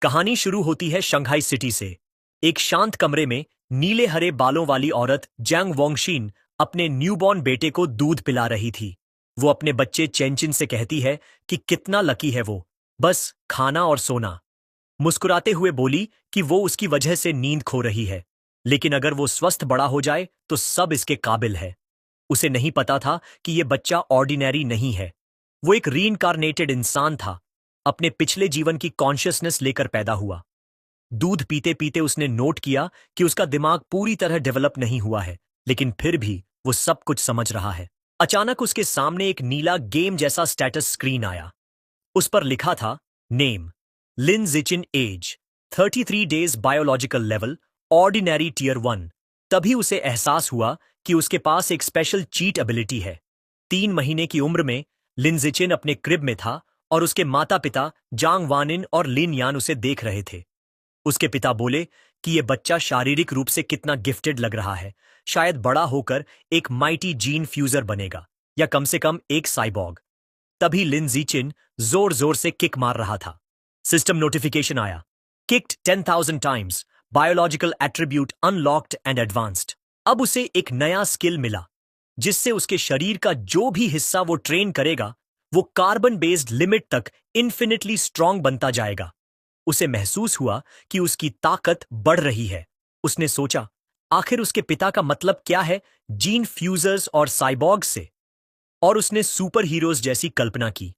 कहानी शुरू होती है शंघाई सिटी से। एक शांत कमरे में नीले हरे बालों वाली औरत जैंग वोंगशिन अपने न्यूबॉर्न बेटे को दूध पिला रही थी। वो अपने बच्चे चेंचिन से कहती है कि कितना लकी है वो, बस खाना और सोना। मुस्कुराते हुए बोली कि वो उसकी वजह से नींद खो रही है, लेकिन अगर वो स्वस्थ बड़ा हो जाए तो सब इसके काबिल है। उसे नहीं पता था कि ये बच्चा ऑर्डिनरी नहीं है। वो एक रीइंकारनेटेड इंसान था, अपने पिछले जीवन की कॉन्शियसनेस लेकर पैदा हुआ। दूध पीते पीते उसने नोट किया कि उसका दिमाग पूरी तरह डेवलप नहीं हुआ है, लेकिन फिर भी वो सब कुछ समझ रहा है। अचानक उसके सामने एक नीला गेम जैसा स्टेटस स्क्रीन आया। उस पर लिखा था, name Lin Jichin, age 33 days, biological level ordinary tier 1। तभी उसे एहसास हुआ कि उसके पास एक स्पेशल चीट एबिलिटी है। 3 महीने की उम्र में लिन जिचिन अपने क्रिब में था और उसके माता पिता जांग वानिन और लिन यान उसे देख रहे थे। उसके पिता बोले कि यह बच्चा शारीरिक रूप से कितना गिफ्टेड लग रहा है, शायद बड़ा होकर एक माइटी जीन फ्यूजर बनेगा या कम से कम एक साइबॉग। तभी लिन जिचिन जोर जोर से किक मार रहा था। सिस्टम नोटिफिकेशन आया, kicked 10,000 times, biological attribute unlocked and advanced. अब उसे एक नया स्किल मिला, जिससे उसके शरीर का जो भी हिस्सा वो ट्रेन करेगा वो कार्बन बेस्ड लिमिट तक इन्फिनिटली स्ट्रांग बनता जाएगा। उसे महसूस हुआ कि उसकी ताकत बढ़ रही है। उसने सोचा, आखिर उसके पिता का मतलब क्या है जीन फ्यूजर्स और साइबॉग से, और उसने सुपर हीरोज जैसी कल्पना की।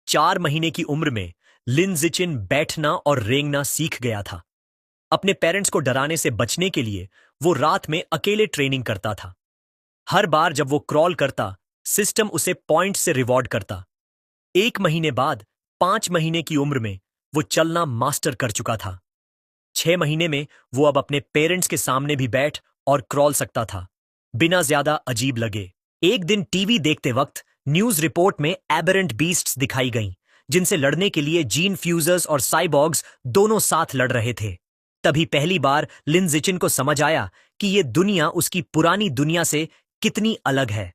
4 महीने की उम्र में लिन जिचिन बैठना और रेंगना सीख गया था। अपने पेरेंट्स को डराने से बचने के लिए वो रात में अकेले ट्रेनिंग करता था। हर बार जब वो क्रॉल करता, सिस्टम उसे पॉइंट से रिवॉर्ड करता। 1 महीने बाद 5 महीने की उम्र में वो चलना मास्टर कर चुका था। 6 महीने में वो अब अपने पेरेंट्स के सामने भी बैठ और क्रॉल सकता था, बिना ज्यादा अजीब लगे। एक दिन टीवी देखते वक्त न्यूज रिपोर्ट में एबरेंट बीस्ट्स दिखाई गईं, जिनसे लड़ने के लिए जीन फ्यूजर्स और साइबॉग्स दोनों साथ लड़ रहे थे। तभी पहली बार लिन जिचिन को समझ आया कि ये दुनिया उसकी पुरानी दुनिया से कितनी अलग है।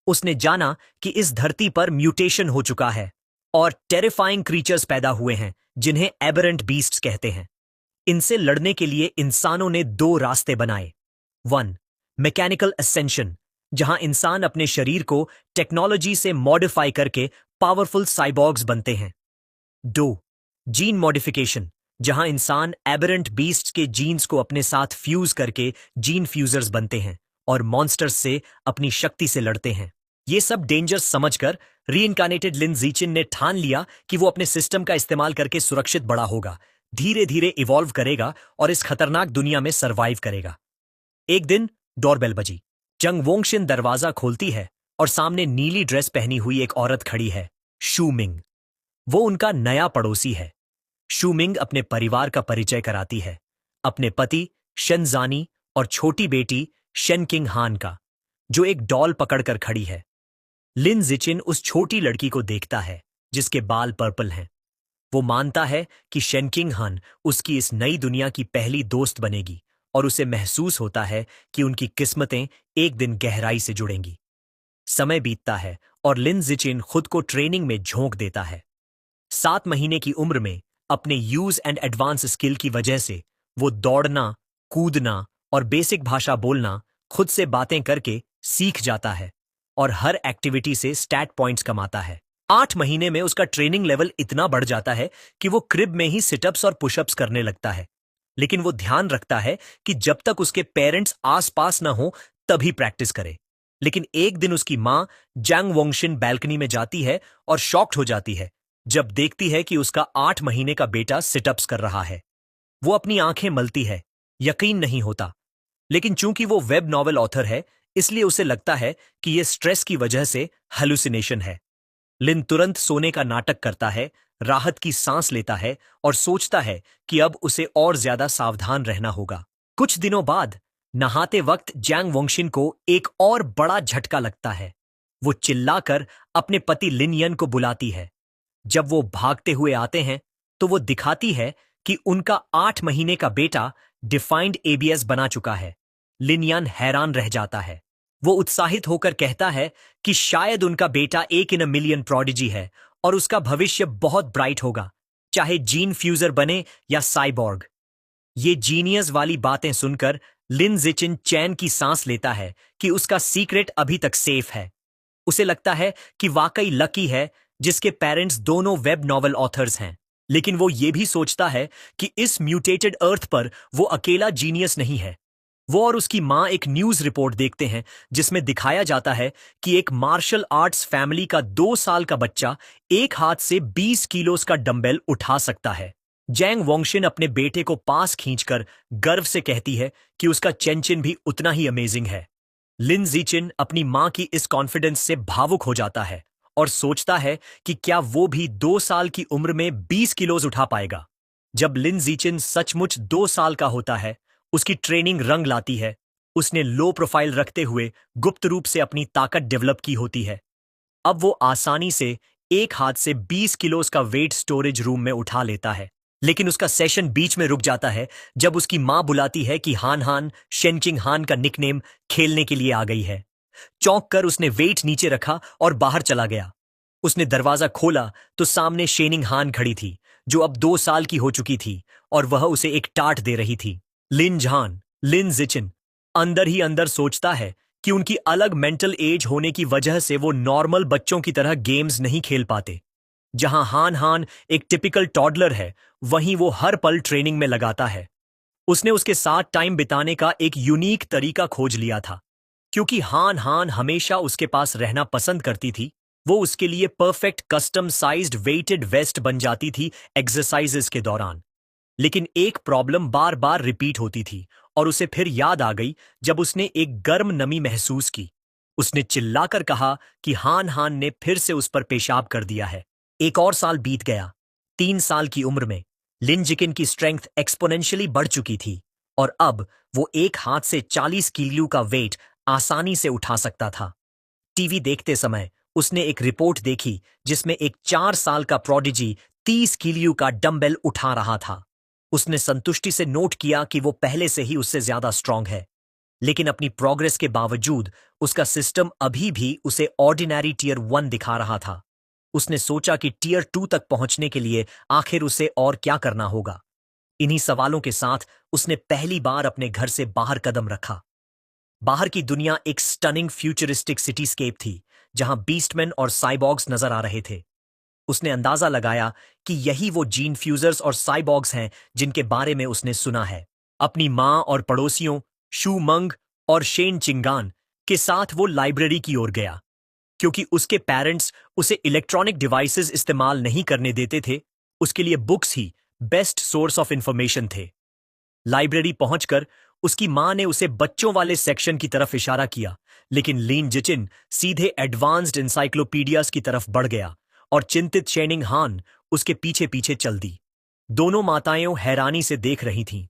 उसने जाना कि इस धरती पर म्यूटेशन हो चुका है और टेरिफाइंग क्रीचर्स पैदा हुए हैं, जिन्हें एबरेंट बीस्ट्स कहते हैं। इनसे लड़ने के लिए इंसानों ने 2 रास्ते बनाए। 1. मैकेनिकल असेंशन, जहां इंसान अपने शरीर को टेक्नोलॉजी से मॉडिफाई करके पावरफुल साइबॉग्स बनते हैं। 2. जीन मॉडिफिकेशन, जहां इंसान एबरेंट बीस्ट्स के जीन्स को अपने साथ फ्यूज करके जीन फ्यूजर्स बनते हैं और मॉन्स्टर्स से अपनी शक्ति से लड़ते हैं। ये सब डेंजर्स समझकर रीइंकार्नेटेड लिन जिचिन ने ठान लिया कि वो अपने सिस्टम का इस्तेमाल करके सुरक्षित बड़ा होगा, धीरे धीरे इवॉल्व करेगा और इस खतरनाक दुनिया में सरवाइव करेगा। एक दिन डोरबेल बजी। जंग वोंगशिन दरवाजा खोलती है और सामने नीली ड्रेस पहनी हुई एक औरत खड़ी है, शू मिंग। वो उनका नया पड़ोसी है। शू मिंग अपने परिवार का परिचय कराती है, अपने पति शेनजानी और छोटी बेटी शेन किंग हान का, जो एक डॉल पकड़कर खड़ी है। लिन जिचिन उस छोटी लड़की को देखता है जिसके बाल पर्पल हैं। वो मानता है कि शेन किंग हान उसकी इस नई दुनिया की पहली दोस्त बनेगी और उसे महसूस होता है कि उनकी किस्मतें एक दिन गहराई से जुड़ेंगी। समय बीतता है और लिन जिचिन खुद को ट्रेनिंग में झोंक देता है। 7 महीने की उम्र में अपने यूज एंड एडवांस स्किल की वजह से वो दौड़ना, कूदना और बेसिक भाषा बोलना खुद से बातें करके सीख जाता है और हर एक्टिविटी से स्टैट पॉइंट्स कमाता है। 8 महीने में उसका ट्रेनिंग लेवल इतना बढ़ जाता है कि वो क्रिब में ही सिटअप्स और पुशअप्स करने लगता है। लेकिन वो ध्यान रखता है कि जब तक उसके पेरेंट्स आसपास ना हो तभी प्रैक्टिस करे। लेकिन एक दिन उसकी मां जैंग वोंगशिन बैल्कनी में जाती है और शॉक्ड हो जाती है जब देखती है कि उसका 8 महीने का बेटा सिटअप्स कर रहा है। वो अपनी आंखें मलती है, यकीन नहीं होता। लेकिन चूंकि वो वेब नॉवेल ऑथर है, इसलिए उसे लगता है कि ये स्ट्रेस की वजह से हेलुसिनेशन है। लिन तुरंत सोने का नाटक करता है, राहत की सांस लेता है और सोचता है कि अब उसे और ज्यादा सावधान रहना होगा। कुछ दिनों बाद नहाते वक्त जैंग वोंगशिन को एक और बड़ा झटका लगता है। वो चिल्लाकर अपने पति लिन यन को बुलाती है। जब वो भागते हुए आते हैं तो वो दिखाती है कि उनका 8 महीने का बेटा डिफाइंड एबीएस बना चुका है। लिन यान हैरान रह जाता है। वो उत्साहित होकर कहता है कि शायद उनका बेटा 1 इन अ मिलियन प्रोडिजी है और उसका भविष्य बहुत ब्राइट होगा। चाहे जीन फ्यूजर बने या साइबॉर्ग। ये जीनियस वाली बातें सुनकर लिन जिचिन चैन की सांस लेता है कि उसका सीक्रेट अभी तक सेफ है। उसे लगता है कि वाकई लकी है जिसके पेरेंट्स दोनों वेब नॉवल ऑथर्स हैं। लेकिन वो ये भी सोचता है कि इस म्यूटेटेड अर्थ पर वो अकेला जीनियस नहीं है। वो और उसकी माँ एक न्यूज रिपोर्ट देखते हैं जिसमें दिखाया जाता है कि एक मार्शल आर्ट्स फैमिली का 2 साल का बच्चा एक हाथ से 20 किलोस का डंबल उठा सकता है। जैंग वोंगशिन अपने बेटे को पास खींचकर गर्व से कहती है कि उसका चेंचिन भी उतना ही अमेजिंग है। लिन जीचिन अपनी मां की इस कॉन्फिडेंस से भावुक हो जाता है और सोचता है कि क्या वो भी 2 साल की उम्र में 20 किलोज उठा पाएगा। जब लिन जीचिन सचमुच 2 साल का होता है, उसकी ट्रेनिंग रंग लाती है। उसने लो प्रोफाइल रखते हुए गुप्त रूप से अपनी ताकत डेवलप की होती है। अब वो आसानी से एक हाथ से 20 किलोज का वेट स्टोरेज रूम में उठा लेता है। लेकिन उसका सेशन बीच में रुक जाता है जब उसकी मां बुलाती है कि हान हान शेनचिंग हान का निकनेम खेलने के लिए आ गई है। चौंक कर उसने वेट नीचे रखा और बाहर चला गया। उसने दरवाजा खोला तो सामने शेनिंग हान खड़ी थी, जो अब 2 साल की हो चुकी थी और वह उसे एक टाट दे रही थी। लिन जिचिन अंदर ही अंदर सोचता है कि उनकी अलग मेंटल एज होने की वजह से वो नॉर्मल बच्चों की तरह गेम्स नहीं खेल पाते। जहां हान हान एक टिपिकल टॉडलर है, वहीं वो हर पल ट्रेनिंग में लगाता है। उसने उसके साथ टाइम बिताने का एक यूनिक तरीका खोज लिया था। क्योंकि हान हान हमेशा उसके पास रहना पसंद करती थी, वो उसके लिए perfect custom sized weighted vest बन जाती थी एक्सरसाइजेस के दौरान। लेकिन एक प्रॉब्लम बार बार रिपीट होती थी और उसे फिर याद आ गई जब उसने एक गर्म नमी महसूस की। उसने चिल्लाकर कहा कि हान हान ने फिर से उस पर पेशाब कर दिया है। एक और साल बीत गया। 3 साल की उम्र में लिन जिकिन की स्ट्रेंथ एक्सपोनेंशियली बढ़ चुकी थी और अब वो एक हाथ से 40 किलो का वेट आसानी से उठा सकता था। टीवी देखते समय उसने एक रिपोर्ट देखी जिसमें एक 4 साल का प्रोडिजी 30 किलो का डंबल उठा रहा था। उसने संतुष्टि से नोट किया कि वो पहले से ही उससे ज्यादा स्ट्रांग है। लेकिन अपनी प्रोग्रेस के बावजूद उसका सिस्टम अभी भी उसे ऑर्डिनरी टीयर 1 दिखा रहा था। उसने सोचा कि टीयर 2 तक पहुंचने के लिए आखिर उसे और क्या करना होगा। इन्हीं सवालों के साथ उसने पहली बार अपने घर से बाहर कदम रखा। बाहर की दुनिया एक स्टनिंग फ्यूचरिस्टिक सिटीस्केप थी, जहां बीस्टमैन और साइबॉग्स नजर आ रहे थे। उसने अंदाजा लगाया कि यही वो जीन फ्यूजर्स और साइबॉग्स हैं जिनके बारे में उसने सुना है। अपनी मां और पड़ोसियों शू मंग और शेन चिंगान के साथ वो लाइब्रेरी की ओर गया। क्योंकि उसके पेरेंट्स उसे इलेक्ट्रॉनिक डिवाइसेस इस्तेमाल नहीं करने देते थे, उसके लिए books he best source of information थे। लाइब्रेरी पहुंचकर उसकी मां ने उसे बच्चों वाले सेक्शन की तरफ इशारा किया, लेकिन लिन जिचिन सीधे एडवांस्ड इंसाइक्लोपीडियाज की तरफ बढ़ गया और चिंतित शेनिंग हान उसके पीछे पीछे चल दी। दोनों माताएं हैरानी से देख रही थीं।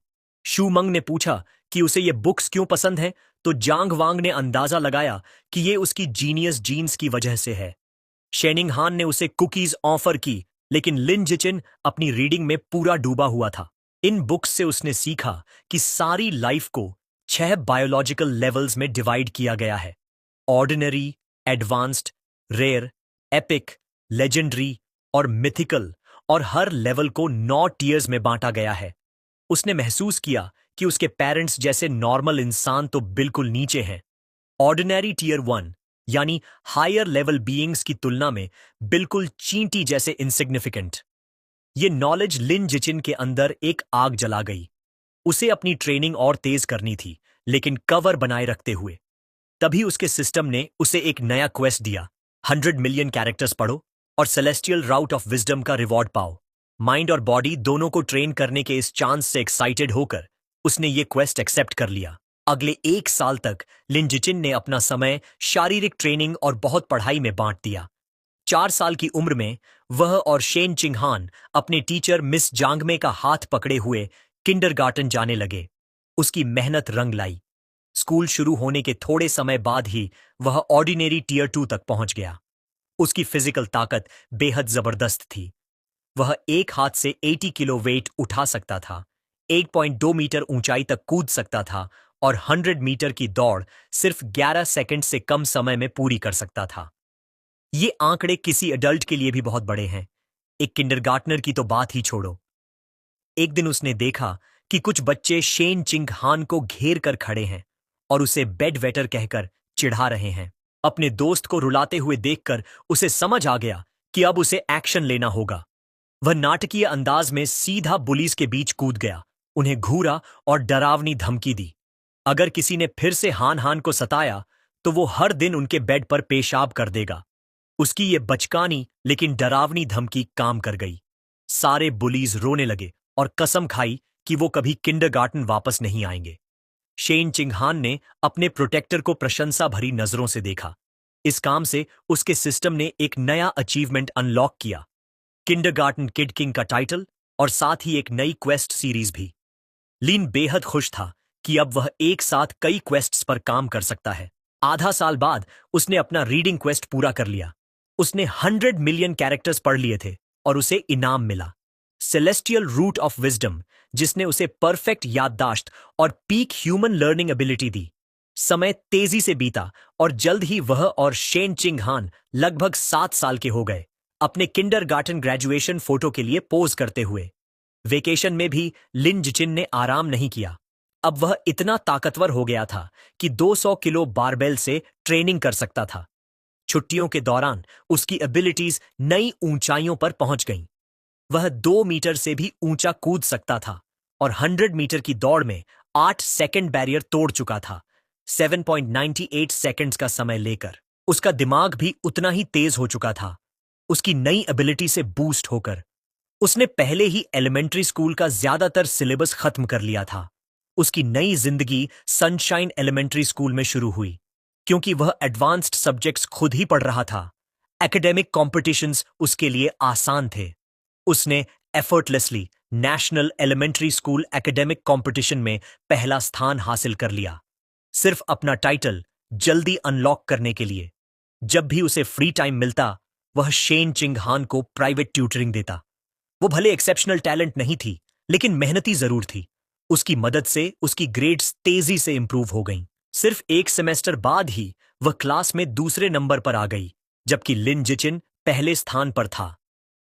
शू मंग ने पूछा कि उसे ये बुक्स क्यों पसंद हैं, तो जांग वांग ने अंदाजा लगाया कि ये उसकी जीनियस जीन्स की वजह से है। शेनिंग हान ने उसे कुकीज ऑफर की, लेकिन लिन जिचिन अपनी रीडिंग में पूरा डूबा हुआ था। इन बुक्स से उसने सीखा कि सारी लाइफ को 6 बायोलॉजिकल लेवल्स में डिवाइड किया गया है। Ordinary, advanced, rare, epic, legendary और मिथिकल, और हर लेवल को 9 टीयर्स में बांटा गया है। उसने महसूस किया कि उसके पेरेंट्स जैसे नॉर्मल इंसान तो बिल्कुल नीचे हैं। ऑर्डिनरी टीयर 1 यानी हायर लेवल बीइंग्स की तुलना में बिल्कुल चींटी जैसे इनसिग्निफिकेंट। ये नॉलेज लिन जिचिन के अंदर एक आग जला गई। उसे अपनी ट्रेनिंग और तेज करनी थी, लेकिन कवर बनाए रखते हुए। तभी उसके सिस्टम ने उसे एक नया क्वेस्ट दिया। 100 मिलियन कैरेक्टर्स पढ़ो और सेलेस्टियल राउट ऑफ विजडम का रिवॉर्ड पाओ। माइंड और बॉडी दोनों को ट्रेन करने के इस चांस से एक्साइटेड होकर उसने ये क्वेस्ट एक्सेप्ट कर लिया। अगले 1 साल तक लिन जिचिन ने अपना समय शारीरिक ट्रेनिंग और बहुत पढ़ाई में बांट दिया। 4 साल की उम्र में वह और शेन चिंगहान अपने टीचर मिस जांगमे का हाथ पकड़े हुए किंडरगार्टन जाने लगे। उसकी मेहनत रंग लाई। स्कूल शुरू होने के थोड़े समय बाद ही वह ऑर्डिनरी टीयर 2 तक पहुंच गया। उसकी फिजिकल ताकत बेहद जबरदस्त थी। वह एक हाथ से 80 किलो वेट उठा सकता था, 1.2 मीटर ऊंचाई तक कूद सकता था और 100 मीटर की दौड़ सिर्फ 11 सेकंड से कम समय में पूरी कर सकता था। ये आंकड़े किसी एडल्ट के लिए भी बहुत बड़े हैं। एक किंडरगार्टनर की तो बात ही छोड़ो। एक दिन उसने देखा कि कुछ बच्चे शेन चिंग हान को घेर कर खड़े हैं और उसे बेड वेटर कहकर चिढ़ा रहे हैं। अपने दोस्त को रुलाते हुए देखकर उसे समझ आ गया कि अब उसे एक्शन लेना होगा। वह नाटकीय अंदाज में सीधा पुलिस के बीच कूद गया, उन्हें घूरा और डरावनी धमकी दी। अगर किसी ने फिर से हान हान को सताया तो वो हर दिन उनके बेड पर पेशाब कर देगा। उसकी ये बचकानी लेकिन डरावनी धमकी काम कर गई। सारे बुलीज रोने लगे और कसम खाई कि वो कभी किंडरगार्टन वापस नहीं आएंगे। शेन चिंगहान ने अपने प्रोटेक्टर को प्रशंसा भरी नजरों से देखा। इस काम से उसके सिस्टम ने एक नया अचीवमेंट अनलॉक किया, किंडरगार्टन किड किंग का टाइटल और साथ ही एक नई क्वेस्ट सीरीज भी। लिन बेहद खुश था कि अब वह एक साथ कई क्वेस्ट्स पर काम कर सकता है। आधा साल बाद उसने अपना रीडिंग क्वेस्ट पूरा कर लिया। उसने 100 मिलियन कैरेक्टर्स पढ़ लिए थे और उसे इनाम मिला, सेलेस्टियल रूट ऑफ विजडम, जिसने उसे परफेक्ट याददाश्त और पीक ह्यूमन लर्निंग एबिलिटी दी। समय तेजी से बीता और जल्द ही वह और शेन चिंगहान लगभग 7 साल के हो गए, अपने किंडरगार्टन ग्रेजुएशन फोटो के लिए पोज करते हुए। वेकेशन में भी लिन जिचिन ने आराम नहीं किया। अब वह इतना ताकतवर हो गया था कि 200 किलो बारबेल से ट्रेनिंग कर सकता था। छुट्टियों के दौरान उसकी एबिलिटीज नई ऊंचाइयों पर पहुंच गईं। वह 2 मीटर से भी ऊंचा कूद सकता था और 100 मीटर की दौड़ में 8 सेकंड बैरियर तोड़ चुका था, 7.98 सेकंड्स का समय लेकर। उसका दिमाग भी उतना ही तेज हो चुका था, उसकी नई एबिलिटी से बूस्ट होकर। उसने पहले ही एलिमेंट्री स्कूल का ज्यादातर सिलेबस खत्म कर लिया था। उसकी नई जिंदगी सनशाइन एलिमेंट्री स्कूल में शुरू हुई, क्योंकि वह एडवांस्ड सब्जेक्ट्स खुद ही पढ़ रहा था। एकेडमिक कॉम्पिटिशन्स उसके लिए आसान थे। उसने effortlessly national elementary school academic competition में पहला स्थान हासिल कर लिया, सिर्फ अपना टाइटल जल्दी अनलॉक करने के लिए। जब भी उसे फ्री टाइम मिलता, वह शेन चिंगहान को प्राइवेट ट्यूटरिंग देता। वो भले एक्सेप्शनल टैलेंट नहीं थी, लेकिन मेहनती जरूर थी। उसकी मदद से उसकी ग्रेड्स तेजी से इंप्रूव हो गईं। सिर्फ एक सेमेस्टर बाद ही वह क्लास में दूसरे नंबर पर आ गई, जबकि लिन जिचिन पहले स्थान पर था।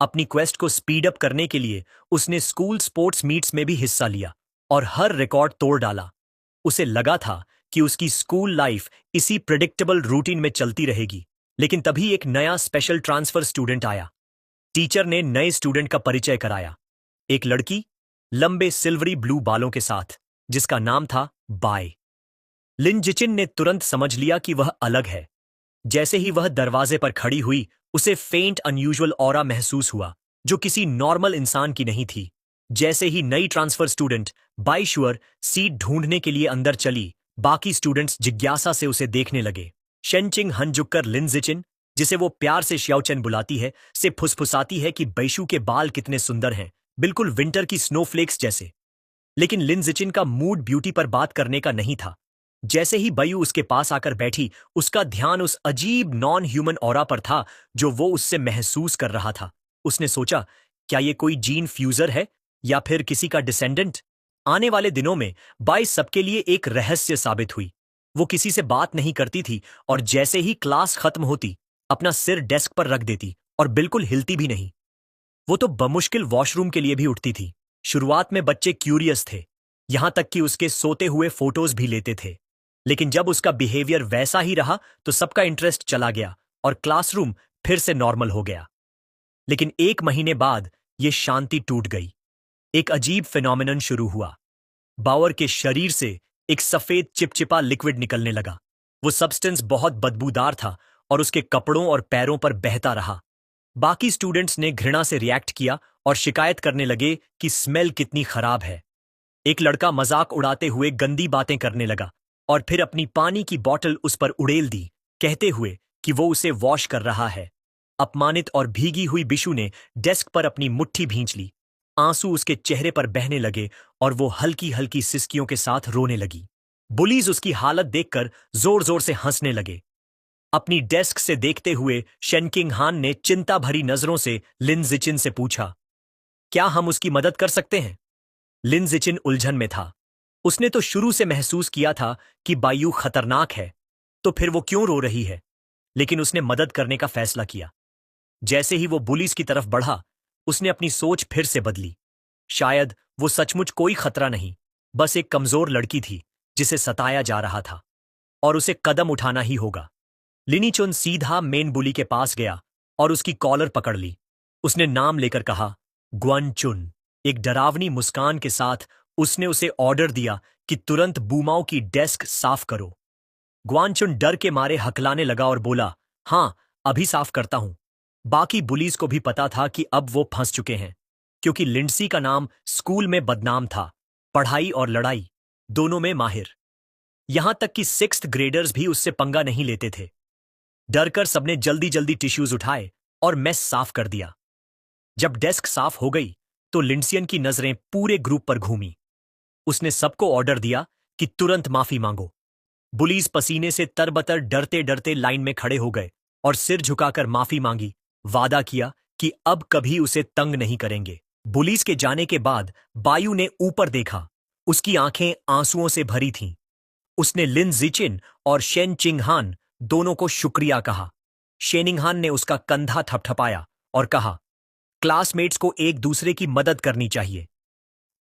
अपनी क्वेस्ट को स्पीड अप करने के लिए उसने स्कूल स्पोर्ट्स मीट्स में भी हिस्सा लिया और हर रिकॉर्ड तोड़ डाला। उसे लगा था कि उसकी स्कूल लाइफ इसी प्रेडिक्टेबल रूटीन में चलती रहेगी, लेकिन तभी एक नया स्पेशल ट्रांसफर स्टूडेंट आया। टीचर ने नए स्टूडेंट का परिचय कराया, एक लड़की लंबे सिल्वरी ब्लू बालों के साथ, जिसका नाम था बाय। लिन जिचिन ने तुरंत समझ लिया कि वह अलग है। जैसे ही वह दरवाजे पर खड़ी हुई, उसे फेंट अनयूजुअल ऑरा महसूस हुआ, जो किसी नॉर्मल इंसान की नहीं थी। जैसे ही नई ट्रांसफर स्टूडेंट बाईशुअर सीट ढूंढने के लिए अंदर चली, बाकी स्टूडेंट्स जिज्ञासा से उसे देखने लगे। शेनचिंग हन झुककर लिन जिचिन, जिसे वो प्यार से श्याओचेन बुलाती है, से फुसफुसाती है कि बैशु के बाल कितने सुंदर हैं, बिल्कुल विंटर की स्नोफ्लेक्स जैसे। लेकिन लिन जिचिन का मूड ब्यूटी पर बात करने का नहीं था। जैसे ही बयू उसके पास आकर बैठी, उसका ध्यान उस अजीब नॉन ह्यूमन ऑरा पर था जो वो उससे महसूस कर रहा था। उसने सोचा, क्या ये कोई जीन फ्यूजर है या फिर किसी का डिसेंडेंट? आने वाले दिनों में बाई सबके लिए एक रहस्य साबित हुई। वो किसी से बात नहीं करती थी और जैसे ही क्लास खत्म होती, अपना सिर डेस्क पर रख देती और बिल्कुल हिलती भी नहीं। वो तो बमुश्किल वॉशरूम के लिए भी उठती थी। शुरुआत में बच्चे क्यूरियस थे, यहां तक कि उसके सोते हुए फोटोज भी लेते थे। लेकिन जब उसका बिहेवियर वैसा ही रहा तो सबका इंटरेस्ट चला गया और क्लासरूम फिर से नॉर्मल हो गया। लेकिन 1 महीने बाद यह शांति टूट गई। एक अजीब फिनोमिनन शुरू हुआ। बावर के शरीर से एक सफेद चिपचिपा लिक्विड निकलने लगा। वो सब्सटेंस बहुत बदबूदार था और उसके कपड़ों और पैरों पर बहता रहा। बाकी स्टूडेंट्स ने घृणा से रिएक्ट किया और शिकायत करने लगे कि स्मेल कितनी खराब है। एक लड़का मजाक उड़ाते हुए गंदी बातें करने लगा और फिर अपनी पानी की बोतल उस पर उड़ेल दी, कहते हुए कि वो उसे वॉश कर रहा है। अपमानित और भीगी हुई बिशु ने डेस्क पर अपनी मुट्ठी भींच ली। आंसू उसके चेहरे पर बहने लगे और वो हल्की हल्की सिसकियों के साथ रोने लगी। बुलीज उसकी हालत देखकर जोर जोर से हंसने लगे। अपनी डेस्क से देखते हुए शेनकिंग हान ने चिंता भरी नजरों से लिन जिचिन से पूछा, क्या हम उसकी मदद कर सकते हैं? लिन जिचिन उलझन में था। उसने तो शुरू से महसूस किया था कि बायू खतरनाक है, तो फिर वो क्यों रो रही है? लेकिन उसने मदद करने का फैसला किया। जैसे ही वो बुलीज की तरफ बढ़ा, उसने अपनी सोच फिर से बदली। शायद वो सचमुच कोई खतरा नहीं, बस एक कमजोर लड़की थी जिसे सताया जा रहा था, और उसे कदम उठाना ही होगा। लिनीचुन सीधा मेन बुली के पास गया और उसकी कॉलर पकड़ ली। उसने नाम लेकर कहा, ग्वानचुन। एक डरावनी मुस्कान के साथ उसने उसे ऑर्डर दिया कि तुरंत बूमाओं की डेस्क साफ करो। ग्वानचुन डर के मारे हकलाने लगा और बोला, हाँ, अभी साफ करता हूं। बाकी बुलीज को भी पता था कि अब वो फंस चुके हैं, क्योंकि लिंडसी का नाम स्कूल में बदनाम था, पढ़ाई और लड़ाई दोनों में माहिर। यहां तक कि 6th ग्रेडर्स भी उससे पंगा नहीं लेते थे। डरकर सबने जल्दी जल्दी टिश्यूज उठाए और मेस साफ कर दिया। जब डेस्क साफ हो गई तो लिंडसियन की नजरें पूरे ग्रुप पर घूमी। उसने सबको ऑर्डर दिया कि तुरंत माफी मांगो। बुलीज पसीने से तरबतर डरते डरते लाइन में खड़े हो गए और सिर झुकाकर माफी मांगी, वादा किया कि अब कभी उसे तंग नहीं करेंगे। बुलीज के जाने के बाद बायू ने ऊपर देखा। उसकी आंखें आंसुओं से भरी थीं। उसने लिन जिचिन और शेन चिंगहान दोनों को शुक्रिया कहा। शेनिंगहान ने उसका कंधा थपथपाया और कहा, क्लासमेट्स को एक दूसरे की मदद करनी चाहिए।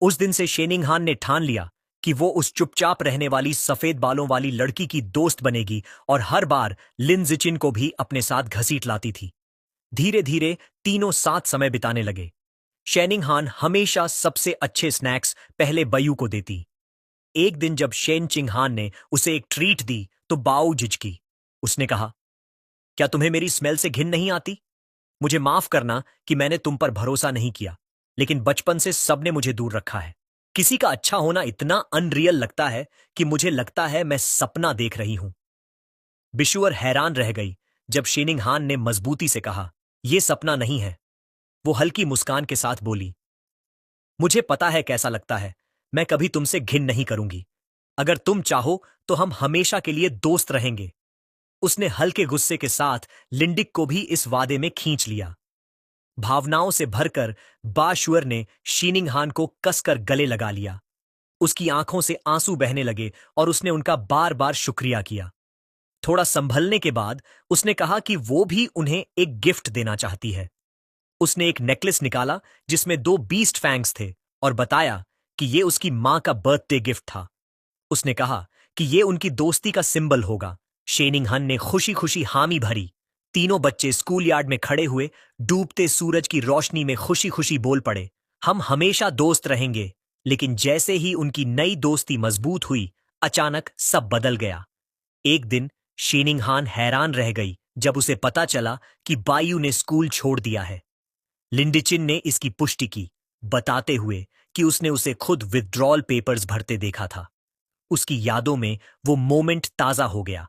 उस दिन से शेनिंगहान ने ठान लिया कि वो उस चुपचाप रहने वाली सफेद बालों वाली लड़की की दोस्त बनेगी और हर बार लिन जिचिन को भी अपने साथ घसीट लाती थी। धीरे धीरे तीनों साथ समय बिताने लगे। शेनिंगहान हमेशा सबसे अच्छे स्नैक्स पहले बयू को देती। एक दिन जब शेन चिंगहान ने उसे एक ट्रीट दी तो बाऊ झिझकी। उसने कहा, क्या तुम्हें मेरी स्मेल से घिन नहीं आती? मुझे माफ करना कि मैंने तुम पर भरोसा नहीं किया, लेकिन बचपन से सबने मुझे दूर रखा है। किसी का अच्छा होना इतना अनरियल लगता है कि मुझे लगता है मैं सपना देख रही हूं। बिशुअर हैरान रह गई जब शेनिंगहान ने मजबूती से कहा, यह सपना नहीं है। वो हल्की मुस्कान के साथ बोली, मुझे पता है कैसा लगता है। मैं कभी तुमसे घिन नहीं करूंगी। अगर तुम चाहो तो हम हमेशा के लिए दोस्त रहेंगे। उसने हल्के गुस्से के साथ लिंडिक को भी इस वादे में खींच लिया। भावनाओं से भरकर बाशुअर ने शीनिंगहान को कसकर गले लगा लिया। उसकी आंखों से आंसू बहने लगे और उसने उनका बार बार शुक्रिया किया। थोड़ा संभलने के बाद उसने कहा कि वो भी उन्हें एक गिफ्ट देना चाहती है। उसने एक नेकलेस निकाला जिसमें 2 बीस्ट फैंग्स थे और बताया कि ये उसकी मां का बर्थडे गिफ्ट था। उसने कहा कि ये उनकी दोस्ती का सिंबल होगा। शेनिंगहान ने खुशी खुशी हामी भरी। तीनों बच्चे स्कूल यार्ड में खड़े हुए डूबते सूरज की रोशनी में खुशी खुशी बोल पड़े, हम हमेशा दोस्त रहेंगे। लेकिन जैसे ही उनकी नई दोस्ती मजबूत हुई, अचानक सब बदल गया। एक दिन शेनिंगहान हैरान रह गई जब उसे पता चला कि बायू ने स्कूल छोड़ दिया है। लिंडिचिन ने इसकी पुष्टि की, बताते हुए कि उसने उसे खुद विथड्रॉल पेपर्स भरते देखा था। उसकी यादों में वो मोमेंट ताजा हो गया।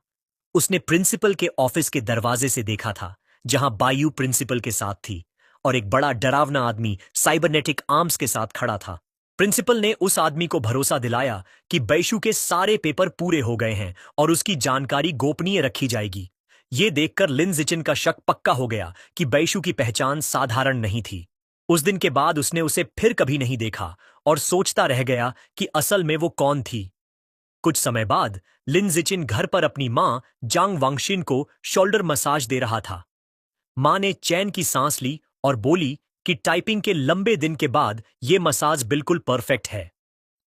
उसने प्रिंसिपल के ऑफिस के दरवाजे से देखा था, जहां बायू प्रिंसिपल के साथ थी और एक बड़ा डरावना आदमी साइबरनेटिक आर्म्स के साथ खड़ा था। प्रिंसिपल ने उस आदमी को भरोसा दिलाया कि बैशु के सारे पेपर पूरे हो गए हैं और उसकी जानकारी गोपनीय रखी जाएगी। ये देखकर लिन जिचिन का शक पक्का हो गया कि बैशु की पहचान साधारण नहीं थी। उस दिन के बाद उसने उसे फिर कभी नहीं देखा और सोचता रह गया कि असल में वो कौन थी। कुछ समय बाद लिन जिचिन घर पर अपनी मां जांग वांगशिन को शोल्डर मसाज दे रहा था। मां ने चैन की सांस ली और बोली कि टाइपिंग के लंबे दिन के बाद ये मसाज बिल्कुल परफेक्ट है।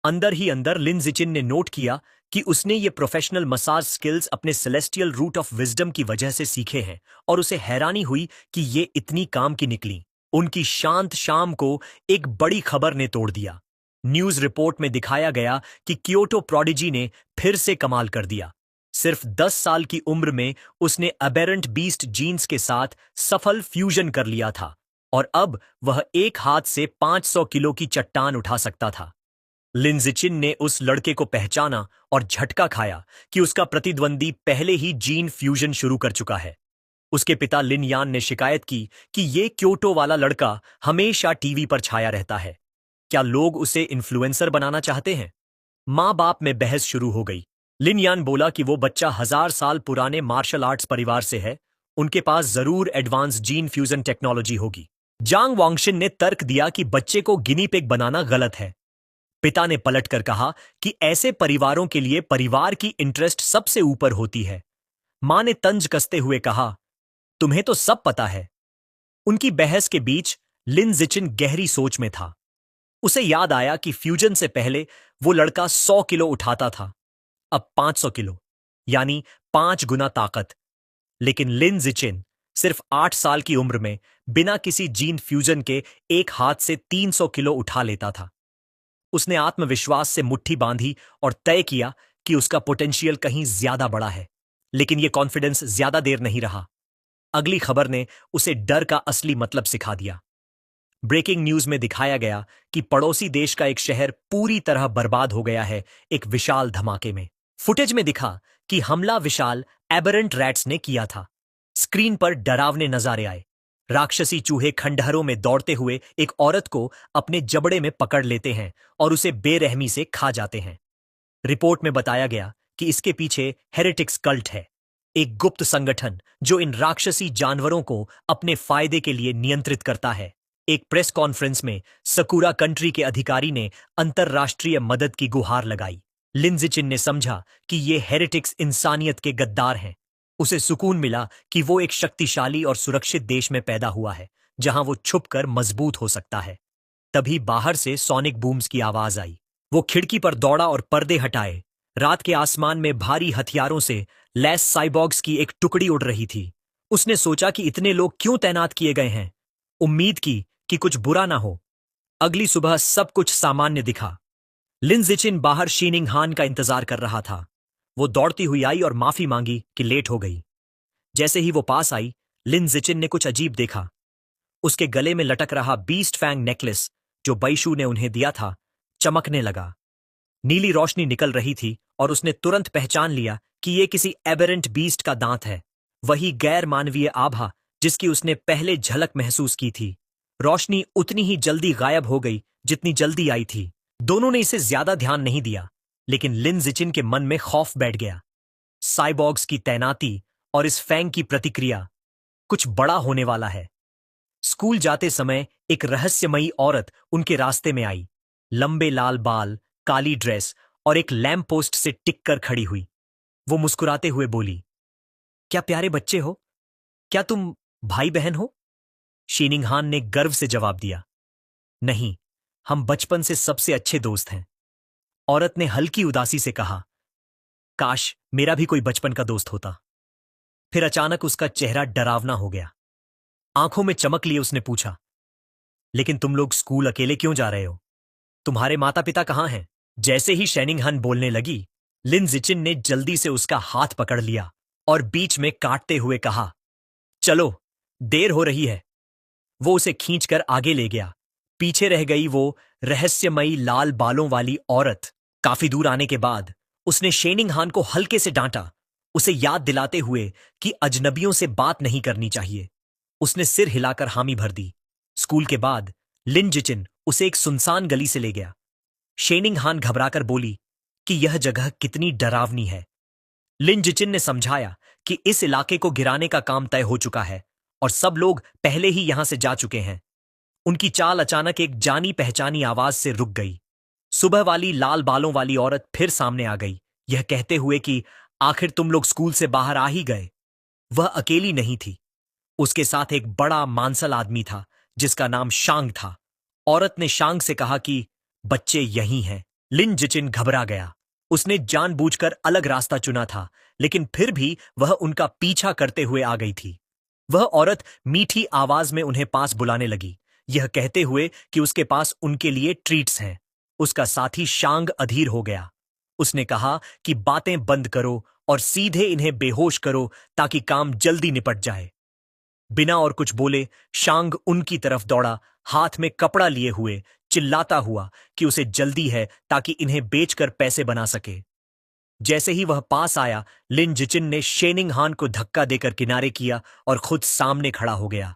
अंदर ही अंदर लिन जिचिन ने नोट किया कि उसने ये प्रोफेशनल मसाज स्किल्स अपने सेलेस्टियल रूट ऑफ विजडम की वजह से सीखे हैं और उसे हैरानी हुई कि ये इतनी काम की निकली। उनकी शांत शाम को एक बड़ी खबर ने तोड़ दिया। न्यूज रिपोर्ट में दिखाया गया कि क्योटो प्रोडिजी ने फिर से कमाल कर दिया। सिर्फ 10 साल की उम्र में उसने अबेरेंट बीस्ट जीन्स के साथ सफल फ्यूजन कर लिया था और अब वह एक हाथ से 500 किलो की चट्टान उठा सकता था। लिन जिचिन ने उस लड़के को पहचाना और झटका खाया कि उसका प्रतिद्वंदी पहले ही जीन फ्यूजन शुरू कर चुका है। उसके पिता लिन यान ने शिकायत की कि ये क्योटो वाला लड़का हमेशा टीवी पर छाया रहता है। क्या लोग उसे इन्फ्लुएंसर बनाना चाहते हैं? मां बाप में बहस शुरू हो गई। लिन यान बोला कि वो बच्चा 1000 साल पुराने मार्शल आर्ट्स परिवार से है, उनके पास जरूर एडवांस जीन फ्यूजन टेक्नोलॉजी होगी। जांग वांगशिन ने तर्क दिया कि बच्चे को गिनी पिग बनाना गलत है। पिता ने पलटकर कहा कि ऐसे परिवारों के लिए परिवार की इंटरेस्ट सबसे ऊपर होती है। मां ने तंज कसते हुए कहा, तुम्हें तो सब पता है। उनकी बहस के बीच लिन जिचिन गहरी सोच में था। उसे याद आया कि फ्यूजन से पहले वो लड़का 100 किलो उठाता था, अब 500 किलो, यानी 5 गुना ताकत। लेकिन लिन जिचिन सिर्फ 8 साल की उम्र में बिना किसी जीन फ्यूजन के एक हाथ से 300 किलो उठा लेता था। उसने आत्मविश्वास से मुट्ठी बांधी और तय किया कि उसका पोटेंशियल कहीं ज्यादा बड़ा है। लेकिन यह कॉन्फिडेंस ज्यादा देर नहीं रहा। अगली खबर ने उसे डर का असली मतलब सिखा दिया। ब्रेकिंग न्यूज में दिखाया गया कि पड़ोसी देश का एक शहर पूरी तरह बर्बाद हो गया है एक विशाल धमाके में। फुटेज में दिखा कि हमला विशाल एबरेंट रैट्स ने किया था। स्क्रीन पर डरावने नजारे आए। राक्षसी चूहे खंडहरों में दौड़ते हुए एक औरत को अपने जबड़े में पकड़ लेते हैं और उसे बेरहमी से खा जाते हैं। रिपोर्ट में बताया गया कि इसके पीछे हेरेटिक्स कल्ट है, एक गुप्त संगठन जो इन राक्षसी जानवरों को अपने फायदे के लिए नियंत्रित करता है। एक प्रेस कॉन्फ्रेंस में सकुरा कंट्री के अधिकारी ने अंतरराष्ट्रीय मदद की गुहार लगाई। लिन जिचिन ने समझा कि ये हेरेटिक्स इंसानियत के गद्दार हैं। उसे सुकून मिला कि वो एक शक्तिशाली और सुरक्षित देश में पैदा हुआ है, जहां वो छुपकर मजबूत हो सकता है। तभी बाहर से सोनिक बूम्स की आवाज आई। वो खिड़की पर दौड़ा और पर्दे हटाए। रात के आसमान में भारी हथियारों से लैस साइबॉग्स की एक टुकड़ी उड़ रही थी। उसने सोचा कि इतने लोग क्यों तैनात किए गए हैं। उम्मीद की कि कुछ बुरा ना हो। अगली सुबह सब कुछ सामान्य दिखा। लिन जिचिन बाहर शीनिंग हान का इंतजार कर रहा था। वो दौड़ती हुई आई और माफी मांगी कि लेट हो गई। जैसे ही वो पास आई, लिन जिचिन ने कुछ अजीब देखा। उसके गले में लटक रहा बीस्ट फैंग नेकलेस जो बैशू ने उन्हें दिया था, चमकने लगा। नीली रोशनी निकल रही थी और उसने तुरंत पहचान लिया कि यह किसी एबेरेंट बीस्ट का दांत है, वही गैर मानवीय आभा जिसकी उसने पहले झलक महसूस की थी। रोशनी उतनी ही जल्दी गायब हो गई जितनी जल्दी आई थी। दोनों ने इसे ज्यादा ध्यान नहीं दिया, लेकिन लिन जिचिन के मन में खौफ बैठ गया। साइबॉग्स की तैनाती और इस फैंग की प्रतिक्रिया, कुछ बड़ा होने वाला है। स्कूल जाते समय एक रहस्यमयी औरत उनके रास्ते में आई। लंबे लाल बाल, काली ड्रेस और एक लैंप पोस्ट से टिक कर खड़ी हुई। वो मुस्कुराते हुए बोली, क्या प्यारे बच्चे हो? क्या तुम भाई बहन हो? शीनिंगहान ने गर्व से जवाब दिया, नहीं, हम बचपन से सबसे अच्छे दोस्त हैं। औरत ने हल्की उदासी से कहा, काश मेरा भी कोई बचपन का दोस्त होता। फिर अचानक उसका चेहरा डरावना हो गया। आंखों में चमक लिए उसने पूछा, लेकिन तुम लोग स्कूल अकेले क्यों जा रहे हो? तुम्हारे माता पिता कहां हैं? जैसे ही शेनिंगहान बोलने लगी, लिन जिचिन ने जल्दी से उसका हाथ पकड़ लिया और बीच में काटते हुए कहा, चलो, देर हो रही है। वो उसे खींचकर आगे ले गया। पीछे रह गई वो रहस्यमयी लाल बालों वाली औरत। काफी दूर आने के बाद उसने शेनिंगहान को हल्के से डांटा, उसे याद दिलाते हुए कि अजनबियों से बात नहीं करनी चाहिए। उसने सिर हिलाकर हामी भर दी। स्कूल के बाद लिन जिचिन उसे एक सुनसान गली से ले गया। शेनिंगहान घबराकर बोली कि यह जगह कितनी डरावनी है। लिन जिचिन ने समझाया कि इस इलाके को गिराने का काम तय हो चुका है और सब लोग पहले ही यहां से जा चुके हैं। उनकी चाल अचानक एक जानी पहचानी आवाज से रुक गई। सुबह वाली लाल बालों वाली औरत फिर सामने आ गई, यह कहते हुए कि आखिर तुम लोग स्कूल से बाहर आ ही गए। वह अकेली नहीं थी, उसके साथ एक बड़ा मांसल आदमी था जिसका नाम शांग था। औरत ने शांग से कहा कि बच्चे यहीं हैं। लिन जिचिन घबरा गया। उसने जानबूझकर अलग रास्ता चुना था, लेकिन फिर भी वह उनका पीछा करते हुए आ गई थी। वह औरत मीठी आवाज में उन्हें पास बुलाने लगी, यह कहते हुए कि उसके पास उनके लिए ट्रीट्स हैं। उसका साथी शांग अधीर हो गया। उसने कहा कि बातें बंद करो और सीधे इन्हें बेहोश करो ताकि काम जल्दी निपट जाए। बिना और कुछ बोले शांग उनकी तरफ दौड़ा, हाथ में कपड़ा लिए हुए, चिल्लाता हुआ कि उसे जल्दी है ताकि इन्हें बेचकर पैसे बना सके। जैसे ही वह पास आया, लिन जिचिन ने शेनिंगहान को धक्का देकर किनारे किया और खुद सामने खड़ा हो गया।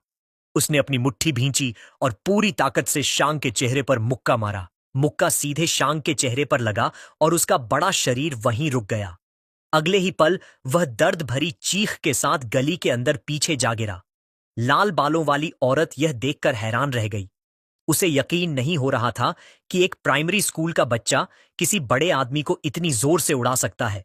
उसने अपनी मुट्ठी भींची और पूरी ताकत से शांग के चेहरे पर मुक्का मारा। मुक्का सीधे शांग के चेहरे पर लगा और उसका बड़ा शरीर वहीं रुक गया। अगले ही पल वह दर्द भरी चीख के साथ गली के अंदर पीछे जा गिरा। लाल बालों वाली औरत यह देखकर हैरान रह गई। उसे यकीन नहीं हो रहा था कि एक प्राइमरी स्कूल का बच्चा किसी बड़े आदमी को इतनी जोर से उड़ा सकता है।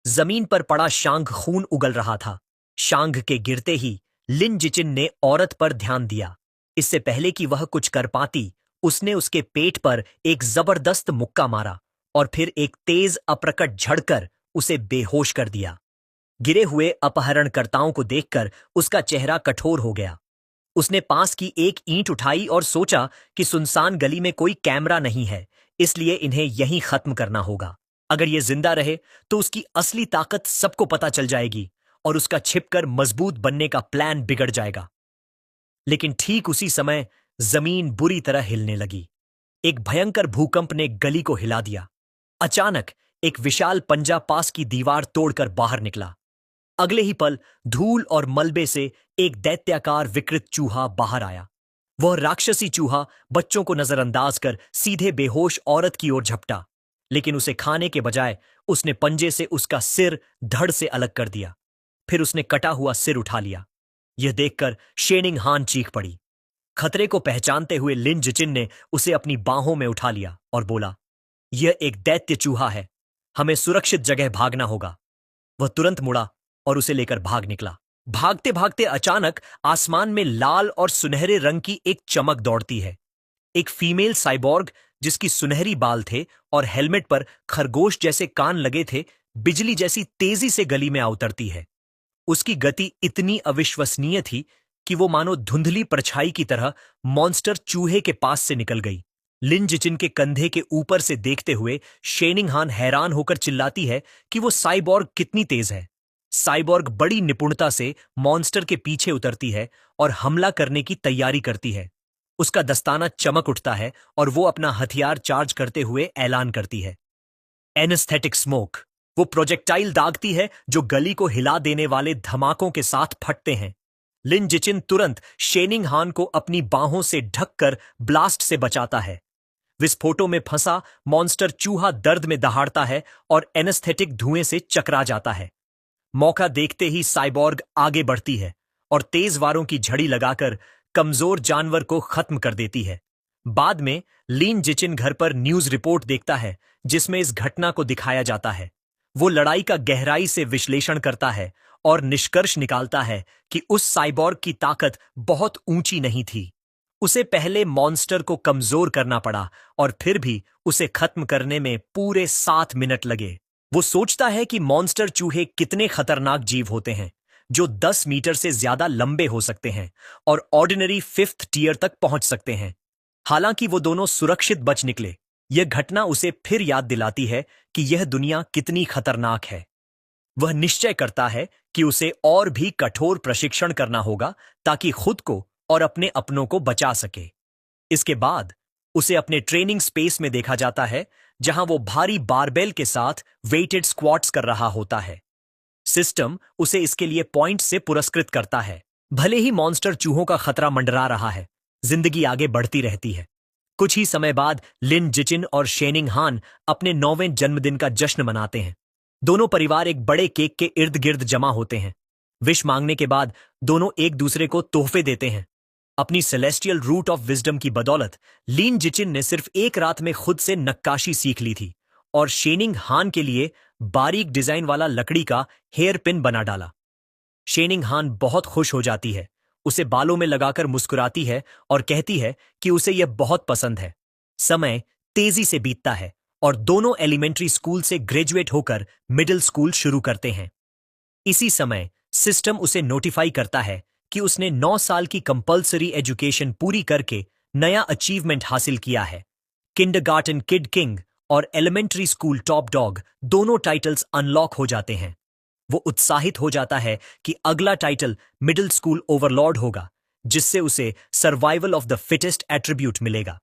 जमीन पर पड़ा शांग खून उगल रहा था। शांग के गिरते ही लिन जिचिन ने औरत पर ध्यान दिया। इससे पहले कि वह कुछ कर पाती, उसने उसके पेट पर एक जबरदस्त मुक्का मारा और फिर एक तेज अप्रकट झड़कर उसे बेहोश कर दिया। गिरे हुए अपहरणकर्ताओं को देखकर उसका चेहरा कठोर हो गया। उसने पास की एक ईंट उठाई और सोचा कि सुनसान गली में कोई कैमरा नहीं है, इसलिए इन्हें यहीं खत्म करना होगा। अगर ये जिंदा रहे तो उसकी असली ताकत सबको पता चल जाएगी और उसका छिपकर मजबूत बनने का प्लान बिगड़ जाएगा। लेकिन ठीक उसी समय जमीन बुरी तरह हिलने लगी। एक भयंकर भूकंप ने गली को हिला दिया। अचानक एक विशाल पंजा पास की दीवार तोड़कर बाहर निकला। अगले ही पल धूल और मलबे से एक दैत्याकार विकृत चूहा बाहर आया। वह राक्षसी चूहा बच्चों को नजरअंदाज कर सीधे बेहोश औरत की ओर झपटा, लेकिन उसे खाने के बजाय उसने पंजे से उसका सिर धड़ से अलग कर दिया। फिर उसने कटा हुआ सिर उठा लिया। यह देखकर शेनिंग हान चीख पड़ी। खतरे को पहचानते हुए लिन जिचिन ने उसे अपनी बाहों में उठा लिया और बोला, यह एक दैत्य चूहा है, हमें सुरक्षित जगह भागना होगा। वह तुरंत मुड़ा और उसे लेकर भाग निकला। भागते भागते अचानक आसमान में लाल और सुनहरे रंग की एक चमक दौड़ती है। एक फीमेल साइबॉर्ग जिसकी सुनहरी बाल थे और हेलमेट पर खरगोश जैसे कान लगे थे, बिजली जैसी तेजी से गली में आ उतरती है। उसकी गति इतनी अविश्वसनीय थी कि वो मानो धुंधली परछाई की तरह मॉन्स्टर चूहे के पास से निकल गई। लिन जिचिन के कंधे के ऊपर से देखते हुए शेनिंग हान हैरान होकर चिल्लाती है कि वो साइबॉर्ग कितनी तेज है। साइबॉर्ग बड़ी निपुणता से मॉन्स्टर के पीछे उतरती है और हमला करने की तैयारी करती है। उसका दस्ताना चमक उठता है और वो अपना हथियार चार्ज करते हुए ऐलान करती है, एनेस्थेटिक स्मोक। वो प्रोजेक्टाइल दागती है जो गली को हिला देने वाले धमाकों के साथ फटते हैं। लिन जिचिन तुरंत शेनिंग हान को अपनी बाहों से ढककर ब्लास्ट से बचाता है। विस्फोटों में फंसा मॉन्स्टर चूहा दर्द में दहाड़ता है और एनेस्थेटिक धुएं से चकरा जाता है। मौका देखते ही साइबॉर्ग आगे बढ़ती है और तेज वारों की झड़ी लगाकर कमजोर जानवर को खत्म कर देती है। बाद में लिन जिचिन घर पर न्यूज रिपोर्ट देखता है जिसमें इस घटना को दिखाया जाता है। वो लड़ाई का गहराई से विश्लेषण करता है और निष्कर्ष निकालता है कि उस साइबॉर्ग की ताकत बहुत ऊंची नहीं थी। उसे पहले मॉन्स्टर को कमजोर करना पड़ा और फिर भी उसे खत्म करने में पूरे 7 मिनट लगे। वो सोचता है कि मॉन्स्टर चूहे कितने खतरनाक जीव होते हैं, जो 10 मीटर से ज्यादा लंबे हो सकते हैं और ऑर्डिनरी 5th टियर तक पहुंच सकते हैं। हालांकि वो दोनों सुरक्षित बच निकले। यह घटना उसे फिर याद दिलाती है कि यह दुनिया कितनी खतरनाक है। वह निश्चय करता है कि उसे और भी कठोर प्रशिक्षण करना होगा ताकि खुद को और अपने अपनों को बचा सके। इसके बाद उसे अपने ट्रेनिंग स्पेस में देखा जाता है, जहां वो भारी बारबेल के साथ वेटेड स्क्वाट्स कर रहा होता है। सिस्टम उसे इसके लिए पॉइंट से पुरस्कृत करता है। भले ही मॉन्स्टर चूहों का खतरा मंडरा रहा है, जिंदगी आगे बढ़ती रहती है। कुछ ही समय बाद लिन जिचिन और शेनिंग हान अपने 9वें जन्मदिन का जश्न मनाते हैं। दोनों परिवार एक बड़े केक के इर्द गिर्द जमा होते हैं। विश मांगने के बाद दोनों एक दूसरे को तोहफे देते हैं। अपनी सेलेस्टियल रूट ऑफ विजडम की बदौलत लिन जिचिन ने सिर्फ एक रात में खुद से नक्काशी सीख ली थी और शेनिंग हान के लिए बारीक डिजाइन वाला लकड़ी का हेयर पिन बना डाला। शेनिंग हान बहुत खुश हो जाती है, उसे बालों में लगाकर मुस्कुराती है और कहती है कि उसे यह बहुत पसंद है। समय तेजी से बीतता है और दोनों एलिमेंट्री स्कूल से ग्रेजुएट होकर मिडिल स्कूल शुरू करते हैं। इसी समय सिस्टम उसे नोटिफाई करता है कि उसने 9 साल की कंपल्सरी एजुकेशन पूरी करके नया अचीवमेंट हासिल किया है। किंडरगार्टन किड किंग और एलिमेंट्री स्कूल टॉप डॉग दोनों टाइटल्स अनलॉक हो जाते हैं। वो उत्साहित हो जाता है कि अगला टाइटल मिडिल स्कूल ओवरलॉर्ड होगा, जिससे उसे survival of the fittest attribute मिलेगा।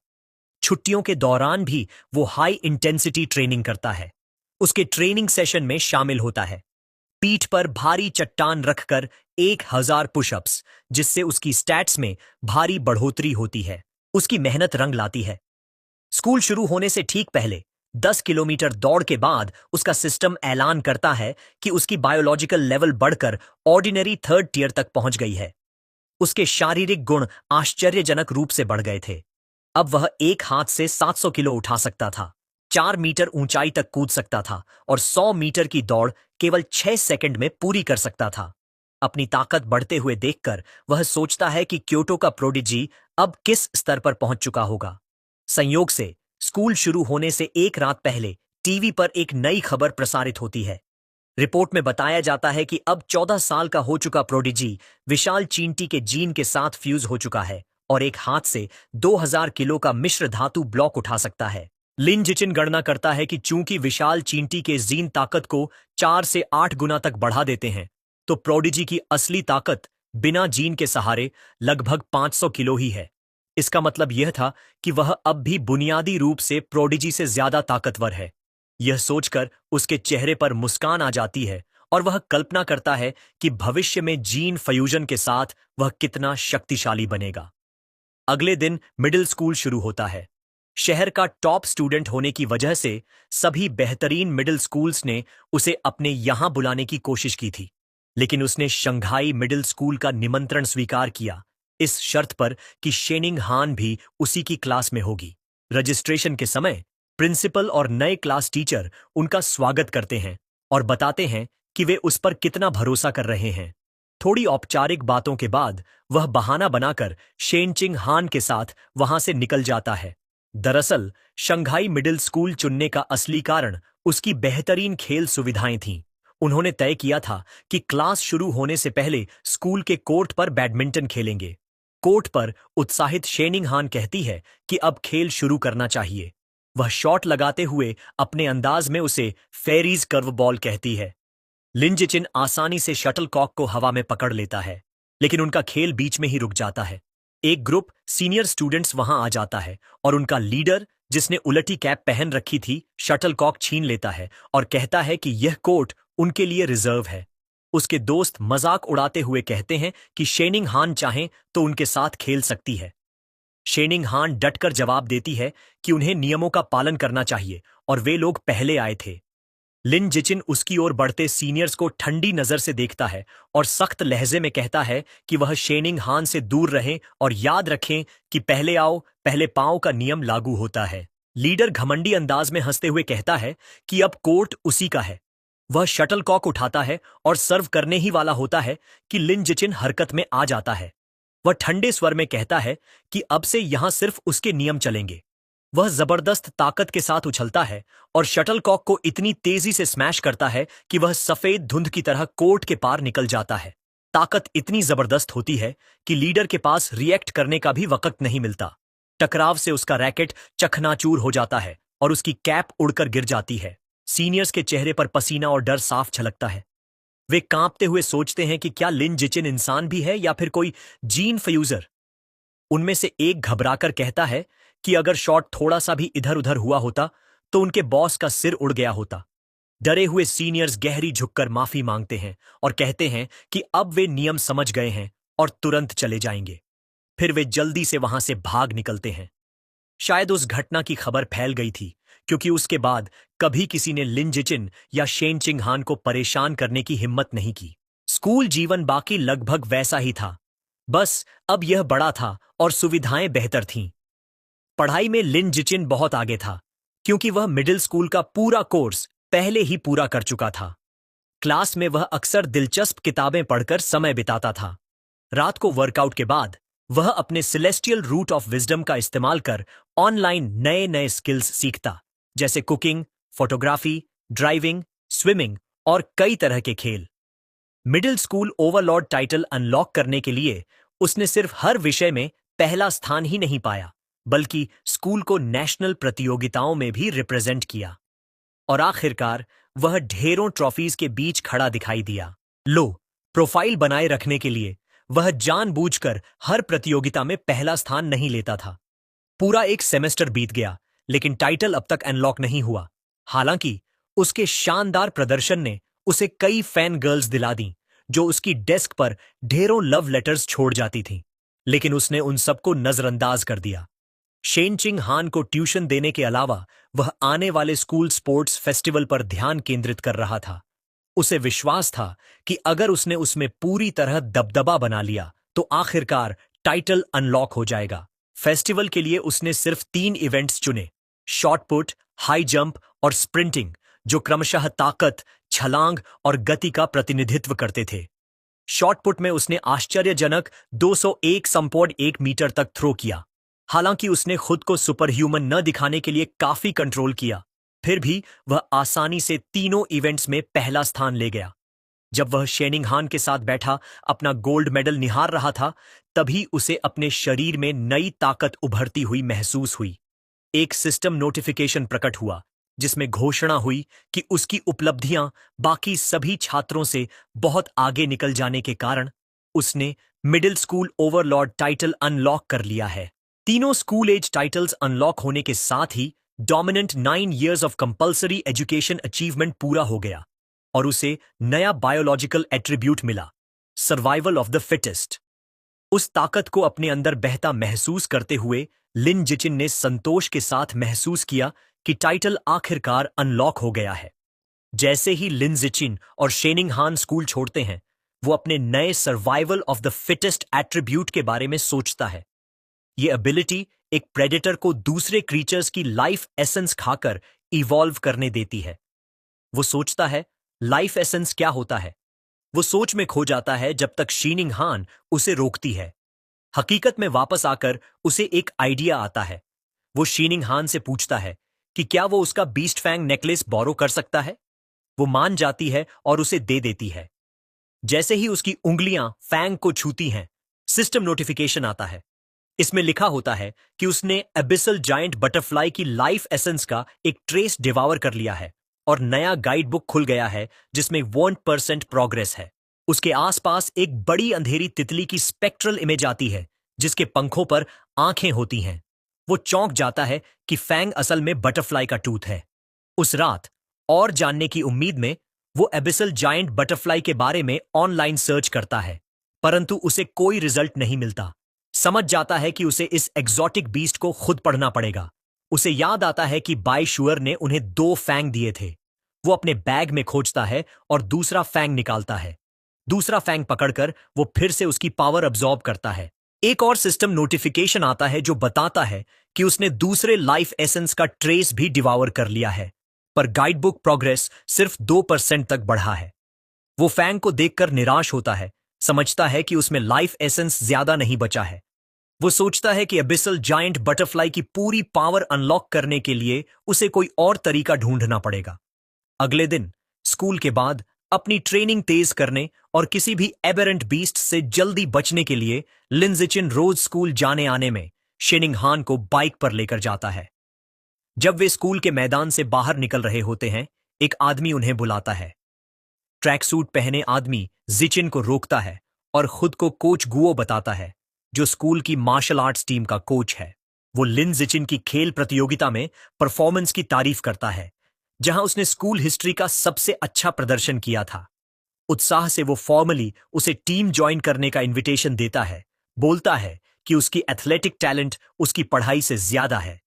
छुट्टियों के दौरान भी वो हाई इंटेंसिटी ट्रेनिंग करता है। उसके ट्रेनिंग सेशन में शामिल होता है पीठ पर भारी चट्टान रखकर 1000 पुशअप्स, जिससे उसकी स्टैट्स में भारी बढ़ोतरी होती है। उसकी मेहनत रंग लाती है। स्कूल शुरू होने से ठीक पहले 10 किलोमीटर दौड़ के बाद उसका सिस्टम ऐलान करता है कि उसकी बायोलॉजिकल लेवल बढ़कर ऑर्डिनरी 3rd टियर तक पहुंच गई है। उसके शारीरिक गुण आश्चर्यजनक रूप से बढ़ गए थे। अब वह एक हाथ से 700 किलो उठा सकता था, 4 मीटर ऊंचाई तक कूद सकता था और 100 मीटर की दौड़ केवल 6 सेकंड में पूरी कर सकता था। अपनी ताकत बढ़ते हुए देखकर वह सोचता है कि क्योटो का प्रोडिजी अब किस स्तर पर पहुंच चुका होगा। संयोग से स्कूल शुरू होने से एक रात पहले टीवी पर एक नई खबर प्रसारित होती है। रिपोर्ट में बताया जाता है कि अब 14 साल का हो चुका प्रोडिजी विशाल चींटी के जीन के साथ फ्यूज हो चुका है और एक हाथ से 2000 किलो का मिश्र धातु ब्लॉक उठा सकता है। लिन जिचिन गणना करता है कि चूंकि विशाल चींटी के जीन ताकत को 4 से 8 गुना तक बढ़ा देते हैं, तो प्रोडिजी की असली ताकत बिना जीन के सहारे लगभग 500 किलो ही है। इसका मतलब यह था कि वह अब भी बुनियादी रूप से प्रोडिजी से ज्यादा ताकतवर है। यह सोचकर उसके चेहरे पर मुस्कान आ जाती है और वह कल्पना करता है कि भविष्य में जीन फ्यूजन के साथ वह कितना शक्तिशाली बनेगा। अगले दिन मिडिल स्कूल शुरू होता है। शहर का टॉप स्टूडेंट होने की वजह से सभी बेहतरीन मिडिल स्कूल्स ने उसे अपने यहां बुलाने की कोशिश की थी, लेकिन उसने शंघाई मिडिल स्कूल का निमंत्रण स्वीकार किया, इस शर्त पर कि शेनिंग हान भी उसी की क्लास में होगी। रजिस्ट्रेशन के समय प्रिंसिपल और नए क्लास टीचर उनका स्वागत करते हैं और बताते हैं कि वे उस पर कितना भरोसा कर रहे हैं। थोड़ी औपचारिक बातों के बाद वह बहाना बनाकर शेनचिंग हान के साथ वहां से निकल जाता है। दरअसल शंघाई मिडिल स्कूल चुनने का असली कारण उसकी बेहतरीन खेल सुविधाएं थीं। उन्होंने तय किया था कि क्लास शुरू होने से पहले स्कूल के कोर्ट पर बैडमिंटन खेलेंगे। कोर्ट पर उत्साहित शेनिंग हान कहती है कि अब खेल शुरू करना चाहिए। वह शॉट लगाते हुए अपने अंदाज में उसे फेरीज कर्व बॉल कहती है। लिन जिचिन आसानी से शटलकॉक को हवा में पकड़ लेता है, लेकिन उनका खेल बीच में ही रुक जाता है। एक ग्रुप सीनियर स्टूडेंट्स वहां आ जाता है और उनका लीडर, जिसने उलटी कैप पहन रखी थी, शटलकॉक छीन लेता है और कहता है कि यह कोर्ट उनके लिए रिजर्व है। उसके दोस्त मजाक उड़ाते हुए कहते हैं कि शेनिंग हान चाहें तो उनके साथ खेल सकती है। शेनिंग हान डटकर जवाब देती है कि उन्हें नियमों का पालन करना चाहिए और वे लोग पहले आए थे। लिन जिचिन उसकी ओर बढ़ते सीनियर्स को ठंडी नजर से देखता है और सख्त लहजे में कहता है कि वह शेनिंग हान से दूर रहें और याद रखें कि पहले आओ पहले पाओ का नियम लागू होता है। लीडर घमंडी अंदाज में हंसते हुए कहता है कि अब कोर्ट उसी का है। वह शटलकॉक उठाता है और सर्व करने ही वाला होता है कि लिन जिचिन हरकत में आ जाता है। वह ठंडे स्वर में कहता है कि अब से यहां सिर्फ उसके नियम चलेंगे। वह जबरदस्त ताकत के साथ उछलता है और शटलकॉक को इतनी तेजी से स्मैश करता है कि वह सफेद धुंध की तरह कोर्ट के पार निकल जाता है। ताकत इतनी जबरदस्त होती है कि लीडर के पास रिएक्ट करने का भी वक्त नहीं मिलता। टकराव से उसका रैकेट चकनाचूर हो जाता है और उसकी कैप उड़कर गिर जाती है। सीनियर्स के चेहरे पर पसीना और डर साफ झलकता है। वे कांपते हुए सोचते हैं कि क्या लिन जिचिन इंसान भी है या फिर कोई जीन फ्यूजर। उनमें से एक घबराकर कहता है कि अगर शॉट थोड़ा सा भी इधर उधर हुआ होता तो उनके बॉस का सिर उड़ गया होता। डरे हुए सीनियर्स गहरी झुककर माफी मांगते हैं और कहते हैं कि अब वे नियम समझ गए हैं और तुरंत चले जाएंगे। फिर वे जल्दी से वहां से भाग निकलते हैं। शायद उस घटना की खबर फैल गई थी, क्योंकि उसके बाद कभी किसी ने लिन जिचिन या शेनचिंग हान को परेशान करने की हिम्मत नहीं की। स्कूल जीवन बाकी लगभग वैसा ही था, बस अब यह बड़ा था और सुविधाएं बेहतर थीं। पढ़ाई में लिन जिचिन बहुत आगे था, क्योंकि वह मिडिल स्कूल का पूरा कोर्स पहले ही पूरा कर चुका था। क्लास में वह अक्सर दिलचस्प किताबें पढ़कर समय बिताता था। रात को वर्कआउट के बाद वह अपने सेलेस्टियल रूट ऑफ विजडम का इस्तेमाल कर ऑनलाइन नए नए स्किल्स सीखता, जैसे कुकिंग, फोटोग्राफी, ड्राइविंग, स्विमिंग और कई तरह के खेल। Middle school Overlord title unlock करने के लिए उसने सिर्फ हर विषय में पहला स्थान ही नहीं पाया, बल्कि स्कूल को नेशनल प्रतियोगिताओं में भी रिप्रेजेंट किया। और आखिरकार वह ढेरों ट्रॉफीज के बीच खड़ा दिखाई दिया। प्रोफाइल बनाए रखने के लिए वह जानबूझकर हर प्रतियोगिता में पहला स्थान नहीं लेता था। पूरा एक सेमेस्टर बीत गया, लेकिन टाइटल अब तक अनलॉक नहीं हुआ। हालांकि उसके शानदार प्रदर्शन ने उसे कई फैन गर्ल्स दिला दी, जो उसकी डेस्क पर ढेरों लव लेटर्स छोड़ जाती थीं। लेकिन उसने उन सबको नजरअंदाज कर दिया। शेनचिंग हान को ट्यूशन देने के अलावा वह आने वाले स्कूल स्पोर्ट्स फेस्टिवल पर ध्यान केंद्रित कर रहा था। उसे विश्वास था कि अगर उसने उसमें पूरी तरह दबदबा बना लिया तो आखिरकार टाइटल अनलॉक हो जाएगा। फेस्टिवल के लिए उसने सिर्फ 3 इवेंट्स चुने, शॉट पुट, हाई जंप और स्प्रिंटिंग, जो क्रमशः ताकत, छलांग और गति का प्रतिनिधित्व करते थे। शॉटपुट में उसने आश्चर्यजनक 201.1 मीटर तक थ्रो किया। हालांकि उसने खुद को सुपर ह्यूमन न दिखाने के लिए काफी कंट्रोल किया, फिर भी वह आसानी से तीनों इवेंट्स में पहला स्थान ले गया। जब वह शेनिंगहान के साथ बैठा अपना गोल्ड मेडल निहार रहा था, तभी उसे अपने शरीर में नई ताकत उभरती हुई महसूस हुई। एक सिस्टम नोटिफिकेशन प्रकट हुआ जिसमें घोषणा हुई कि उसकी उपलब्धियां बाकी सभी छात्रों से बहुत आगे निकल जाने के कारण उसने middle school Overlord title unlock कर लिया है। तीनों स्कूल एज टाइटल्स अनलॉक होने के साथ ही dominant 9 years of compulsory education achievement पूरा हो गया और उसे नया बायोलॉजिकल एट्रीब्यूट मिला, सर्वाइवल ऑफ द फिटेस्ट। उस ताकत को अपने अंदर बहता महसूस करते हुए लिन जिचिन ने संतोष के साथ महसूस किया कि टाइटल आखिरकार अनलॉक हो गया है। जैसे ही लिन जिचिन और शेनिंगहान स्कूल छोड़ते हैं, वो अपने नए survival of the fittest attribute के बारे में सोचता है। ये एबिलिटी एक प्रेडेटर को दूसरे क्रीचर्स की लाइफ एसेंस खाकर इवॉल्व करने देती है। वो सोचता है, लाइफ एसेंस क्या होता है? वो सोच में खो जाता है जब तक शेनिंगहान उसे रोकती है। हकीकत में वापस आकर उसे एक आइडिया आता है। वो शेनिंगहान से पूछता है कि क्या वो उसका बीस्ट फैंग नेकलेस बोरो कर सकता है। वो मान जाती है और उसे दे देती है। जैसे ही उसकी उंगलियां फैंग को छूती हैं, सिस्टम नोटिफिकेशन आता है। इसमें लिखा होता है कि उसने एबिसल जायंट बटरफ्लाई की लाइफ एसेंस का एक ट्रेस डिवावर कर लिया है और नया गाइड बुक खुल गया है जिसमें 1% प्रोग्रेस है। उसके आसपास एक बड़ी अंधेरी तितली की स्पेक्ट्रल इमेज आती है जिसके पंखों पर आंखें होती हैं। वो चौंक जाता है कि फैंग असल में बटरफ्लाई का टूथ है। उस रात और जानने की उम्मीद में वो एबिसल जायंट बटरफ्लाई के बारे में ऑनलाइन सर्च करता है, परंतु उसे कोई रिजल्ट नहीं मिलता। समझ जाता है कि उसे इस एग्जॉटिक बीस्ट को खुद पढ़ना पड़ेगा। उसे याद आता है कि बाय शुअर ने उन्हें 2 फैंग दिए थे। वो अपने बैग में खोजता है और दूसरा फैंग निकालता है। दूसरा फैंग पकड़कर वो फिर से उसकी पावर अब्सॉर्ब करता है। एक और सिस्टम नोटिफिकेशन आता है जो बताता है कि उसने दूसरे लाइफ एसेंस का ट्रेस भी डिवावर कर लिया है, पर गाइडबुक प्रोग्रेस सिर्फ 2% तक बढ़ा है। वो फैंग को देखकर निराश होता है, समझता है कि उसमें लाइफ एसेंस ज्यादा नहीं बचा है। वो सोचता है कि एबिसल जायंट बटरफ्लाई की पूरी पावर अनलॉक करने के लिए उसे कोई और तरीका ढूंढना पड़ेगा। अगले दिन स्कूल के बाद अपनी ट्रेनिंग तेज करने और किसी भी एबेरेंट बीस्ट से जल्दी बचने के लिए लिन जिचिन रोज स्कूल जाने आने में शेनिंगहान को बाइक पर लेकर जाता है। जब वे स्कूल के मैदान से बाहर निकल रहे होते हैं, एक आदमी उन्हें बुलाता है। ट्रैक सूट पहने आदमी जिचिन को रोकता है और खुद को कोच गुओ बताता है, जो स्कूल की मार्शल आर्ट्स टीम का कोच है। वो लिन जिचिन की खेल प्रतियोगिता में परफॉर्मेंस की तारीफ करता है, जहां उसने स्कूल हिस्ट्री का सबसे अच्छा प्रदर्शन किया था। उत्साह से वो फॉर्मली उसे टीम ज्वाइन करने का इनविटेशन देता है, बोलता है कि उसकी एथलेटिक टैलेंट उसकी पढ़ाई से ज्यादा है।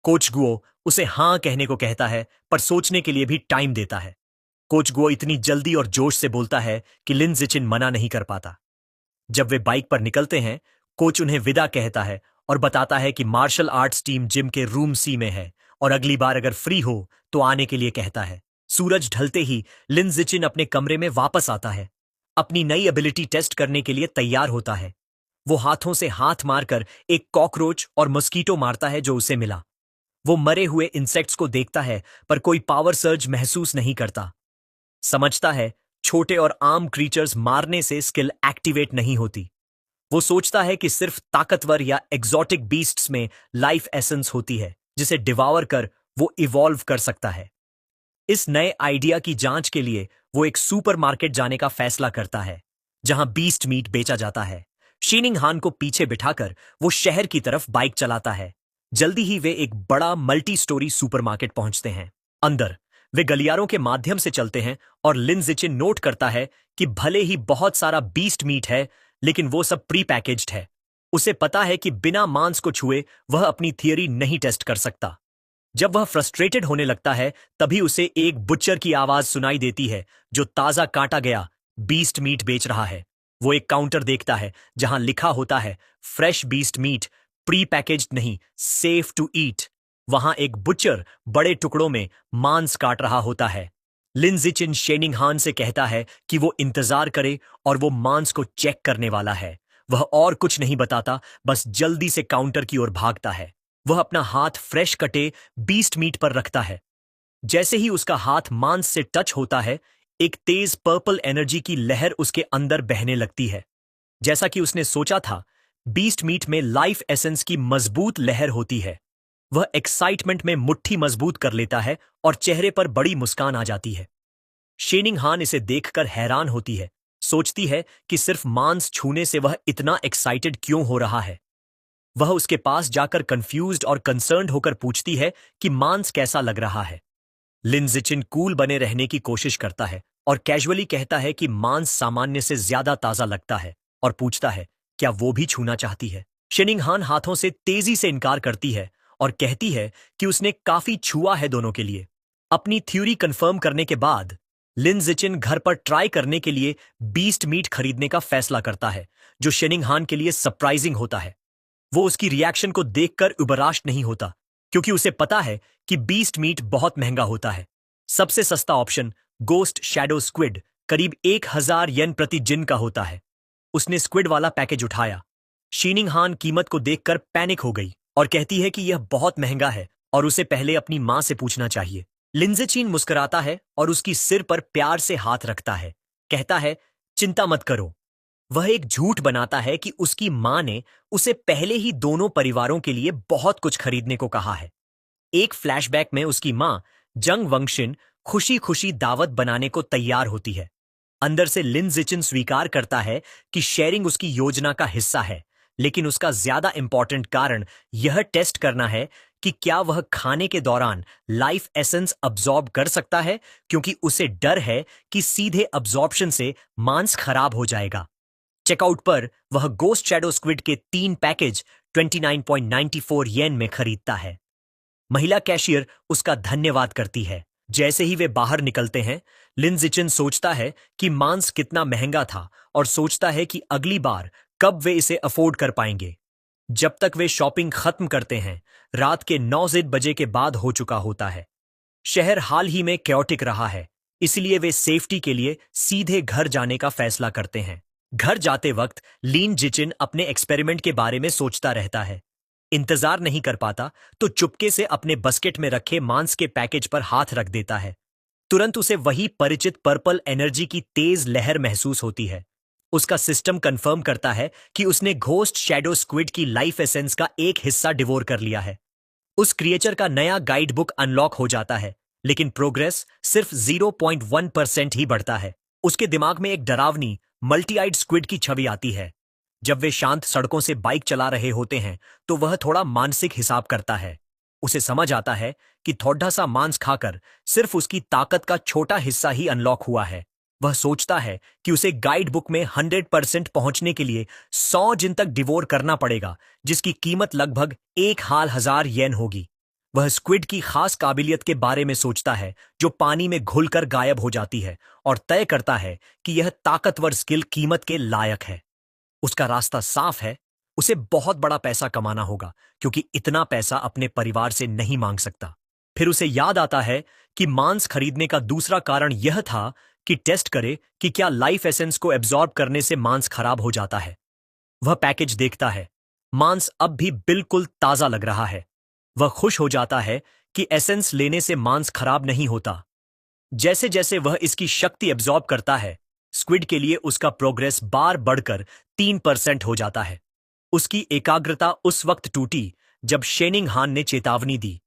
कोच गुओ उसे हां कहने को कहता है, पर सोचने के लिए भी टाइम देता है। कोच गुओ इतनी जल्दी और जोश से बोलता है कि लिन जिचिन मना नहीं कर पाता। जब वे बाइक पर निकलते हैं, कोच उन्हें विदा कहता है और बताता है कि मार्शल आर्ट्स टीम जिम के रूम सी में है और अगली बार अगर फ्री हो तो आने के लिए कहता है। सूरज ढलते ही लिन जिचिन अपने कमरे में वापस आता है। अपनी नई एबिलिटी टेस्ट करने के लिए तैयार होता है। वो हाथों से हाथ मारकर एक कॉकरोच और मस्कीटो मारता है जो उसे मिला। वो मरे हुए इंसेक्ट्स को देखता है, पर कोई पावर सर्ज महसूस नहीं करता। समझता है छोटे और आम क्रीचर्स मारने से स्किल एक्टिवेट नहीं होती। वो सोचता है कि सिर्फ ताकतवर या एग्जॉटिक बीस्ट्स में लाइफ एसेंस होती है जिसे डिवावर कर वो इवॉल्व कर सकता है। इस नए आइडिया की जांच के लिए वो एक सुपरमार्केट जाने का फैसला करता है जहां बीस्ट मीट बेचा जाता है। शेनिंगहान को पीछे बिठाकर वो शहर की तरफ बाइक चलाता है। जल्दी ही वे एक बड़ा मल्टी स्टोरी सुपरमार्केट पहुंचते हैं। अंदर वे गलियारों के माध्यम से चलते हैं और लिन जिचिन नोट करता है कि भले ही बहुत सारा बीस्ट मीट है, लेकिन वो सब प्री पैकेज्ड है। उसे पता है कि बिना मांस को छुए वह अपनी थियरी नहीं टेस्ट कर सकता। जब वह फ्रस्ट्रेटेड होने लगता है, तभी उसे एक बुच्चर की आवाज सुनाई देती है जो ताजा काटा गया बीस्ट मीट बेच रहा है। वो एक काउंटर देखता है जहां लिखा होता है fresh beast meat, pre packaged नहीं, सेफ टू ईट। वहां एक बुच्चर बड़े टुकड़ों में मांस काट रहा होता है। लिन जिचिन शेनिंग हान से कहता है कि वो इंतजार करे और वो मांस को चेक करने वाला है। वह और कुछ नहीं बताता, बस जल्दी से काउंटर की ओर भागता है। वह अपना हाथ फ्रेश कटे बीस्ट मीट पर रखता है। जैसे ही उसका हाथ मांस से टच होता है, एक तेज पर्पल एनर्जी की लहर उसके अंदर बहने लगती है। जैसा कि उसने सोचा था, बीस्ट मीट में लाइफ एसेंस की मजबूत लहर होती है। वह एक्साइटमेंट में मुट्ठी मजबूत कर लेता है और चेहरे पर बड़ी मुस्कान आ जाती है। शेनिंग हान इसे देखकर हैरान होती है, सोचती है कि सिर्फ मांस छूने से वह इतना एक्साइटेड क्यों हो रहा है। वह उसके पास जाकर कंफ्यूज्ड और कंसर्न्ड होकर पूछती है कि मांस कैसा लग रहा है। लिन जिचिन कूल बने रहने की कोशिश करता है और कैजुअली कहता है कि मांस सामान्य से ज्यादा ताजा लगता है और पूछता है क्या वो भी छूना चाहती है। शेनिंग हान हाथों से तेजी से इनकार करती है और कहती है कि उसने काफी छुआ है दोनों के लिए। अपनी थ्योरी कंफर्म करने के बाद लिन जिचिन घर पर ट्राई करने के लिए बीस्ट मीट खरीदने का फैसला करता है, जो शेनिंग हान के लिए सरप्राइजिंग होता है। वो उसकी रिएक्शन को देखकर उबराश नहीं होता, क्योंकि उसे पता है कि बीस्ट मीट बहुत महंगा होता है। सबसे सस्ता ऑप्शन गोस्ट शैडो स्क्विड करीब 1000 येन प्रति जिन का होता है। उसने स्क्विड वाला पैकेज उठाया। शीनिंग हान कीमत को देखकर पैनिक हो गई और कहती है कि यह बहुत महंगा है और उसे पहले अपनी मां से पूछना चाहिए। लिंजेचीन मुस्कुराता है और उसकी सिर पर प्यार से हाथ रखता है। कहता है, चिंता मत करो। वह एक झूठ बनाता है कि उसकी मां ने उसे पहले ही दोनों परिवारों के लिए बहुत कुछ खरीदने को कहा है। एक फ्लैशबैक में उसकी मां जंग वंगशिन खुशी खुशी दावत बनाने को तैयार होती है। अंदर से लिन जिचिन स्वीकार करता है कि शेयरिंग उसकी योजना का हिस्सा है, लेकिन उसका ज्यादा इंपॉर्टेंट कारण यह टेस्ट करना है कि क्या वह खाने के दौरान लाइफ एसेंस अब्सॉर्ब कर सकता है, क्योंकि उसे डर है कि सीधे अब्सॉर्प्शन से मांस खराब हो जाएगा। चेकआउट पर वह गोस्ट शैडो स्क्विड के 3 पैकेज 29.94 येन में खरीदता है। महिला कैशियर उसका धन्यवाद करती है। जैसे ही वे बाहर निकलते हैं, लिन जिचिन सोचता है कि मांस कितना महंगा था और सोचता है कि अगली बार कब वे इसे अफोर्ड कर पाएंगे। जब तक वे शॉपिंग खत्म करते हैं, रात के 9 बजे के बाद हो चुका होता है। शहर हाल ही में कैओटिक रहा है, इसलिए वे सेफ्टी के लिए सीधे घर जाने का फैसला करते हैं। घर जाते वक्त लिन जिचिन अपने एक्सपेरिमेंट के बारे में सोचता रहता है। इंतजार नहीं कर पाता तो चुपके से अपने बस्केट में रखे मांस के पैकेज पर हाथ रख देता है। तुरंत उसे वही परिचित पर्पल एनर्जी की तेज लहर महसूस होती है। उसका सिस्टम कंफर्म करता है कि उसने घोस्ट शैडो स्क्विड की लाइफ एसेंस का एक हिस्सा डिवोर कर लिया है। उस क्रिएचर का नया गाइड बुक अनलॉक हो जाता है, लेकिन प्रोग्रेस सिर्फ 0.1% ही बढ़ता है। उसके दिमाग में एक डरावनी मल्टी आइड स्क्विड की छवि आती है। जब वे शांत सड़कों से बाइक चला रहे होते हैं तो वह थोड़ा मानसिक हिसाब करता है। उसे समझ आता है कि थोड़ा सा मांस खाकर सिर्फ उसकी ताकत का छोटा हिस्सा ही अनलॉक हुआ है। वह सोचता है कि उसे गाइड बुक में 100% पहुंचने के लिए 100 जिन तक डिवोर करना पड़ेगा, जिसकी कीमत लगभग 1000 येन होगी। वह स्क्विड की खास काबिलियत के बारे में सोचता है, जो पानी में घुलकर गायब हो जाती है, और तय करता है कि यह ताकतवर स्किल कीमत के लायक है। उसका रास्ता साफ है। उसे बहुत बड़ा पैसा कमाना होगा, क्योंकि इतना पैसा अपने परिवार से नहीं मांग सकता। फिर उसे याद आता है कि मांस खरीदने का दूसरा कारण यह था कि टेस्ट करे कि क्या लाइफ एसेंस को एब्जॉर्ब करने से मांस खराब हो जाता है। वह पैकेज देखता है। मांस अब भी बिल्कुल ताजा लग रहा है। वह खुश हो जाता है कि एसेंस लेने से मांस खराब नहीं होता। जैसे जैसे वह इसकी शक्ति एब्जॉर्ब करता है, स्क्विड के लिए उसका प्रोग्रेस बार बढ़कर 3% हो जाता है। उसकी एकाग्रता उस वक्त टूटी जब शेनिंग हान ने चेतावनी दी।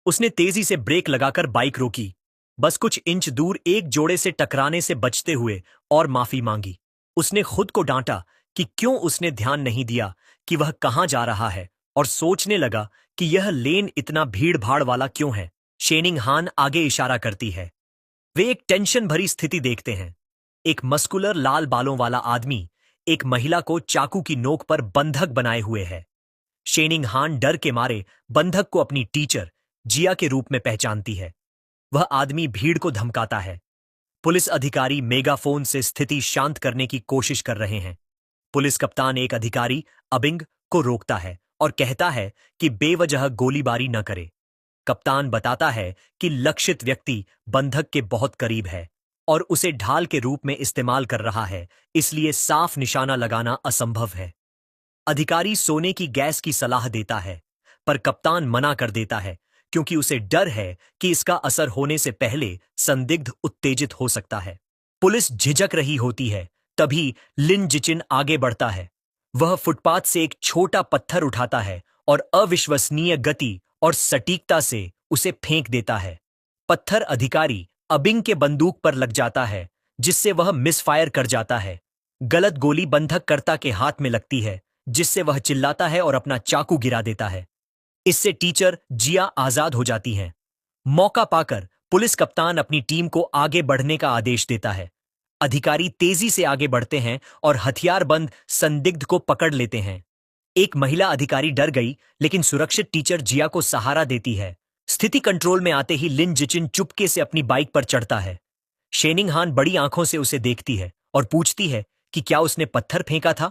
उसने तेजी से ब्रेक लगाकर बाइक रोकी, बस कुछ इंच दूर एक जोड़े से टकराने से बचते हुए, और माफी मांगी। उसने खुद को डांटा कि क्यों उसने ध्यान नहीं दिया कि वह कहां जा रहा है, और सोचने लगा कि यह लेन इतना भीड़ भाड़ वाला क्यों है। शेनिंग हान आगे इशारा करती है। वे एक टेंशन भरी स्थिति देखते हैं। एक मस्कुलर लाल बालों वाला आदमी एक महिला को चाकू की नोक पर बंधक बनाए हुए है। शेनिंग हान डर के मारे बंधक को अपनी टीचर जिया के रूप में पहचानती है। वह आदमी भीड़ को धमकाता है। पुलिस अधिकारी मेगाफोन से स्थिति शांत करने की कोशिश कर रहे हैं। पुलिस कप्तान एक अधिकारी अबिंग को रोकता है और कहता है कि बेवजह गोलीबारी न करे। कप्तान बताता है कि लक्षित व्यक्ति बंधक के बहुत करीब है और उसे ढाल के रूप में इस्तेमाल कर रहा है, इसलिए साफ निशाना लगाना असंभव है। अधिकारी सोने की गैस की सलाह देता है, पर कप्तान मना कर देता है क्योंकि उसे डर है कि इसका असर होने से पहले संदिग्ध उत्तेजित हो सकता है। पुलिस झिझक रही होती है, तभी लिन जिचिन आगे बढ़ता है। वह फुटपाथ से एक छोटा पत्थर उठाता है और अविश्वसनीय गति और सटीकता से उसे फेंक देता है। पत्थर अधिकारी अबिंग के बंदूक पर लग जाता है, जिससे वह मिसफायर कर जाता है। गलत गोली बंधककर्ता के हाथ में लगती है, जिससे वह चिल्लाता है और अपना चाकू गिरा देता है। इससे टीचर जिया आजाद हो जाती हैं। मौका पाकर पुलिस कप्तान अपनी टीम को आगे बढ़ने का आदेश देता है। अधिकारी तेजी से आगे बढ़ते हैं और हथियारबंद संदिग्ध को पकड़ लेते हैं। एक महिला अधिकारी डर गई, लेकिन सुरक्षित टीचर जिया को सहारा देती है। स्थिति कंट्रोल में आते ही लिन जिचिन चुपके से अपनी बाइक पर चढ़ता है। शेनिंग हान बड़ी आंखों से उसे देखती है और पूछती है कि क्या उसने पत्थर फेंका था।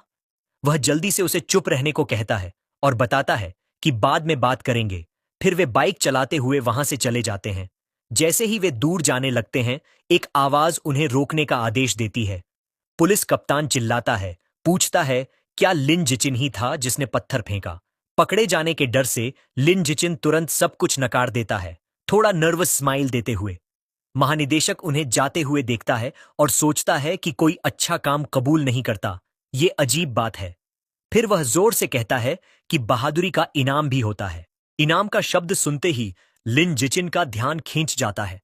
वह जल्दी से उसे चुप रहने को कहता है और बताता है कि बाद में बात करेंगे। फिर वे बाइक चलाते हुए वहां से चले जाते हैं। जैसे ही वे दूर जाने लगते हैं, एक आवाज उन्हें रोकने का आदेश देती है। पुलिस कप्तान चिल्लाता है, पूछता है क्या लिन जिचिन ही था जिसने पत्थर फेंका। पकड़े जाने के डर से लिन जिचिन तुरंत सब कुछ नकार देता है, थोड़ा नर्वस स्माइल देते हुए। महानिदेशक उन्हें जाते हुए देखता है और सोचता है कि कोई अच्छा काम कबूल नहीं करता। ये अजीब बात है। फिर वह जोर से कहता है कि बहादुरी का इनाम भी होता है। इनाम का शब्द सुनते ही लिन जिचिन का ध्यान खींच जाता है।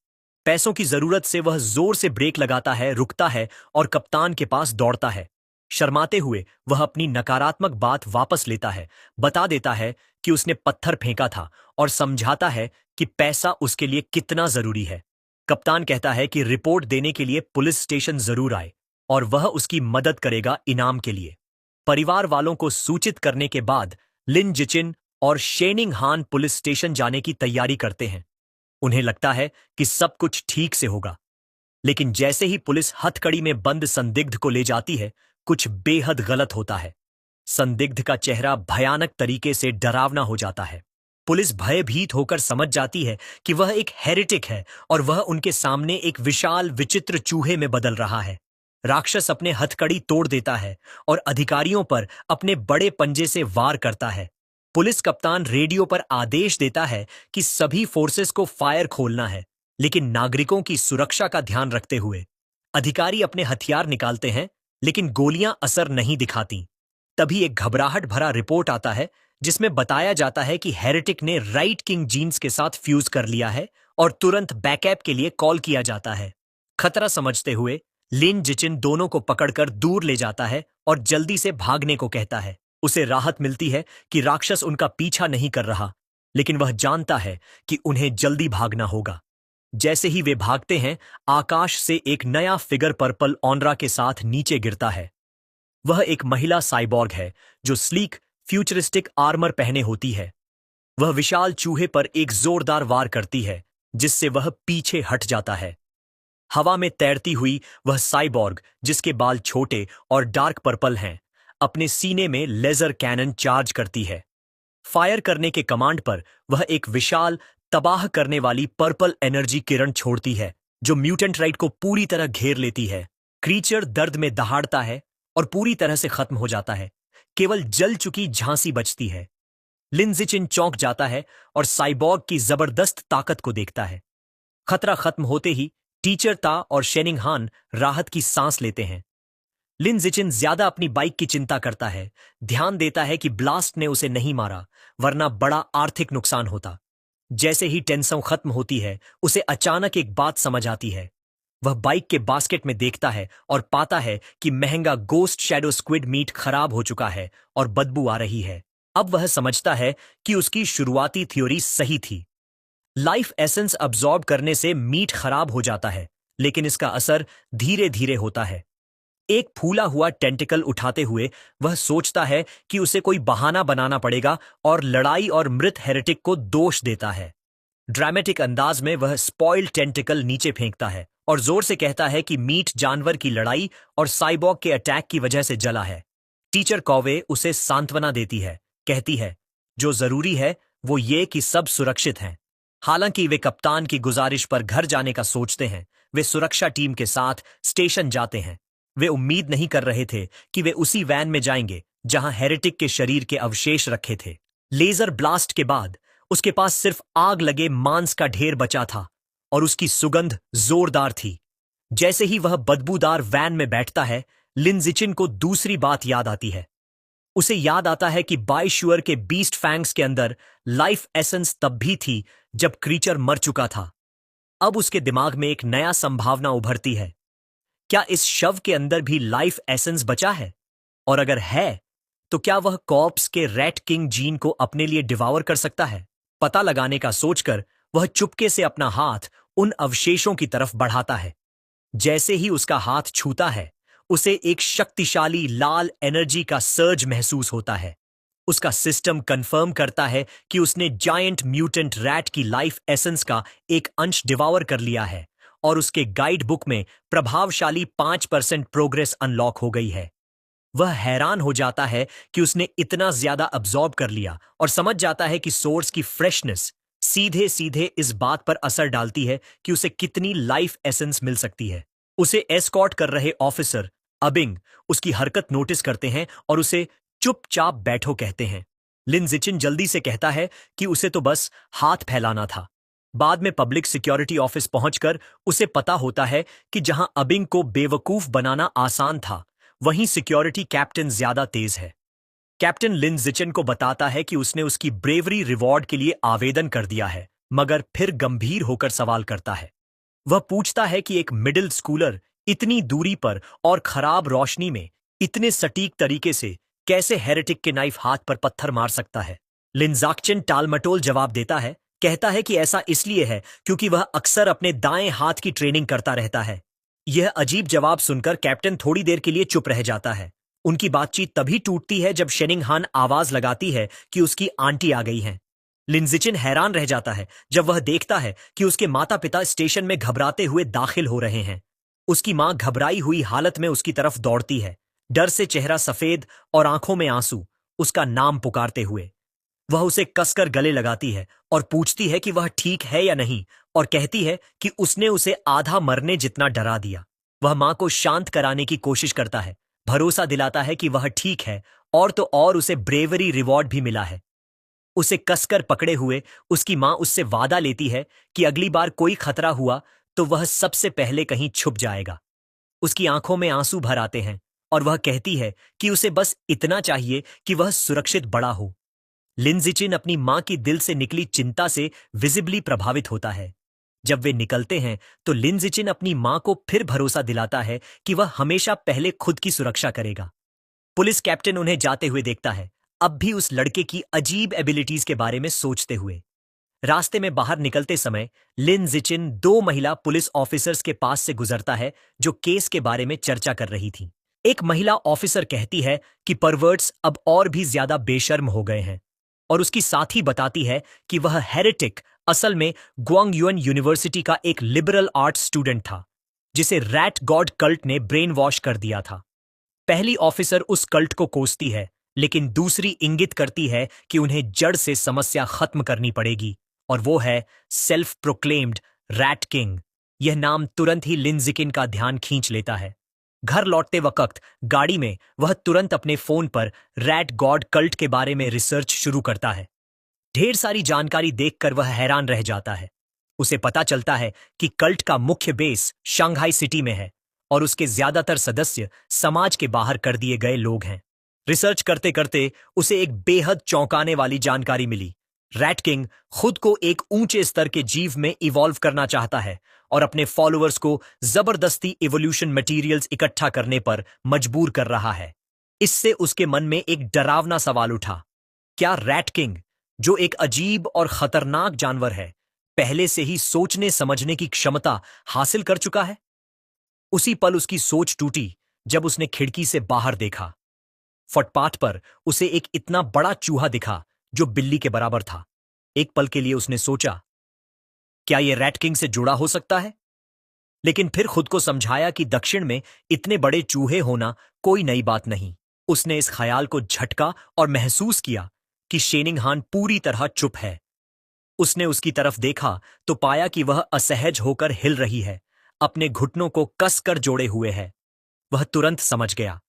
पैसों की जरूरत से वह जोर से ब्रेक लगाता है, रुकता है और कप्तान के पास दौड़ता है। शर्माते हुए वह अपनी नकारात्मक बात वापस लेता है, बता देता है कि उसने पत्थर फेंका था और समझाता है कि पैसा उसके लिए कितना जरूरी है। कप्तान कहता है कि रिपोर्ट देने के लिए पुलिस स्टेशन जरूर आए और वह उसकी मदद करेगा इनाम के लिए। परिवार वालों को सूचित करने के बाद लिन जिचिन और शेनिंग हान पुलिस स्टेशन जाने की तैयारी करते हैं। उन्हें लगता है कि सब कुछ ठीक से होगा, लेकिन जैसे ही पुलिस हथकड़ी में बंद संदिग्ध को ले जाती है, कुछ बेहद गलत होता है। संदिग्ध का चेहरा भयानक तरीके से डरावना हो जाता है। पुलिस भयभीत होकर समझ जाती है कि वह एक हेरेटिक है और वह उनके सामने एक विशाल विचित्र चूहे में बदल रहा है। राक्षस अपने हथकड़ी तोड़ देता है और अधिकारियों पर अपने बड़े पंजे से वार करता है। पुलिस कप्तान रेडियो पर आदेश देता है कि सभी फोर्सेस को फायर खोलना है, लेकिन नागरिकों की सुरक्षा का ध्यान रखते हुए। अधिकारी अपने हथियार निकालते हैं, लेकिन गोलियां असर नहीं दिखाती। तभी एक घबराहट भरा रिपोर्ट आता है, जिसमें बताया जाता है कि हेरेटिक ने राइट किंग जीन्स के साथ फ्यूज कर लिया है और तुरंत बैकअप के लिए कॉल किया जाता है। खतरा समझते हुए लिन जिचिन दोनों को पकड़कर दूर ले जाता है और जल्दी से भागने को कहता है। उसे राहत मिलती है कि राक्षस उनका पीछा नहीं कर रहा, लेकिन वह जानता है कि उन्हें जल्दी भागना होगा। जैसे ही वे भागते हैं, आकाश से एक नया फिगर पर्पल ऑनरा के साथ नीचे गिरता है। वह एक महिला साइबॉर्ग है जो स्लीक फ्यूचरिस्टिक आर्मर पहने होती है। वह विशाल चूहे पर एक जोरदार वार करती है, जिससे वह पीछे हट जाता है। हवा में तैरती हुई वह साइबॉर्ग, जिसके बाल छोटे और डार्क पर्पल हैं, अपने सीने में लेजर कैनन चार्ज करती है। फायर करने के कमांड पर वह एक विशाल तबाह करने वाली पर्पल एनर्जी किरण छोड़ती है, जो म्यूटेंट राइट को पूरी तरह घेर लेती है। क्रीचर दर्द में दहाड़ता है और पूरी तरह से खत्म हो जाता है। केवल जल चुकी झांसी बचती है। लिन जिचिन चौंक जाता है और साइबॉर्ग की जबरदस्त ताकत को देखता है। खतरा खत्म होते ही टीचर ता और शेनिंग हान राहत की सांस लेते हैं। लिन जिचिन ज्यादा अपनी बाइक की चिंता करता है, ध्यान देता है कि ब्लास्ट ने उसे नहीं मारा, वरना बड़ा आर्थिक नुकसान होता। जैसे ही टेंशन खत्म होती है, उसे अचानक एक बात समझ आती है। वह बाइक के बास्केट में देखता है और पाता है कि महंगा गोस्ट शैडो स्क्विड मीट खराब हो चुका है और बदबू आ रही है। अब वह समझता है कि उसकी शुरुआती थ्योरी सही थी। लाइफ एसेंस अब्सॉर्ब करने से मीट खराब हो जाता है, लेकिन इसका असर धीरे धीरे होता है। एक फूला हुआ टेंटिकल उठाते हुए वह सोचता है कि उसे कोई बहाना बनाना पड़ेगा और लड़ाई और मृत हेरेटिक को दोष देता है। ड्रामेटिक अंदाज में वह स्पॉइल्ड टेंटिकल नीचे फेंकता है और जोर से कहता है कि मीट जानवर की लड़ाई और साइबॉर्ग के अटैक की वजह से जला है। टीचर कॉवे उसे सांत्वना देती है, कहती है जो जरूरी है वो ये कि सब सुरक्षित हैं। हालांकि वे कप्तान की गुजारिश पर घर जाने का सोचते हैं। वे सुरक्षा टीम के साथ स्टेशन जाते हैं। वे उम्मीद नहीं कर रहे थे कि वे उसी वैन में जाएंगे जहां हेरेटिक के शरीर के अवशेष रखे थे। लेजर ब्लास्ट के बाद उसके पास सिर्फ आग लगे मांस का ढेर बचा था और उसकी सुगंध जोरदार थी। जैसे ही वह बदबूदार वैन में बैठता है, लिन जिचिन को दूसरी बात याद आती है। उसे याद आता है कि बाइशुअर के बीस्ट फैंग्स के अंदर लाइफ एसेंस तब भी थी जब क्रीचर मर चुका था। अब उसके दिमाग में एक नया संभावना उभरती है। क्या इस शव के अंदर भी लाइफ एसेंस बचा है? और अगर है, तो क्या वह कॉर्प्स के रैट किंग जीन को अपने लिए डिवावर कर सकता है? पता लगाने का सोचकर वह चुपके से अपना हाथ उन अवशेषों की तरफ बढ़ाता है। जैसे ही उसका हाथ छूता है, उसे एक शक्तिशाली लाल एनर्जी का सर्ज महसूस होता है। उसका सिस्टम कंफर्म करता है कि उसने जायंट म्यूटेंट रैट की लाइफ एसेंस का एक अंश डिवावर कर लिया है और उसके गाइड बुक में प्रभावशाली 5% प्रोग्रेस अनलॉक हो गई है। वह हैरान हो जाता है कि उसने इतना ज्यादा अब्सॉर्ब कर लिया और समझ जाता है कि सोर्स की फ्रेशनेस सीधे सीधे इस बात पर असर डालती है कि उसे कितनी लाइफ एसेंस मिल सकती है। उसे एस्कॉर्ट कर रहे ऑफिसर अबिंग उसकी हरकत नोटिस करते हैं और उसे चुपचाप बैठो कहते हैं। लिन जिचिन जल्दी से कहता है कि उसे तो बस हाथ फैलाना था। बाद में पब्लिक सिक्योरिटी ऑफिस पहुंचकर उसे पता होता है कि जहां अबिंग को बेवकूफ बनाना आसान था, वहीं सिक्योरिटी कैप्टन ज्यादा तेज है। कैप्टन लिन जिचिन को बताता है कि उसने उसकी ब्रेवरी रिवॉर्ड के लिए आवेदन कर दिया है, मगर फिर गंभीर होकर सवाल करता है। वह पूछता है कि एक मिडिल स्कूलर इतनी दूरी पर और खराब रोशनी में इतने सटीक तरीके से कैसे हेरेटिक के नाइफ हाथ पर पत्थर मार सकता है। लिनजाक्चिन टालमटोल जवाब देता है, कहता है कि ऐसा इसलिए है क्योंकि वह अक्सर अपने दाएं हाथ की ट्रेनिंग करता रहता है। यह अजीब जवाब सुनकर कैप्टन थोड़ी देर के लिए चुप रह जाता है। उनकी बातचीत तभी टूटती है जब शेनिंगहान आवाज लगाती है कि उसकी आंटी आ गई हैं। लिनजिचिन हैरान रह जाता है जब वह देखता है कि उसके माता पिता स्टेशन में घबराते हुए दाखिल हो रहे हैं। उसकी मां घबराई हुई हालत में उसकी तरफ दौड़ती है, डर से चेहरा सफेद और आंखों में आंसू, उसका नाम पुकारते हुए। वह उसे कसकर गले लगाती है और पूछती है कि वह ठीक है या नहीं, और कहती है कि उसने उसे आधा मरने जितना डरा दिया। वह मां को शांत कराने की कोशिश करता है, भरोसा दिलाता है कि वह ठीक है, और तो और उसे ब्रेवरी रिवॉर्ड भी मिला है। उसे कसकर पकड़े हुए उसकी मां उससे वादा लेती है कि अगली बार कोई खतरा हुआ तो वह सबसे पहले कहीं छुप जाएगा। उसकी आंखों में आंसू भर आते हैं और वह कहती है कि उसे बस इतना चाहिए कि वह सुरक्षित बड़ा हो। लिनजिचिन अपनी मां की दिल से निकली चिंता से विजिबली प्रभावित होता है। जब वे निकलते हैं तो लिनजिचिन अपनी मां को फिर भरोसा दिलाता है कि वह हमेशा पहले खुद की सुरक्षा करेगा। पुलिस कैप्टन उन्हें जाते हुए देखता है, अब भी उस लड़के की अजीब एबिलिटीज के बारे में सोचते हुए। रास्ते में बाहर निकलते समय लिन जिचिन 2 महिला पुलिस ऑफिसर्स के पास से गुजरता है जो केस के बारे में चर्चा कर रही थी। एक महिला ऑफिसर कहती है कि परवर्ट्स अब और भी ज्यादा बेशर्म हो गए हैं, और उसकी साथी बताती है कि वह हेरेटिक असल में ग्वांगयुन यूनिवर्सिटी का एक लिबरल आर्ट्स स्टूडेंट था जिसे रैट गॉड कल्ट ने ब्रेन वॉश कर दिया था। पहली ऑफिसर उस कल्ट को कोसती है, लेकिन दूसरी इंगित करती है कि उन्हें जड़ से समस्या खत्म करनी पड़ेगी, और वो है सेल्फ प्रोक्लेम्ड रैट किंग। यह नाम तुरंत ही लिनजिकिन का ध्यान खींच लेता है। घर लौटते वक्त गाड़ी में वह तुरंत अपने फोन पर रैट गॉड कल्ट के बारे में रिसर्च शुरू करता है। ढेर सारी जानकारी देखकर वह हैरान रह जाता है। उसे पता चलता है कि कल्ट का मुख्य बेस शंघाई सिटी में है और उसके ज्यादातर सदस्य समाज के बाहर कर दिए गए लोग हैं। रिसर्च करते करते उसे एक बेहद चौंकाने वाली जानकारी मिली। रैट किंग खुद को एक ऊंचे स्तर के जीव में इवॉल्व करना चाहता है और अपने फॉलोअर्स को जबरदस्ती इवोल्यूशन मटेरियल्स इकट्ठा करने पर मजबूर कर रहा है। इससे उसके मन में एक डरावना सवाल उठा, क्या रैट किंग, जो एक अजीब और खतरनाक जानवर है, पहले से ही सोचने समझने की क्षमता हासिल कर चुका है? उसी पल उसकी सोच टूटी जब उसने खिड़की से बाहर देखा। फुटपाथ पर उसे एक इतना बड़ा चूहा दिखा जो बिल्ली के बराबर था। एक पल के लिए उसने सोचा, क्या यह रैट किंग से जुड़ा हो सकता है? लेकिन फिर खुद को समझाया कि दक्षिण में इतने बड़े चूहे होना कोई नई बात नहीं। उसने इस ख्याल को झटका और महसूस किया कि शेनिंगहान पूरी तरह चुप है। उसने उसकी तरफ देखा तो पाया कि वह असहज होकर हिल रही है, अपने घुटनों को कसकर जोड़े हुए है। वह तुरंत समझ गया।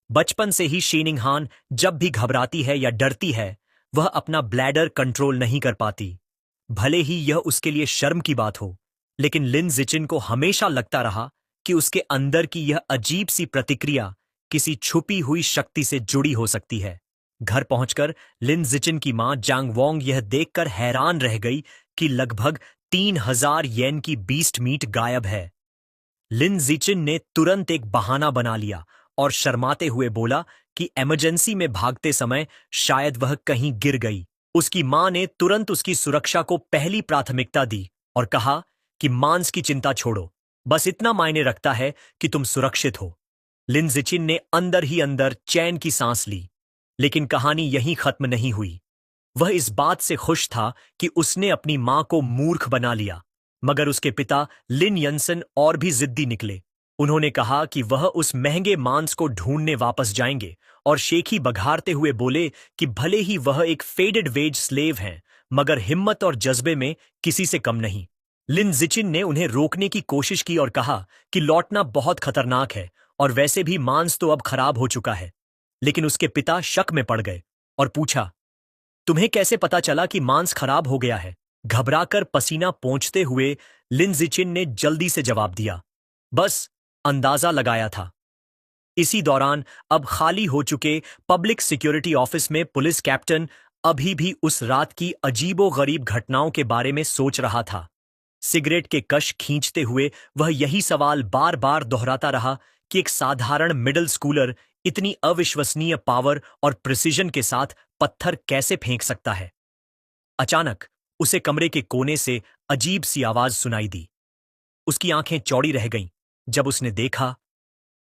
बचपन से ही शीनिंगहान जब भी घबराती है या डरती है, वह अपना ब्लैडर कंट्रोल नहीं कर पाती। भले ही यह उसके लिए शर्म की बात हो, लेकिन लिन जिचिन को हमेशा लगता रहा कि उसके अंदर की यह अजीब सी प्रतिक्रिया किसी छुपी हुई शक्ति से जुड़ी हो सकती है। घर पहुंचकर लिन जिचिन की मां जांग वोंग यह देखकर हैरान रह गई कि लगभग 3000 येन की बीस्ट मीट गायब है। लिन जिचिन ने तुरंत एक बहाना बना लिया और शर्माते हुए बोला कि इमरजेंसी में भागते समय शायद वह कहीं गिर गई। उसकी मां ने तुरंत उसकी सुरक्षा को पहली प्राथमिकता दी और कहा कि मांस की चिंता छोड़ो, बस इतना मायने रखता है कि तुम सुरक्षित हो। लिन जिचिन ने अंदर ही अंदर चैन की सांस ली, लेकिन कहानी यहीं खत्म नहीं हुई। वह इस बात से खुश था कि उसने अपनी मां को मूर्ख बना लिया, मगर उसके पिता लिन यंसन और भी जिद्दी निकले। उन्होंने कहा कि वह उस महंगे मांस को ढूंढने वापस जाएंगे और शेखी बघारते हुए बोले कि भले ही वह एक फेडेड वेज स्लेव हैं, मगर हिम्मत और जज्बे में किसी से कम नहीं। लिन जिचिन ने उन्हें रोकने की कोशिश की और कहा कि लौटना बहुत खतरनाक है और वैसे भी मांस तो अब खराब हो चुका है। लेकिन उसके पिता शक में पड़ गए और पूछा, तुम्हें कैसे पता चला कि मांस खराब हो गया है? घबराकर पसीना पोंछते हुए लिन जिचिन ने जल्दी से जवाब दिया, बस अंदाजा लगाया था। इसी दौरान अब खाली हो चुके पब्लिक सिक्योरिटी ऑफिस में पुलिस कैप्टन अभी भी उस रात की अजीबोगरीब घटनाओं के बारे में सोच रहा था। सिगरेट के कश खींचते हुए वह यही सवाल बार बार दोहराता रहा कि एक साधारण मिडिल स्कूलर इतनी अविश्वसनीय पावर और प्रिसिजन के साथ पत्थर कैसे फेंक सकता है। अचानक उसे कमरे के कोने से अजीब सी आवाज सुनाई दी। उसकी आंखें चौड़ी रह गईं जब उसने देखा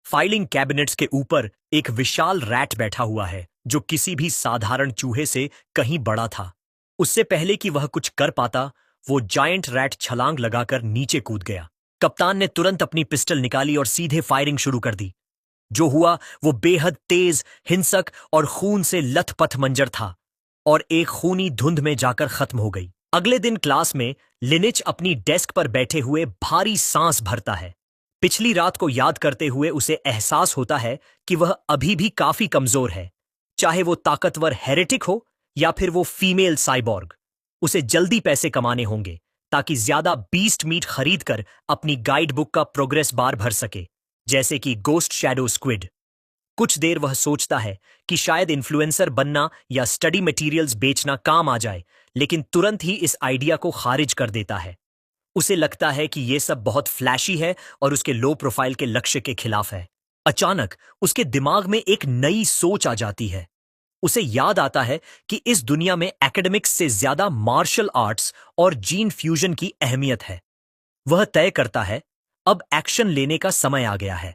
फाइलिंग कैबिनेट्स के ऊपर एक विशाल रैट बैठा हुआ है, जो किसी भी साधारण चूहे से कहीं बड़ा था। उससे पहले कि वह कुछ कर पाता, वो जायंट रैट छलांग लगाकर नीचे कूद गया। कप्तान ने तुरंत अपनी पिस्टल निकाली और सीधे फायरिंग शुरू कर दी। जो हुआ वो बेहद तेज, हिंसक और खून से लथपथ मंजर था और एक खूनी धुंध में जाकर खत्म हो गई। अगले दिन क्लास में लिनिच अपनी डेस्क पर बैठे हुए भारी सांस भरता है। पिछली रात को याद करते हुए उसे एहसास होता है कि वह अभी भी काफी कमजोर है, चाहे वो ताकतवर हेरेटिक हो या फिर वो फीमेल साइबॉर्ग। उसे जल्दी पैसे कमाने होंगे ताकि ज्यादा बीस्ट मीट खरीद कर अपनी गाइड बुक का प्रोग्रेस बार भर सके, जैसे कि गोस्ट शैडो स्क्विड। कुछ देर वह सोचता है कि शायद इन्फ्लुएंसर बनना या स्टडी मटेरियल्स बेचना काम आ जाए, लेकिन तुरंत ही इस आइडिया को खारिज कर देता है। उसे लगता है कि यह सब बहुत फ्लैशी है और उसके लो प्रोफाइल के लक्ष्य के खिलाफ है। अचानक उसके दिमाग में एक नई सोच आ जाती है। उसे याद आता है कि इस दुनिया में एकेडमिक्स से ज्यादा मार्शल आर्ट्स और जीन फ्यूजन की अहमियत है। वह तय करता है अब एक्शन लेने का समय आ गया है।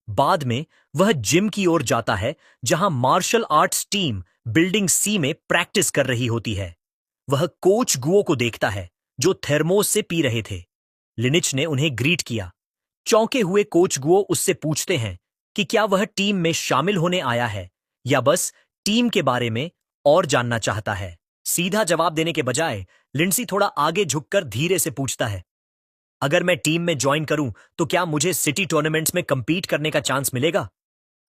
बाद में वह जिम की ओर जाता है, जहां मार्शल आर्ट्स टीम बिल्डिंग सी में प्रैक्टिस कर रही होती है। वह कोच गुओ को देखता है, जो थर्मोस से पी रहे थे। लिनिच ने उन्हें ग्रीट किया। चौंके हुए कोच गुओ उससे पूछते हैं कि क्या वह टीम में शामिल होने आया है या बस टीम के बारे में और जानना चाहता है। सीधा जवाब देने के बजाय लिंडसी थोड़ा आगे झुककर धीरे से पूछता है, अगर मैं टीम में ज्वाइन करूं तो क्या मुझे सिटी टूर्नामेंट्स में कंपीट करने का चांस मिलेगा?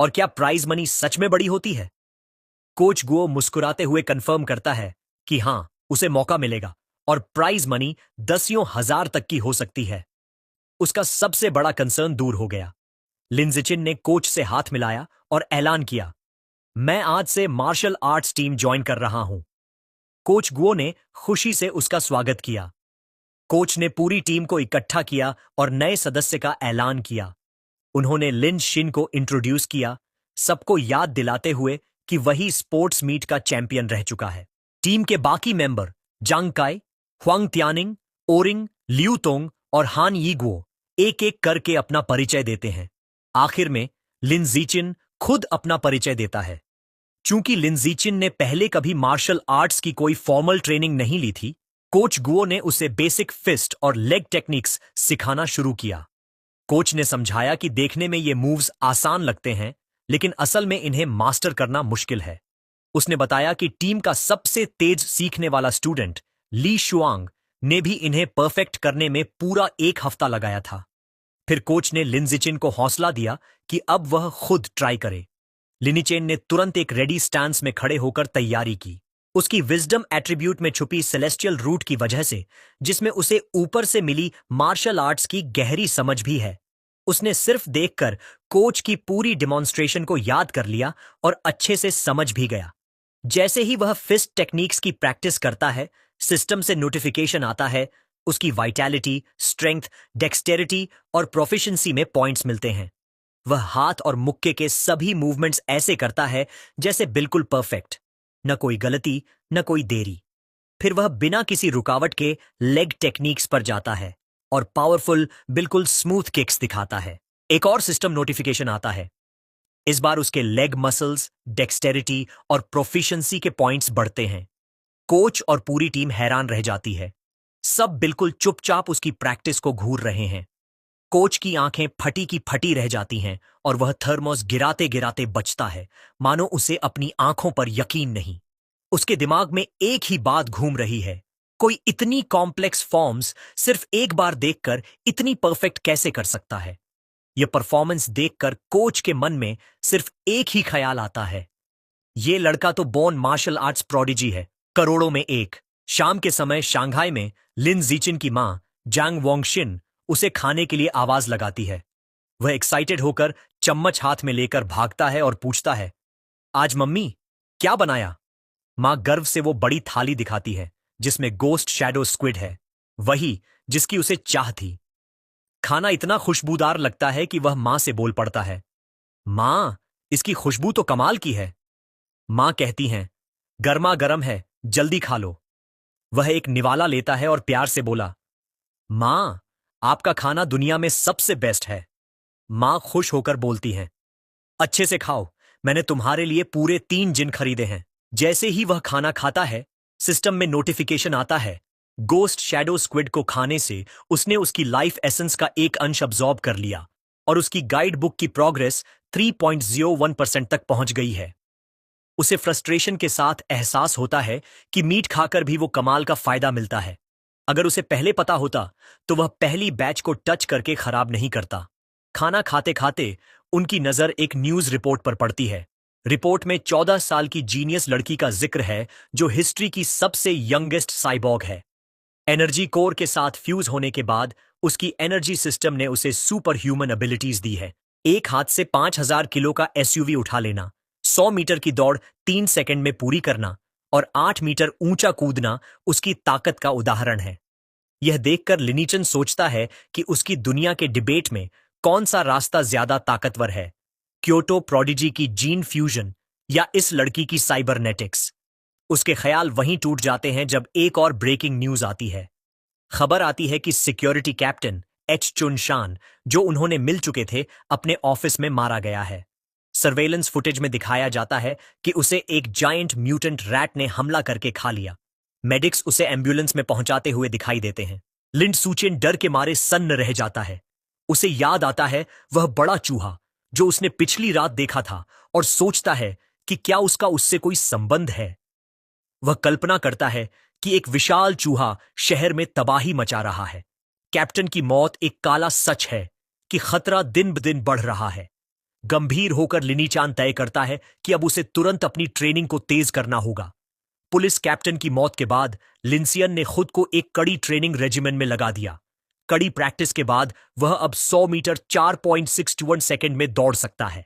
और क्या प्राइज मनी सच में बड़ी होती है? कोच गुओ मुस्कुराते हुए कंफर्म करता है कि हां, उसे मौका मिलेगा और प्राइज मनी दसियों हजार तक की हो सकती है। उसका सबसे बड़ा कंसर्न दूर हो गया। लिन जिचिन ने कोच से हाथ मिलाया और ऐलान किया, मैं आज से मार्शल आर्ट्स टीम ज्वाइन कर रहा हूं। कोच गुओ ने खुशी से उसका स्वागत किया। कोच ने पूरी टीम को इकट्ठा किया और नए सदस्य का ऐलान किया। उन्होंने लिन शिन को इंट्रोड्यूस किया, सबको याद दिलाते हुए कि वही स्पोर्ट्स मीट का चैंपियन रह चुका है। टीम के बाकी मेंबर जांग काई, हुआंग त्यानिंग, ओरिंग, लियू तोंग और हान यीगुओ एक एक करके अपना परिचय देते हैं। आखिर में लिन जिचिन खुद अपना परिचय देता है। चूंकि लिन जिचिन ने पहले कभी मार्शल आर्ट्स की कोई फॉर्मल ट्रेनिंग नहीं ली थी, कोच गुओ ने उसे बेसिक फिस्ट और लेग टेक्निक्स सिखाना शुरू किया। कोच ने समझाया कि देखने में ये मूव्स आसान लगते हैं, लेकिन असल में इन्हें मास्टर करना मुश्किल है। उसने बताया कि टीम का सबसे तेज सीखने वाला स्टूडेंट ली शुआंग ने भी इन्हें परफेक्ट करने में पूरा 1 हफ्ता लगाया था। फिर कोच ने लिनजिचिन को हौसला दिया कि अब वह खुद ट्राई करे। लिनिचेन ने तुरंत एक रेडी स्टांस में खड़े होकर तैयारी की। उसकी विजडम एट्रीब्यूट में छुपी सेलेस्टियल रूट की वजह से, जिसमें उसे ऊपर से मिली मार्शल आर्ट्स की गहरी समझ भी है, उसने सिर्फ देखकर कोच की पूरी डिमॉन्स्ट्रेशन को याद कर लिया और अच्छे से समझ भी गया। जैसे ही वह फिस्ट टेक्निक्स की प्रैक्टिस करता है, सिस्टम से नोटिफिकेशन आता है, उसकी वाइटैलिटी, स्ट्रेंथ, डेक्सटेरिटी और प्रोफिशिएंसी में पॉइंट्स मिलते हैं। वह हाथ और मुक्के के सभी मूवमेंट्स ऐसे करता है जैसे बिल्कुल परफेक्ट, न कोई गलती, न कोई देरी। फिर वह बिना किसी रुकावट के लेग टेक्निक्स पर जाता है और पावरफुल, बिल्कुल स्मूथ किक्स दिखाता है। एक और सिस्टम नोटिफिकेशन आता है। इस बार उसके लेग मसल्स, डेक्सटेरिटी और प्रोफिशिएंसी के पॉइंट्स बढ़ते हैं। कोच और पूरी टीम हैरान रह जाती है। सब बिल्कुल चुपचाप उसकी प्रैक्टिस को घूर रहे हैं। कोच की आंखें फटी की फटी रह जाती हैं और वह थर्मोस गिराते गिराते बचता है, मानो उसे अपनी आंखों पर यकीन नहीं। उसके दिमाग में एक ही बात घूम रही है, कोई इतनी कॉम्प्लेक्स फॉर्म्स सिर्फ एक बार देखकर इतनी परफेक्ट कैसे कर सकता है। यह परफॉर्मेंस देखकर कोच के मन में सिर्फ एक ही ख्याल आता है, ये लड़का तो बोर्न मार्शल आर्ट्स प्रोडिजी है, करोड़ों में एक। शाम के समय शंघाई में लिन जीचिन की मां जांग वोंगशिन उसे खाने के लिए आवाज लगाती है। वह एक्साइटेड होकर चम्मच हाथ में लेकर भागता है और पूछता है, आज मम्मी क्या बनाया? मां गर्व से वो बड़ी थाली दिखाती है जिसमें गोस्ट शैडो स्क्विड है, वही जिसकी उसे चाह थी। खाना इतना खुशबूदार लगता है कि वह मां से बोल पड़ता है, मां, इसकी खुशबू तो कमाल की है। मां कहती हैं, गर्मा गर्म है, जल्दी खा लो। वह एक निवाला लेता है और प्यार से बोला, मां, आपका खाना दुनिया में सबसे बेस्ट है। मां खुश होकर बोलती हैं, अच्छे से खाओ, मैंने तुम्हारे लिए पूरे 3 जिन खरीदे हैं। जैसे ही वह खाना खाता है, सिस्टम में नोटिफिकेशन आता है। गोस्ट शैडो स्क्विड को खाने से उसने उसकी लाइफ एसेंस का एक अंश अब्सॉर्ब कर लिया और उसकी गाइड बुक की प्रोग्रेस 3.01% तक पहुंच गई है। उसे फ्रस्ट्रेशन के साथ एहसास होता है कि मीट खाकर भी वो कमाल का फायदा मिलता है। अगर उसे पहले पता होता तो वह पहली बैच को टच करके खराब नहीं करता। खाना खाते खाते उनकी नजर एक न्यूज रिपोर्ट पर पड़ती है। रिपोर्ट में 14 साल की जीनियस लड़की का जिक्र है जो हिस्ट्री की सबसे यंगेस्ट साइबॉग है। एनर्जी कोर के साथ फ्यूज होने के बाद उसकी एनर्जी सिस्टम ने उसे सुपर ह्यूमन एबिलिटीज दी है। एक हाथ से 5000 किलो का एसयूवी उठा लेना, 100 मीटर की दौड़ 3 सेकंड में पूरी करना और 8 मीटर ऊंचा कूदना उसकी ताकत का उदाहरण है। यह देखकर लिनिचन सोचता है कि उसकी दुनिया के डिबेट में कौन सा रास्ता ज्यादा ताकतवर है, क्योटो प्रोडिजी की जीन फ्यूजन या इस लड़की की साइबरनेटिक्स। उसके ख्याल वहीं टूट जाते हैं जब एक और ब्रेकिंग न्यूज आती है। खबर आती है कि सिक्योरिटी कैप्टन एच चुन शान, जो उन्होंने मिल चुके थे, अपने ऑफिस में मारा गया है। सर्वेलेंस फुटेज में दिखाया जाता है कि उसे एक जायंट म्यूटेंट रैट ने हमला करके खा लिया। मेडिक्स उसे एम्बुलेंस में पहुंचाते हुए दिखाई देते हैं। लिंड सूचेन डर के मारे सन्न रह जाता है। उसे याद आता है वह बड़ा चूहा जो उसने पिछली रात देखा था और सोचता है कि क्या उसका उससे कोई संबंध है। वह कल्पना करता है कि एक विशाल चूहा शहर में तबाही मचा रहा है। कैप्टन की मौत एक काला सच है कि खतरा दिन ब दिन बढ़ रहा है। गंभीर होकर लिनीचान तय करता है कि अब उसे तुरंत अपनी ट्रेनिंग को तेज करना होगा। पुलिस कैप्टन की मौत के बाद लिंसियन ने खुद को एक कड़ी ट्रेनिंग रेजिमेंट में लगा दिया। कड़ी प्रैक्टिस के बाद वह अब 100 मीटर 4.61 सेकंड में दौड़ सकता है।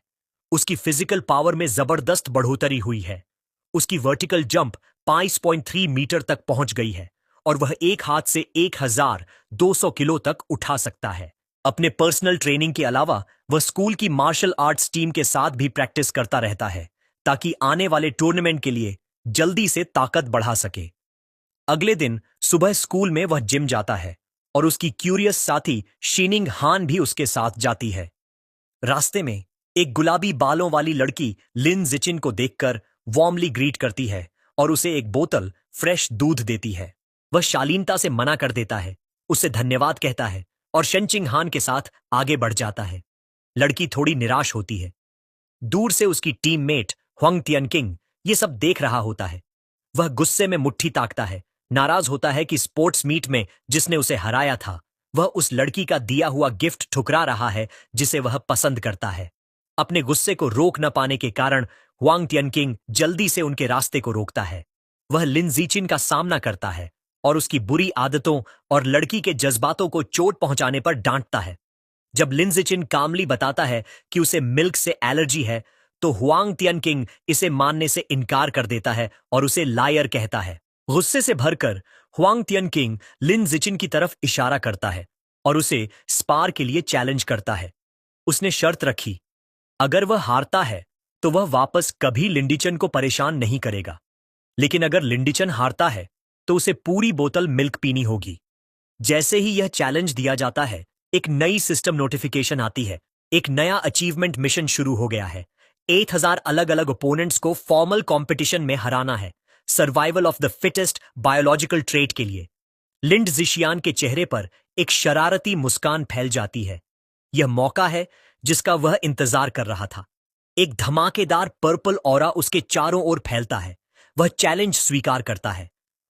उसकी फिजिकल पावर में जबरदस्त बढ़ोतरी हुई है। उसकी वर्टिकल जंप 5.3 मीटर तक पहुंच गई है और वह एक हाथ से 1200 किलो तक उठा सकता है। अपने पर्सनल ट्रेनिंग के अलावा वह स्कूल की मार्शल आर्ट्स टीम के साथ भी प्रैक्टिस करता रहता है ताकि आने वाले टूर्नामेंट के लिए जल्दी से ताकत बढ़ा सके। अगले दिन सुबह स्कूल में वह जिम जाता है और उसकी क्यूरियस साथी शीनिंग हान भी उसके साथ जाती है। रास्ते में एक गुलाबी बालों वाली लड़की लिन जिचिन को देखकर वार्मली ग्रीट करती है और उसे एक बोतल फ्रेश दूध देती है। वह शालीनता से मना कर देता है, उसे धन्यवाद कहता है और शेनचिंग हान के साथ आगे बढ़ जाता है। लड़की थोड़ी निराश होती है। दूर से उसकी टीममेट हुआंग तियनकिंग ये सब देख रहा होता है। वह गुस्से में मुट्ठी ताकता है, नाराज होता है कि स्पोर्ट्स मीट में जिसने उसे हराया था वह उस लड़की का दिया हुआ गिफ्ट ठुकरा रहा है जिसे वह पसंद करता है। अपने गुस्से को रोक न पाने के कारण हुआंग टियनकिंग जल्दी से उनके रास्ते को रोकता है। वह लिन जीचिन का सामना करता है और उसकी बुरी आदतों और लड़की के जज्बातों को चोट पहुंचाने पर डांटता है। जब लिन जीचिन कामली बताता है कि उसे मिल्क से एलर्जी है तो हुआंग टियनकिंग इसे मानने से इनकार कर देता है और उसे लायर कहता है। गुस्से से भरकर हुआंग टियनकिंग लिन जीचिन की तरफ इशारा करता है और उसे स्पार के लिए चैलेंज करता है। उसने शर्त रखी, अगर वह हारता है तो वह वापस कभी लिंडीचन को परेशान नहीं करेगा, लेकिन अगर लिंडीचन हारता है तो उसे पूरी बोतल मिल्क पीनी होगी। जैसे ही यह चैलेंज दिया जाता है एक नई सिस्टम नोटिफिकेशन आती है। एक नया अचीवमेंट मिशन शुरू हो गया है। 8000 अलग अलग ओपोनेंट्स को फॉर्मल कंपटीशन में हराना है, survival of the fittest biological trait के लिए। लिंड जिशियान के चेहरे पर एक शरारती मुस्कान फैल जाती है। यह मौका है जिसका वह इंतजार कर रहा था। एक धमाकेदार पर्पल ऑरा उसके चारों ओर फैलता है। वह चैलेंज स्वीकार करता है।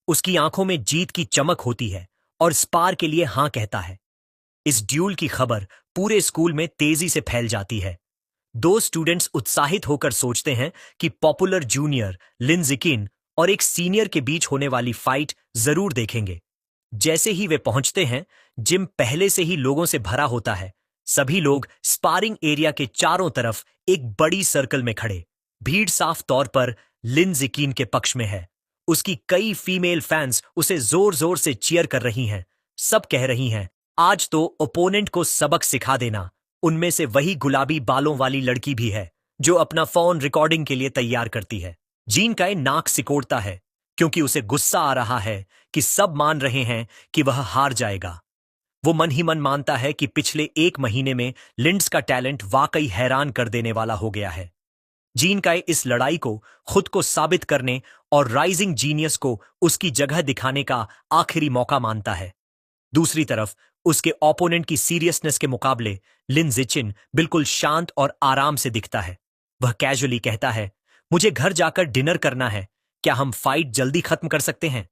उसकी आंखों में जीत की चमक होती है और स्पार के लिए हां कहता है। इस ड्यूल की खबर पूरे स्कूल में तेजी से फैल जाती है। दो स्टूडेंट्स उत्साहित होकर सोचते हैं कि पॉपुलर जूनियर लिन जिकिन और एक सीनियर के बीच होने वाली फाइट जरूर देखेंगे। जैसे ही वे पहुंचते हैं जिम पहले से ही लोगों से भरा होता है। सभी लोग स्पारिंग एरिया के चारों तरफ एक बड़ी सर्कल में खड़े। भीड़ साफ तौर पर लिन जिकिन के पक्ष में है। उसकी कई फीमेल फैंस उसे जोर जोर से चीयर कर रही हैं। सब कह रही हैं, आज तो ओपोनेंट को सबक सिखा देना। उनमें से वही गुलाबी बालों वाली लड़की भी है जो अपना फोन रिकॉर्डिंग के लिए तैयार करती है। जीन काई नाक सिकोड़ता है क्योंकि उसे गुस्सा आ रहा है कि सब मान रहे हैं कि वह हार जाएगा। वो मन ही मन मानता है कि पिछले एक महीने में लिंड्स का टैलेंट वाकई हैरान कर देने वाला हो गया है। जीन काई इस लड़ाई को खुद को साबित करने और राइजिंग जीनियस को उसकी जगह दिखाने का आखिरी मौका मानता है। दूसरी तरफ उसके ओपोनेंट की सीरियसनेस के मुकाबले लिन जिचिन बिल्कुल शांत और आराम से दिखता है। वह कैजुअली कहता है, मुझे घर जाकर डिनर करना है, क्या हम फाइट जल्दी खत्म कर सकते हैं?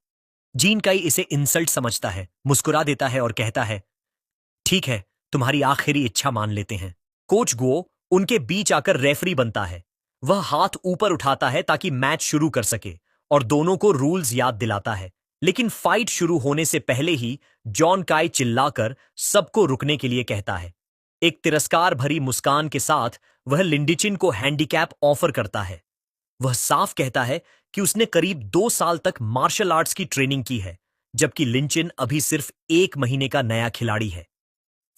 जीन काई इसे इंसल्ट समझता है, मुस्कुरा देता है और कहता है, ठीक है, तुम्हारी आखिरी इच्छा मान लेते हैं। कोच गुओ उनके बीच आकर रेफरी बनता है। वह हाथ ऊपर उठाता है ताकि मैच शुरू कर सके और दोनों को रूल्स याद दिलाता है। लेकिन फाइट शुरू होने से पहले ही जॉन काई चिल्लाकर सबको रुकने के लिए कहता है। एक तिरस्कार भरी मुस्कान के साथ वह लिंडीचिन को हैंडीकैप ऑफर करता है। वह साफ कहता है कि उसने करीब 2 साल तक मार्शल आर्ट्स की ट्रेनिंग की है, जबकि लिंचिन अभी सिर्फ 1 महीने का नया खिलाड़ी है।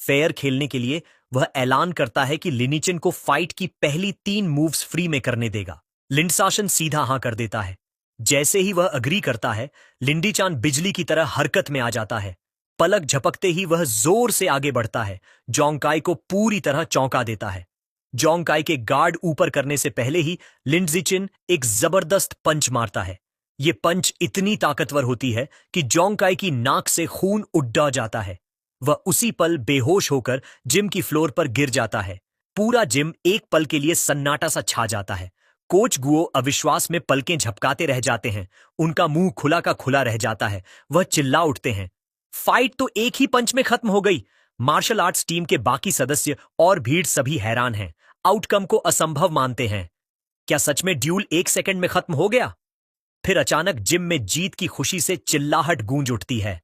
फेयर खेलने के लिए वह ऐलान करता है कि लिनिचिन को फाइट की पहली 3 मूव्स फ्री में करने देगा। लिंडसाशन सीधा हां कर देता है। जैसे ही वह अग्री करता है, लिंडीचान बिजली की तरह हरकत में आ जाता है। पलक झपकते ही वह जोर से आगे बढ़ता है, जोंगकाई को पूरी तरह चौंका देता है। जोंगकाई के गार्ड ऊपर करने से पहले ही लिंडजिचिन एक जबरदस्त पंच मारता है। ये पंच इतनी ताकतवर होती है कि जोंगकाई की नाक से खून उड्डा जाता है। वह उसी पल बेहोश होकर जिम की फ्लोर पर गिर जाता है। पूरा जिम एक पल के लिए सन्नाटा सा छा जाता है। कोच गुओ अविश्वास में पलकें झपकाते रह जाते हैं। उनका मुंह खुला का खुला रह जाता है। वह चिल्ला उठते हैं, फाइट तो एक ही पंच में खत्म हो गई। मार्शल आर्ट्स टीम के बाकी सदस्य और भीड़ सभी हैरान हैं, आउटकम को असंभव मानते हैं। क्या सच में ड्यूल 1 सेकंड में खत्म हो गया? फिर अचानक जिम में जीत की खुशी से चिल्लाहट गूंज उठती है।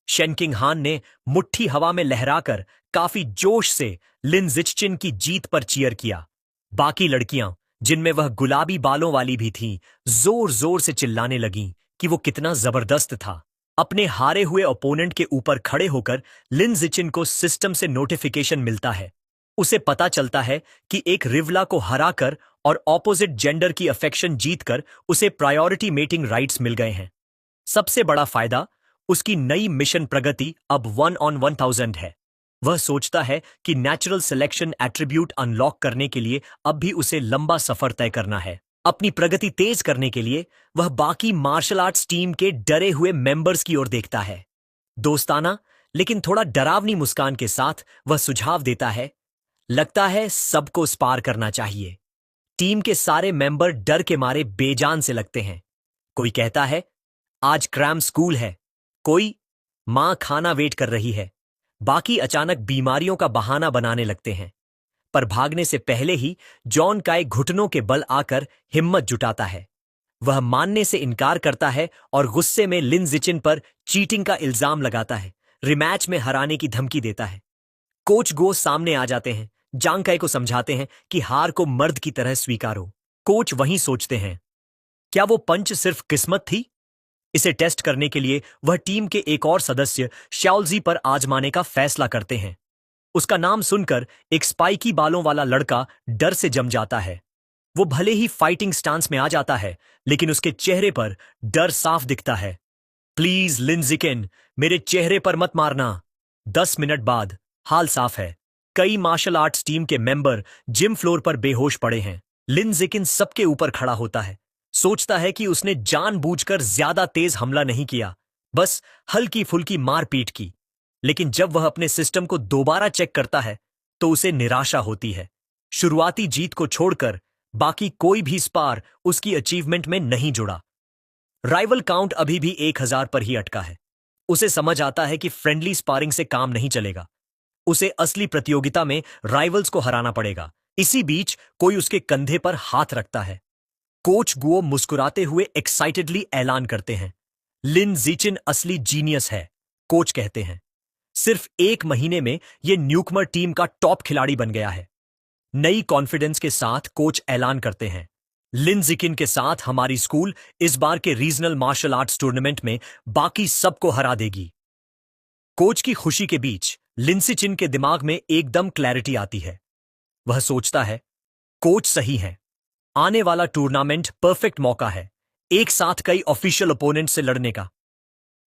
शेनकिंग हान ने मुट्ठी हवा में लहराकर काफी जोश से लिन जिचिन की जीत पर चीयर किया। बाकी लड़कियां, जिनमें वह गुलाबी बालों वाली भी थीं, जोर जोर से चिल्लाने लगीं कि वो कितना जबरदस्त था। अपने हारे हुए ओपोनेंट के ऊपर खड़े होकर लिन जिचिन को सिस्टम से नोटिफिकेशन मिलता है। उसे पता चलता है कि एक रिवला को हराकर और ऑपोजिट जेंडर की अफेक्शन जीतकर उसे प्रायोरिटी मेटिंग राइट्स मिल गए हैं। सबसे बड़ा फायदा, उसकी नई मिशन प्रगति अब 1 on 1000 है। वह सोचता है कि नेचुरल सिलेक्शन एट्रीब्यूट अनलॉक करने के लिए अब भी उसे लंबा सफर तय करना है। अपनी प्रगति तेज करने के लिए वह बाकी मार्शल आर्ट्स टीम के डरे हुए मेंबर्स की ओर देखता है। दोस्ताना लेकिन थोड़ा डरावनी मुस्कान के साथ वह सुझाव देता है, लगता है सबको स्पार करना चाहिए। टीम के सारे मेंबर डर के मारे बेजान से लगते हैं। कोई कहता है, आज क्रैम स्कूल है। कोई माँ खाना वेट कर रही है। बाकी अचानक बीमारियों का बहाना बनाने लगते हैं। पर भागने से पहले ही जॉन काय घुटनों के बल आकर हिम्मत जुटाता है। वह मानने से इनकार करता है और गुस्से में लिन जिचिन पर चीटिंग का इल्जाम लगाता है, रिमैच में हराने की धमकी देता है। कोच गो सामने आ जाते हैं, जांग काय को समझाते हैं कि हार को मर्द की तरह स्वीकारो। कोच वहीं सोचते हैं, क्या वो पंच सिर्फ किस्मत थी? इसे टेस्ट करने के लिए वह टीम के एक और सदस्य शाओलजी पर आजमाने का फैसला करते हैं। उसका नाम सुनकर एक स्पाइकी बालों वाला लड़का डर से जम जाता है। वो भले ही फाइटिंग स्टांस में आ जाता है, लेकिन उसके चेहरे पर डर साफ दिखता है। प्लीज लिन जिकिन, मेरे चेहरे पर मत मारना। 10 मिनट बाद हाल साफ है। कई मार्शल आर्ट्स टीम के मेंबर जिम फ्लोर पर बेहोश पड़े हैं। लिन जिकिन सबके ऊपर खड़ा होता है, सोचता है कि उसने जानबूझकर ज्यादा तेज हमला नहीं किया, बस हल्की फुल्की मारपीट की। लेकिन जब वह अपने सिस्टम को दोबारा चेक करता है तो उसे निराशा होती है। शुरुआती जीत को छोड़कर बाकी कोई भी स्पार उसकी अचीवमेंट में नहीं जुड़ा। राइवल काउंट अभी भी 1000 पर ही अटका है। उसे समझ आता है कि फ्रेंडली स्पारिंग से काम नहीं चलेगा। उसे असली प्रतियोगिता में राइवल्स को हराना पड़ेगा। इसी बीच कोई उसके कंधे पर हाथ रखता है। कोच गुओ मुस्कुराते हुए एक्साइटेडली ऐलान करते हैं, लिन जिचिन असली जीनियस है। कोच कहते हैं, सिर्फ 1 महीने में यह न्यूकमर टीम का टॉप खिलाड़ी बन गया है। नई कॉन्फिडेंस के साथ कोच ऐलान करते हैं, लिन जिकिन के साथ हमारी स्कूल इस बार के रीजनल मार्शल आर्ट्स टूर्नामेंट में बाकी सबको हरा देगी। कोच की खुशी के बीच लिन जिचिन के दिमाग में एकदम क्लैरिटी आती है। वह सोचता है, कोच सही है। आने वाला टूर्नामेंट परफेक्ट मौका है, एक साथ कई ऑफिशियल ओपोनेंट से लड़ने का।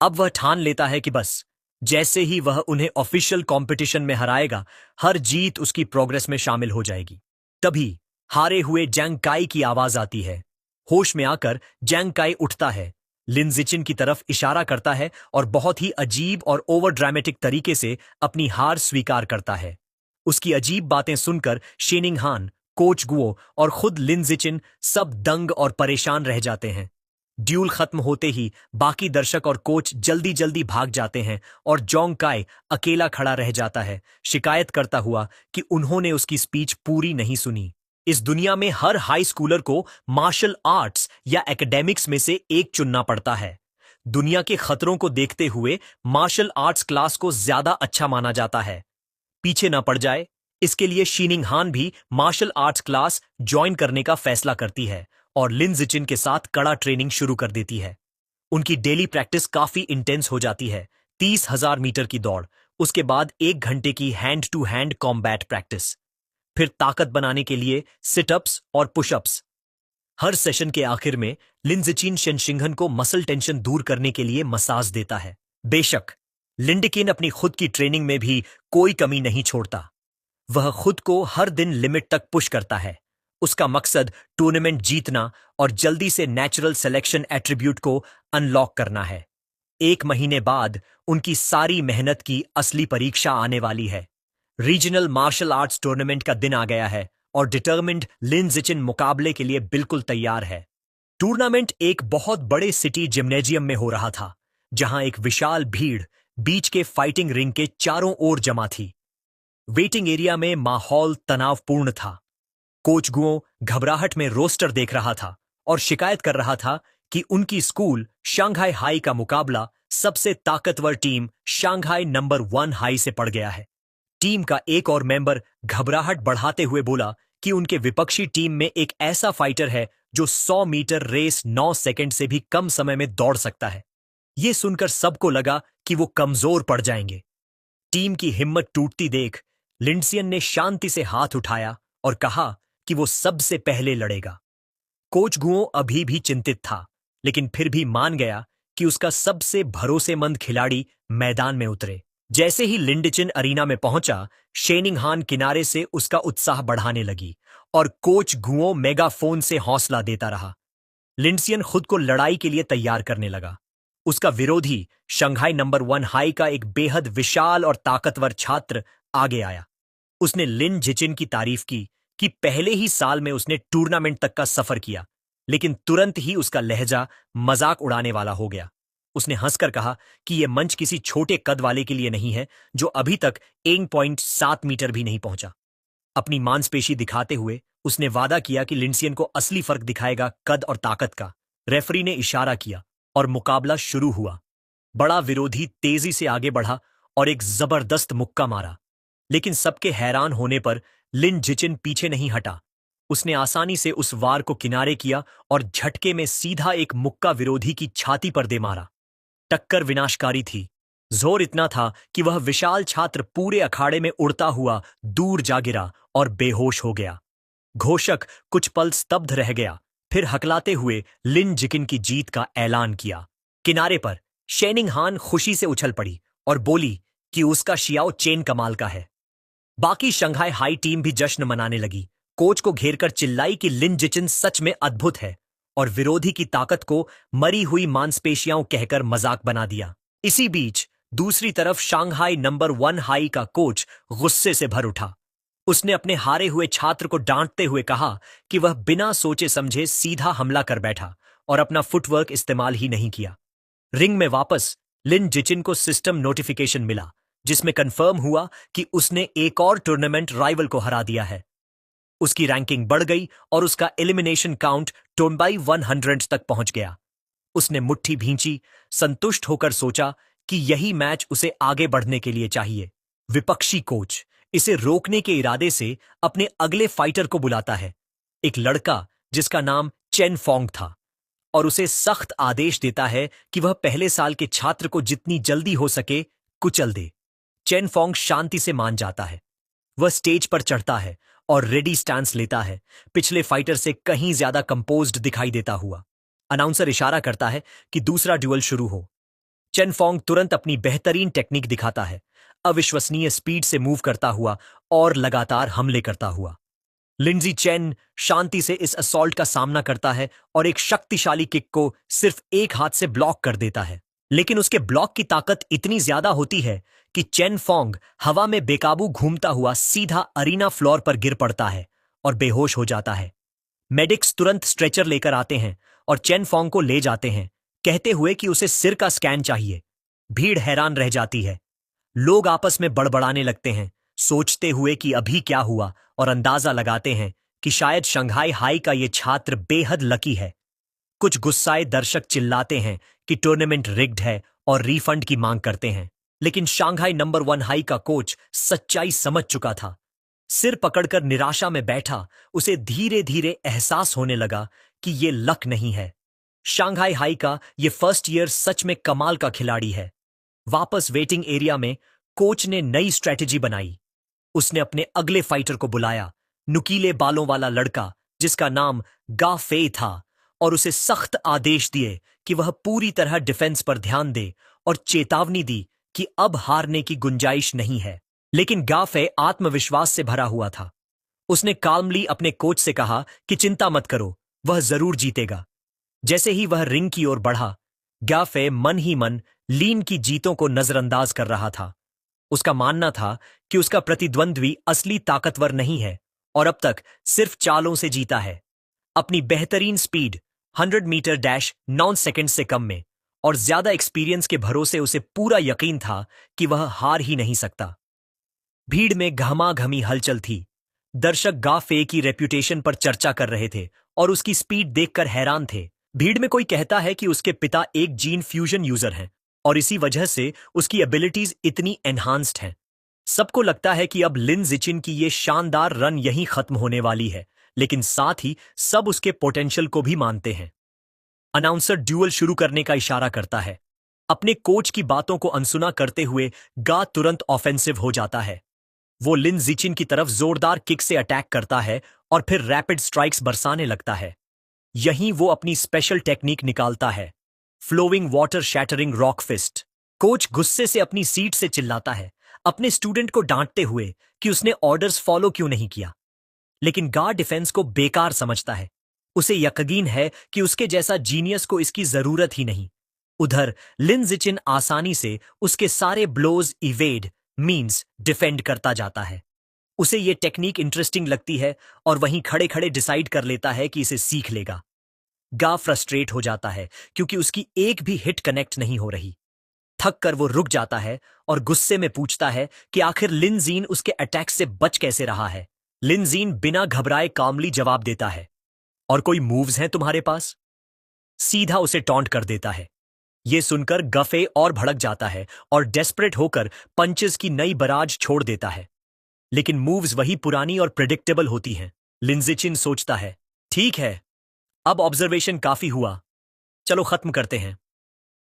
अब वह ठान लेता है कि बस जैसे ही वह उन्हें ऑफिशियल कंपटीशन में हराएगा, हर जीत उसकी प्रोग्रेस में शामिल हो जाएगी। तभी हारे हुए जैंग काई की आवाज आती है। होश में आकर जैंग काई उठता है, लिन जिचिन की तरफ इशारा करता है और बहुत ही अजीब और ओवर ड्रामेटिक तरीके से अपनी हार स्वीकार करता है। उसकी अजीब बातें सुनकर शेनिंग हान, कोच गुओ और खुद लिन जिचिन सब दंग और परेशान रह जाते हैं। ड्यूल खत्म होते ही बाकी दर्शक और कोच जल्दी जल्दी भाग जाते हैं और जोंग काय अकेला खड़ा रह जाता है, शिकायत करता हुआ कि उन्होंने उसकी स्पीच पूरी नहीं सुनी। इस दुनिया में हर हाई स्कूलर को मार्शल आर्ट्स या एकेडमिक्स में से एक चुनना पड़ता है। दुनिया के खतरों को देखते हुए मार्शल आर्ट्स क्लास को ज्यादा अच्छा माना जाता है। पीछे न पड़ जाए, इसके लिए शीनिंग हान भी मार्शल आर्ट्स क्लास ज्वाइन करने का फैसला करती है और लिन जिचिन के साथ कड़ा ट्रेनिंग शुरू कर देती है। उनकी डेली प्रैक्टिस काफी इंटेंस हो जाती है। 30,000 मीटर की दौड़, उसके बाद 1 घंटे की hand to hand combat practice, फिर ताकत बनाने के लिए सिटअप्स और पुशअप्स। हर सेशन के आखिर में लिन जिचिन शेनशिंगहन को मसल टेंशन दूर करने के लिए मसाज देता है। बेशक लिंडिकिन अपनी खुद की ट्रेनिंग में भी कोई कमी नहीं छोड़ता। वह खुद को हर दिन लिमिट तक पुश करता है। उसका मकसद टूर्नामेंट जीतना और जल्दी से नेचुरल सिलेक्शन एट्रीब्यूट को अनलॉक करना है। 1 महीने बाद उनकी सारी मेहनत की असली परीक्षा आने वाली है। रीजनल मार्शल आर्ट्स टूर्नामेंट का दिन आ गया है और डिटर्मिन्ड लिन जिचिन मुकाबले के लिए बिल्कुल तैयार है। टूर्नामेंट एक बहुत बड़े सिटी जिम्नेजियम में हो रहा था, जहां एक विशाल भीड़ बीच के फाइटिंग रिंग के चारों ओर जमा थी। वेटिंग एरिया में माहौल तनावपूर्ण था। कोच गुओ घबराहट में रोस्टर देख रहा था और शिकायत कर रहा था कि उनकी स्कूल शांघाई हाई का मुकाबला सबसे ताकतवर टीम शांघाई नंबर 1 हाई से पड़ गया है। टीम का एक और मेंबर घबराहट बढ़ाते हुए बोला कि उनके विपक्षी टीम में एक ऐसा फाइटर है जो 100 मीटर रेस 9 सेकंड से भी कम समय में दौड़ सकता है। यह सुनकर सबको लगा कि वो कमजोर पड़ जाएंगे। टीम की हिम्मत टूटती देख लिंडसियन ने शांति से हाथ उठाया और कहा कि वो सबसे पहले लड़ेगा। कोच गुओ अभी भी चिंतित था, लेकिन फिर भी मान गया कि उसका सबसे भरोसेमंद खिलाड़ी मैदान में उतरे। जैसे ही लिंडिचिन अरीना में पहुंचा, शेनिंग हान किनारे से उसका उत्साह बढ़ाने लगी और कोच गुओ मेगाफोन से हौसला देता रहा। लिंडसियन खुद को लड़ाई के लिए तैयार करने लगा। उसका विरोधी शंघाई नंबर 1 हाई का एक बेहद विशाल और ताकतवर छात्र आगे आया। उसने लिन जिचिन की तारीफ की कि पहले ही साल में उसने टूर्नामेंट तक का सफर किया, लेकिन तुरंत ही उसका लहजा मजाक उड़ाने वाला हो गया। उसने हंसकर कहा कि यह मंच किसी छोटे कद वाले के लिए नहीं है जो अभी तक 1.7 मीटर भी नहीं पहुंचा। अपनी मांसपेशी दिखाते हुए उसने वादा किया कि लिंडसियन को असली फर्क दिखाएगा कद और ताकत का। रेफरी ने इशारा किया और मुकाबला शुरू हुआ। बड़ा विरोधी तेजी से आगे बढ़ा और एक जबरदस्त मुक्का मारा, लेकिन सबके हैरान होने पर लिन जिचिन पीछे नहीं हटा। उसने आसानी से उस वार को किनारे किया और झटके में सीधा एक मुक्का विरोधी की छाती पर दे मारा। टक्कर विनाशकारी थी। जोर इतना था कि वह विशाल छात्र पूरे अखाड़े में उड़ता हुआ दूर जा गिरा और बेहोश हो गया। घोषक कुछ पल स्तब्ध रह गया, फिर हकलाते हुए लिन जिकिन की जीत का ऐलान किया। किनारे पर शेनिंग हान खुशी से उछल पड़ी और बोली कि उसका शियाओ चेन कमाल का है। बाकी शंघाई हाई टीम भी जश्न मनाने लगी। कोच को घेरकर चिल्लाई कि लिन जिचिन सच में अद्भुत है और विरोधी की ताकत को मरी हुई मांसपेशियां कहकर मजाक बना दिया। इसी बीच दूसरी तरफ शांघाई नंबर 1 हाई का कोच गुस्से से भर उठा। उसने अपने हारे हुए छात्र को डांटते हुए कहा कि वह बिना सोचे समझे सीधा हमला कर बैठा और अपना फुटवर्क इस्तेमाल ही नहीं किया। रिंग में वापस लिन जिचिन को सिस्टम नोटिफिकेशन मिला जिसमें कंफर्म हुआ कि उसने एक और टूर्नामेंट राइवल को हरा दिया है। उसकी रैंकिंग बढ़ गई और उसका एलिमिनेशन काउंट टोनबाई 100 तक पहुंच गया। उसने मुट्ठी भींची, संतुष्ट होकर सोचा कि यही मैच उसे आगे बढ़ने के लिए चाहिए। विपक्षी कोच इसे रोकने के इरादे से अपने अगले फाइटर को बुलाता है, एक लड़का जिसका नाम चेन फोंग था, और उसे सख्त आदेश देता है कि वह पहले साल के छात्र को जितनी जल्दी हो सके कुचल दे। चेन फोंग शांति से मान जाता है। वह स्टेज पर चढ़ता है और रेडी स्टैंस लेता है, पिछले फाइटर से कहीं ज्यादा कंपोज्ड दिखाई देता हुआ। अनाउंसर इशारा करता है कि दूसरा ड्यूअल शुरू हो। चेन फोंग तुरंत अपनी बेहतरीन टेक्निक दिखाता है, अविश्वसनीय स्पीड से मूव करता हुआ और लगातार हमले करता हुआ। लिंडजी चेन शांति से इस असॉल्ट का सामना करता है और एक शक्तिशाली किक को सिर्फ एक हाथ से ब्लॉक कर देता है, लेकिन उसके ब्लॉक की ताकत इतनी ज्यादा होती है कि चेन फोंग हवा में बेकाबू घूमता हुआ सीधा अरीना फ्लोर पर गिर पड़ता है और बेहोश हो जाता है। मेडिक्स तुरंत स्ट्रेचर लेकर आते हैं और चेन फोंग को ले जाते हैं, कहते हुए कि उसे सिर का स्कैन चाहिए। भीड़ हैरान रह जाती है। लोग आपस में बड़बड़ाने लगते हैं, सोचते हुए कि अभी क्या हुआ, और अंदाजा लगाते हैं कि शायद शंघाई हाई का ये छात्र बेहद लकी है। कुछ गुस्साए दर्शक चिल्लाते हैं कि टूर्नामेंट रिग्ड है और रिफंड की मांग करते हैं, लेकिन शांघाई नंबर 1 हाई का कोच सच्चाई समझ चुका था। सिर पकड़कर निराशा में बैठा उसे धीरे धीरे एहसास होने लगा कि ये लक नहीं है। शांघाई हाई का ये फर्स्ट ईयर सच में कमाल का खिलाड़ी है। वापस वेटिंग एरिया में कोच ने नई स्ट्रेटेजी बनाई। उसने अपने अगले फाइटर को बुलाया, नुकीले बालों वाला लड़का जिसका नाम गा फे था, और उसे सख्त आदेश दिए कि वह पूरी तरह डिफेंस पर ध्यान दे और चेतावनी दी कि अब हारने की गुंजाइश नहीं है। लेकिन गा फे आत्मविश्वास से भरा हुआ था। उसने काल्मली अपने कोच से कहा कि चिंता मत करो, वह जरूर जीतेगा। जैसे ही वह रिंग की ओर बढ़ा, गा फे मन ही मन लीन की जीतों को नजरअंदाज कर रहा था। उसका मानना था कि उसका प्रतिद्वंद्वी असली ताकतवर नहीं है और अब तक सिर्फ चालों से जीता है। अपनी बेहतरीन स्पीड 100 मीटर डैश 9 सेकंड से कम में और ज्यादा एक्सपीरियंस के भरोसे उसे पूरा यकीन था कि वह हार ही नहीं सकता। भीड़ में घमाघमी हलचल थी। दर्शक गा फे की रेप्यूटेशन पर चर्चा कर रहे थे और उसकी स्पीड देखकर हैरान थे। भीड़ में कोई कहता है कि उसके पिता एक जीन फ्यूजन यूजर हैं और इसी वजह से उसकी एबिलिटीज इतनी एनहांस्ड हैं। सबको लगता है कि अब लिन जिचिन की ये शानदार रन यहीं खत्म होने वाली है, लेकिन साथ ही सब उसके पोटेंशियल को भी मानते हैं। अनाउंसर ड्यूअल शुरू करने का इशारा करता है। अपने कोच की बातों को अनसुना करते हुए गा तुरंत ऑफेंसिव हो जाता है। वो लिन जिचिन की तरफ जोरदार किक से अटैक करता है और फिर रैपिड स्ट्राइक्स बरसाने लगता है। यहीं वो अपनी स्पेशल टेक्निक निकालता है, flowing water shattering rock fist. Coach गुस्से से अपनी सीट से चिल्लाता है, अपने स्टूडेंट को डांटते हुए कि उसने ऑर्डर्स फॉलो क्यों नहीं किया। लेकिन गा डिफेंस को बेकार समझता है। उसे यकीन है कि उसके जैसा जीनियस को इसकी जरूरत ही नहीं। उधर लिन जिचिन आसानी से उसके सारे ब्लोज इवेड मींस डिफेंड करता जाता है। उसे ये टेक्निक इंटरेस्टिंग लगती है और वहीं खड़े खड़े डिसाइड कर लेता है कि इसे सीख लेगा। गा फ्रस्ट्रेट हो जाता है क्योंकि उसकी एक भी हिट कनेक्ट नहीं हो रही। थक कर वो रुक जाता है और गुस्से में पूछता है कि आखिर लिन जीन उसके अटैक से बच कैसे रहा है। लिन जीन बिना घबराए कामली जवाब देता है, और कोई मूव्स हैं तुम्हारे पास? सीधा उसे टॉन्ट कर देता है। यह सुनकर गफे और भड़क जाता है और डेस्परेट होकर पंचेस की नई बराज छोड़ देता है। लेकिन मूव्स वही पुरानी और प्रिडिक्टेबल होती हैं। लिंजिचिन सोचता है, ठीक है, अब ऑब्जर्वेशन काफी हुआ, चलो खत्म करते हैं।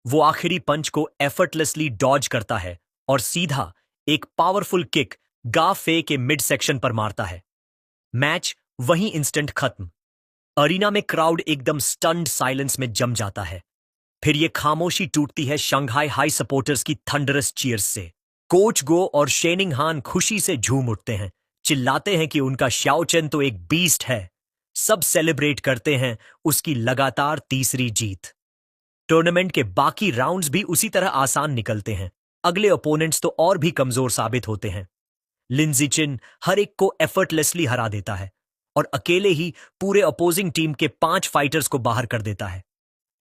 वो आखिरी पंच को एफर्टलेसली डॉज करता है और सीधा एक पावरफुल किक गा फे के मिड सेक्शन पर मारता है। मैच वहीं इंस्टेंट खत्म। अरीना में क्राउड एकदम स्टन्ड साइलेंस में जम जाता है। फिर ये खामोशी टूटती है शंघाई हाई सपोर्टर्स की थंडरस चीयर्स से। कोच गो और शेनिंग हान खुशी से झूम उठते हैं, चिल्लाते हैं कि उनका शाओचेन तो एक बीस्ट है। सब सेलिब्रेट करते हैं उसकी लगातार तीसरी जीत। टूर्नामेंट के बाकी राउंड्स भी उसी तरह आसान निकलते हैं। अगले ओपोनेंट्स तो और भी कमजोर साबित होते हैं। लिंजिचिन हर एक को एफर्टलेसली हरा देता है और अकेले ही पूरे अपोजिंग टीम के 5 फाइटर्स को बाहर कर देता है।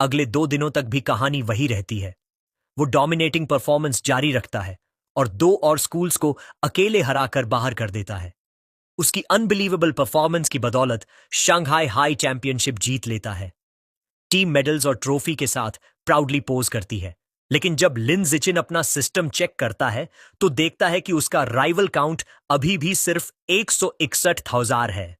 अगले 2 दिनों तक भी कहानी वही रहती है। वो डोमिनेटिंग परफॉर्मेंस जारी रखता है और 2 और स्कूल्स को अकेले हराकर बाहर कर देता है। उसकी अनबिलीवेबल परफॉर्मेंस की बदौलत शंघाई हाई चैंपियनशिप जीत लेता है। टीम मेडल्स और ट्रॉफी के साथ प्राउडली पोज करती है। लेकिन जब लिन जिचिन अपना सिस्टम चेक करता है तो देखता है कि उसका राइवल काउंट अभी भी सिर्फ 161,000 है।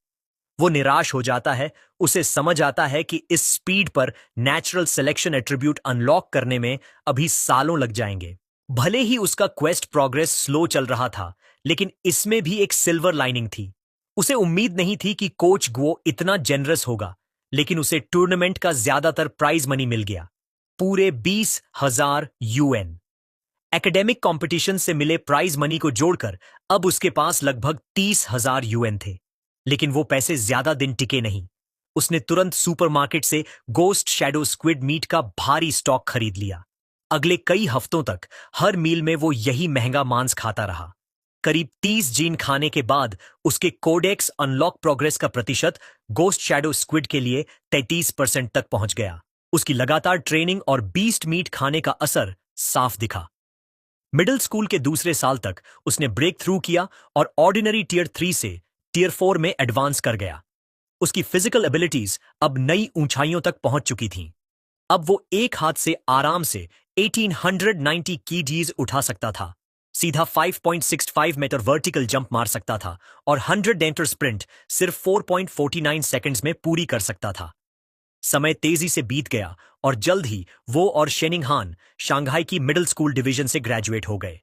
वो निराश हो जाता है। उसे समझ आता है कि इस स्पीड पर नेचुरल सिलेक्शन एट्रीब्यूट अनलॉक करने में अभी सालों लग जाएंगे। भले ही उसका क्वेस्ट प्रोग्रेस स्लो चल रहा था, लेकिन इसमें भी एक सिल्वर लाइनिंग थी। उसे उम्मीद नहीं थी कि कोच गुओ इतना जेनरस होगा, लेकिन उसे टूर्नामेंट का ज्यादातर प्राइज मनी मिल गया, पूरे 20,000 यूएन। एकेडमिक कंपटीशन से मिले प्राइज मनी को जोड़कर अब उसके पास लगभग 30,000 यूएन थे। लेकिन वो पैसे ज्यादा दिन टिके नहीं। उसने तुरंत सुपरमार्केट से गोस्ट शैडो स्क्विड मीट का भारी स्टॉक खरीद लिया। अगले कई हफ्तों तक हर मील में वो यही महंगा मांस खाता रहा। करीब 30 जीन खाने के बाद उसके कोडेक्स अनलॉक प्रोग्रेस का प्रतिशत गोस्ट शैडो स्क्विड के लिए 33% तक पहुंच गया। उसकी लगातार ट्रेनिंग और बीस्ट मीट खाने का असर साफ दिखा। मिडिल स्कूल के दूसरे साल तक उसने ब्रेक थ्रू किया और ऑर्डिनरी टीयर 3 से टीयर 4 में एडवांस कर गया। उसकी फिजिकल एबिलिटीज अब नई ऊंचाइयों तक पहुंच चुकी थीं। अब वो एक हाथ से आराम से 1890 कीजीज उठा सकता था, सीधा 5.65 मीटर वर्टिकल जंप मार सकता था और 100 मीटर स्प्रिंट सिर्फ 4.49 सेकंड्स में पूरी कर सकता था। समय तेजी से बीत गया और जल्द ही वो और शेनिंग हान शंघाई की मिडिल स्कूल डिवीजन से ग्रेजुएट हो गए।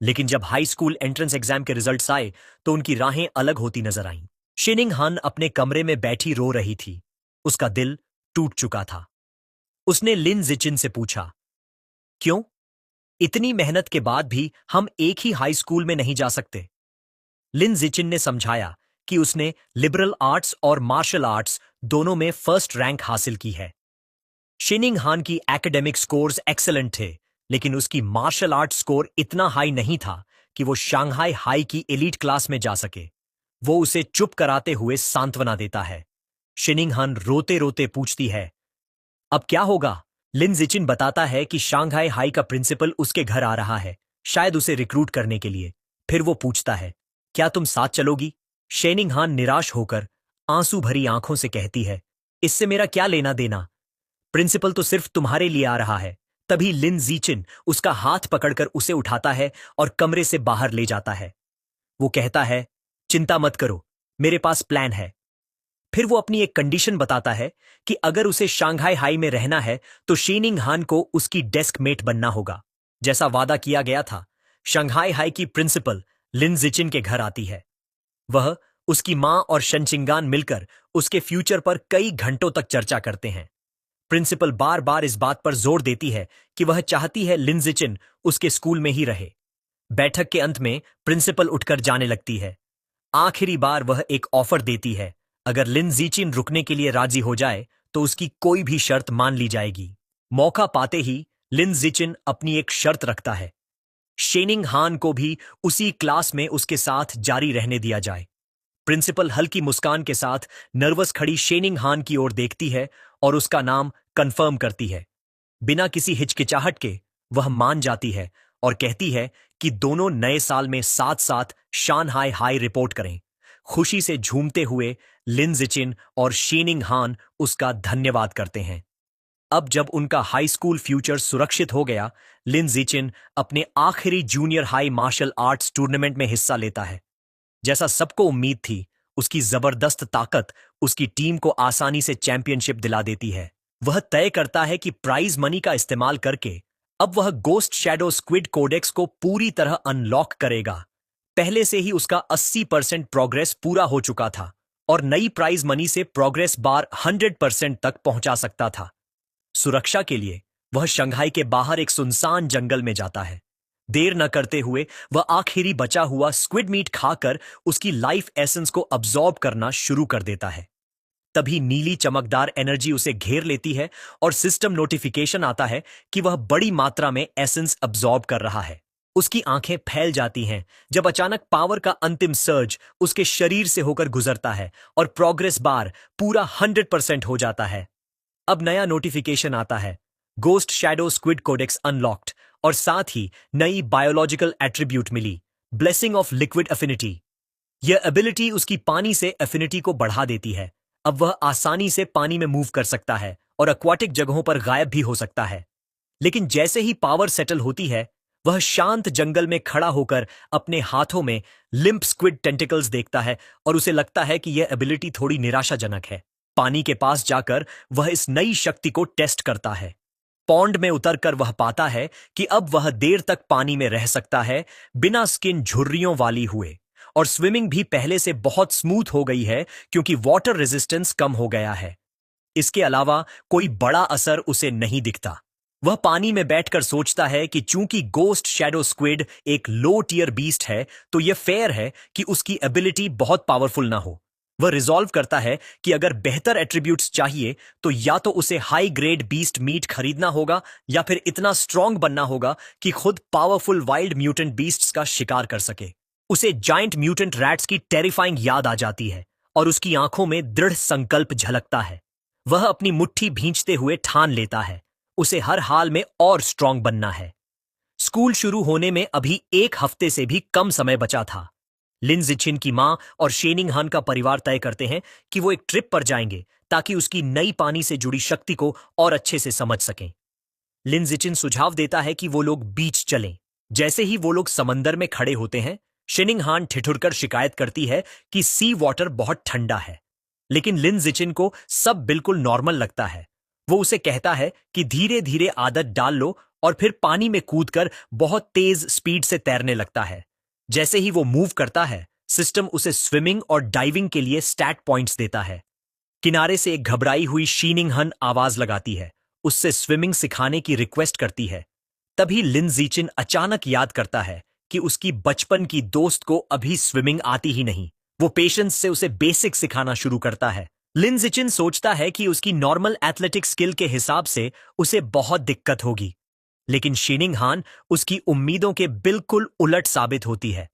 लेकिन जब हाई स्कूल एंट्रेंस एग्जाम के रिजल्ट्स आए तो उनकी राहें अलग होती नजर आईं। शेनिंग हान अपने कमरे में बैठी रो रही थी। उसका दिल टूट चुका था। उसने लिन जिचिन से पूछा, क्यों? इतनी मेहनत के बाद भी हम एक ही हाई स्कूल में नहीं जा सकते। लिन जिचिन ने समझाया कि उसने लिबरल आर्ट्स और मार्शल आर्ट्स दोनों में फर्स्ट रैंक हासिल की है। शेनिंग हान की एकेडमिक स्कोर्स एक्सेलेंट थे, लेकिन उसकी मार्शल आर्ट स्कोर इतना हाई नहीं था कि वो शंघाई हाई की एलीट क्लास में जा सके। वो उसे चुप कराते हुए सांत्वना देता है। शेनिंग हान रोते रोते पूछती है, अब क्या होगा? लिन जिचिन बताता है कि शंघाई हाई का प्रिंसिपल उसके घर आ रहा है, शायद उसे रिक्रूट करने के लिए। फिर वो पूछता है, क्या तुम साथ चलोगी? शेनिंग हान निराश होकर आंसू भरी आंखों से कहती है, इससे मेरा क्या लेना देना? प्रिंसिपल तो सिर्फ तुम्हारे लिए आ रहा है। तभी लिन जिचिन उसका हाथ पकड़कर उसे उठाता है और कमरे से बाहर ले जाता है। वो कहता है, चिंता मत करो, मेरे पास प्लान है। फिर वो अपनी एक कंडीशन बताता है कि अगर उसे शंघाई हाई में रहना है तो शेनिंग हान को उसकी डेस्क मेट बनना होगा। जैसा वादा किया गया था, शंघाई हाई की प्रिंसिपल लिन जिचिन के घर आती है। वह, उसकी मां और शनचिंगान मिलकर उसके फ्यूचर पर कई घंटों तक चर्चा करते हैं। प्रिंसिपल बार बार इस बात पर जोर देती है कि वह चाहती है लिन जिचिन उसके स्कूल में ही रहे। बैठक के अंत में प्रिंसिपल उठकर जाने लगती है। आखिरी बार वह एक ऑफर देती है, अगर लिन जिचिन रुकने के लिए राजी हो जाए तो उसकी कोई भी शर्त मान ली जाएगी। मौका पाते ही लिन जिचिन अपनी एक शर्त रखता है, शेनिंग हान को भी उसी क्लास में उसके साथ जारी रहने दिया जाए। प्रिंसिपल हल्की मुस्कान के साथ नर्वस खड़ी शेनिंग हान की ओर देखती है और उसका नाम कंफर्म करती है। बिना किसी हिचकिचाहट के वह मान जाती है और कहती है कि दोनों नए साल में साथ साथ शानहाई हाई रिपोर्ट करें। खुशी से झूमते हुए लिन जिचिन और शीनिंग हान उसका धन्यवाद करते हैं। अब जब उनका हाई स्कूल फ्यूचर सुरक्षित हो गया, लिन जिचिन अपने आखिरी junior high martial arts tournament में हिस्सा लेता है। जैसा सबको उम्मीद थी, उसकी जबरदस्त ताकत उसकी टीम को आसानी से चैंपियनशिप दिला देती है। वह तय करता है कि प्राइज मनी का इस्तेमाल करके अब वह गोस्ट शैडो स्क्विड कोडेक्स को पूरी तरह अनलॉक करेगा। पहले से ही उसका 80% प्रोग्रेस पूरा हो चुका था और नई प्राइज मनी से प्रोग्रेस बार 100% तक पहुंचा सकता था। सुरक्षा के लिए वह शंघाई के बाहर एक सुनसान जंगल में जाता है। देर न करते हुए वह आखिरी बचा हुआ स्क्विड मीट खाकर उसकी लाइफ एसेंस को अब्सॉर्ब करना शुरू कर देता है। तभी नीली चमकदार एनर्जी उसे घेर लेती है और सिस्टम नोटिफिकेशन आता है कि वह बड़ी मात्रा में एसेंस अब्सॉर्ब कर रहा है। उसकी आंखें फैल जाती हैं जब अचानक पावर का अंतिम सर्ज उसके शरीर से होकर गुजरता है और प्रोग्रेस बार पूरा 100% हो जाता है। अब नया नोटिफिकेशन आता है, ghost shadow squid codex unlocked, और साथ ही नई बायोलॉजिकल एट्रीब्यूट मिली, ब्लेसिंग ऑफ लिक्विड एफिनिटी। यह एबिलिटी उसकी पानी से एफिनिटी को बढ़ा देती है। अब वह आसानी से पानी में मूव कर सकता है और एक्वाटिक जगहों पर गायब भी हो सकता है। लेकिन जैसे ही पावर सेटल होती है, वह शांत जंगल में खड़ा होकर अपने हाथों में लिम्प स्क्विड टेंटिकल्स देखता है और उसे लगता है कि यह एबिलिटी थोड़ी निराशाजनक है। पानी के पास जाकर वह इस नई शक्ति को टेस्ट करता है। पॉन्ड में उतरकर वह पाता है कि अब वह देर तक पानी में रह सकता है बिना स्किन झुर्रियों वाली हुए, और स्विमिंग भी पहले से बहुत स्मूथ हो गई है क्योंकि वाटर रेजिस्टेंस कम हो गया है। इसके अलावा कोई बड़ा असर उसे नहीं दिखता। वह पानी में बैठकर सोचता है कि चूंकि गोस्ट शैडो स्क्विड एक लो टियर बीस्ट है, तो यह फेयर है कि उसकी एबिलिटी बहुत पावरफुल ना हो। वह रिजॉल्व करता है कि अगर बेहतर एट्रीब्यूट्स चाहिए तो या तो उसे हाई ग्रेड बीस्ट मीट खरीदना होगा या फिर इतना स्ट्रांग बनना होगा कि खुद पावरफुल वाइल्ड म्यूटेंट बीस्ट्स का शिकार कर सके। उसे जायंट म्यूटेंट रैट्स की टेरिफाइंग याद आ जाती है और उसकी आंखों में दृढ़ संकल्प झलकता है। वह अपनी मुट्ठी भींचते हुए ठान लेता है, उसे हर हाल में और स्ट्रांग बनना है। स्कूल शुरू होने में अभी 1 हफ्ते से भी कम समय बचा था। लिन जिचिन की मां और शेनिंग हान का परिवार तय करते हैं कि वो एक ट्रिप पर जाएंगे ताकि उसकी नई पानी से जुड़ी शक्ति को और अच्छे से समझ सकें। लिन जिचिन सुझाव देता है कि वो लोग बीच चलें। जैसे ही वो लोग समंदर में खड़े होते हैं, शेनिंग हान ठिठुरकर शिकायत करती है कि सी वाटर बहुत ठंडा है। लेकिन लिन जिचिन को सब बिल्कुल नॉर्मल लगता है। वो उसे कहता है कि धीरे धीरे आदत डाल लो, और फिर पानी में कूदकर बहुत तेज स्पीड से तैरने लगता है। जैसे ही वो मूव करता है, सिस्टम उसे स्विमिंग और डाइविंग के लिए स्टैट पॉइंट्स देता है। किनारे से एक घबराई हुई शीनिंग हन आवाज लगाती है, उससे स्विमिंग सिखाने की रिक्वेस्ट करती है। तभी लिन जिचिन अचानक याद करता है कि उसकी बचपन की दोस्त को अभी स्विमिंग आती ही नहीं। वो पेशेंस से उसे बेसिक सिखाना शुरू करता है। लिन जिचिन सोचता है कि उसकी नॉर्मल एथलेटिक स्किल के हिसाब से उसे बहुत दिक्कत होगी, लेकिन शीनिंग हान उसकी उम्मीदों के बिल्कुल उलट साबित होती है।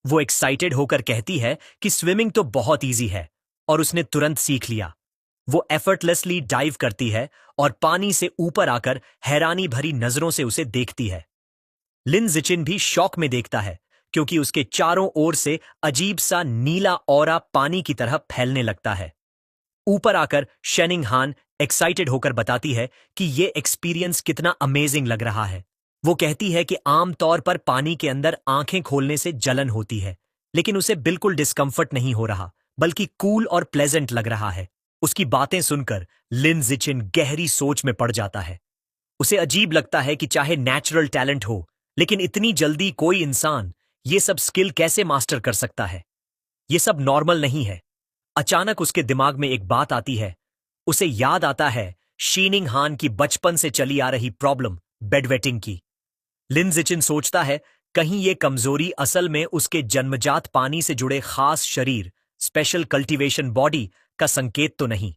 वो एक्साइटेड होकर कहती है कि स्विमिंग तो बहुत इजी है और उसने तुरंत सीख लिया। वो एफर्टलेसली डाइव करती है और पानी से ऊपर आकर हैरानी भरी नजरों से उसे देखती है। लिन जिचिन भी शौक में देखता है क्योंकि उसके चारों ओर से अजीब सा नीला ऑरा पानी की तरह फैलने लगता है। ऊपर आकर शेनिंग हान एक्साइटेड होकर बताती है कि ये एक्सपीरियंस कितना अमेजिंग लग रहा है। वो कहती है कि आमतौर पर पानी के अंदर आंखें खोलने से जलन होती है, लेकिन उसे बिल्कुल डिस्कंफर्ट नहीं हो रहा, बल्कि कूल और प्लेजेंट लग रहा है। उसकी बातें सुनकर लिन जिचिन गहरी सोच में पड़ जाता है। उसे अजीब लगता है कि चाहे नेचुरल टैलेंट हो, लेकिन इतनी जल्दी कोई इंसान ये सब स्किल कैसे मास्टर कर सकता है। ये सब नॉर्मल नहीं है। अचानक उसके दिमाग में एक बात आती है। उसे याद आता है शीनिंग हान की बचपन से चली आ रही प्रॉब्लम, बेडवेटिंग की। लिन जिचिन सोचता है कहीं ये कमजोरी असल में उसके जन्मजात पानी से जुड़े खास शरीर, स्पेशल कल्टीवेशन बॉडी का संकेत तो नहीं।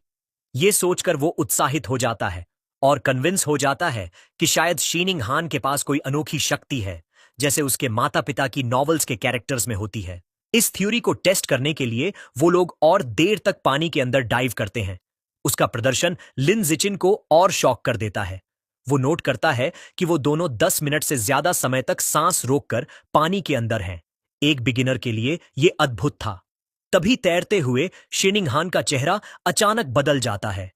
ये सोचकर वो उत्साहित हो जाता है और कन्विंस हो जाता है कि शायद शीनिंग हान के पास कोई अनोखी शक्ति है, जैसे उसके माता पिता की नॉवेल्स के कैरेक्टर्स में होती है। इस थ्योरी को टेस्ट करने के लिए वो लोग और देर तक पानी के अंदर डाइव करते हैं। उसका प्रदर्शन लिन जिचिन को और शॉक कर देता है। वो नोट करता है कि वो दोनों 10 मिनट से ज्यादा समय तक सांस रोककर पानी के अंदर हैं। एक बिगिनर के लिए यह अद्भुत था। तभी तैरते हुए शेनिंगहान का चेहरा अचानक बदल जाता है।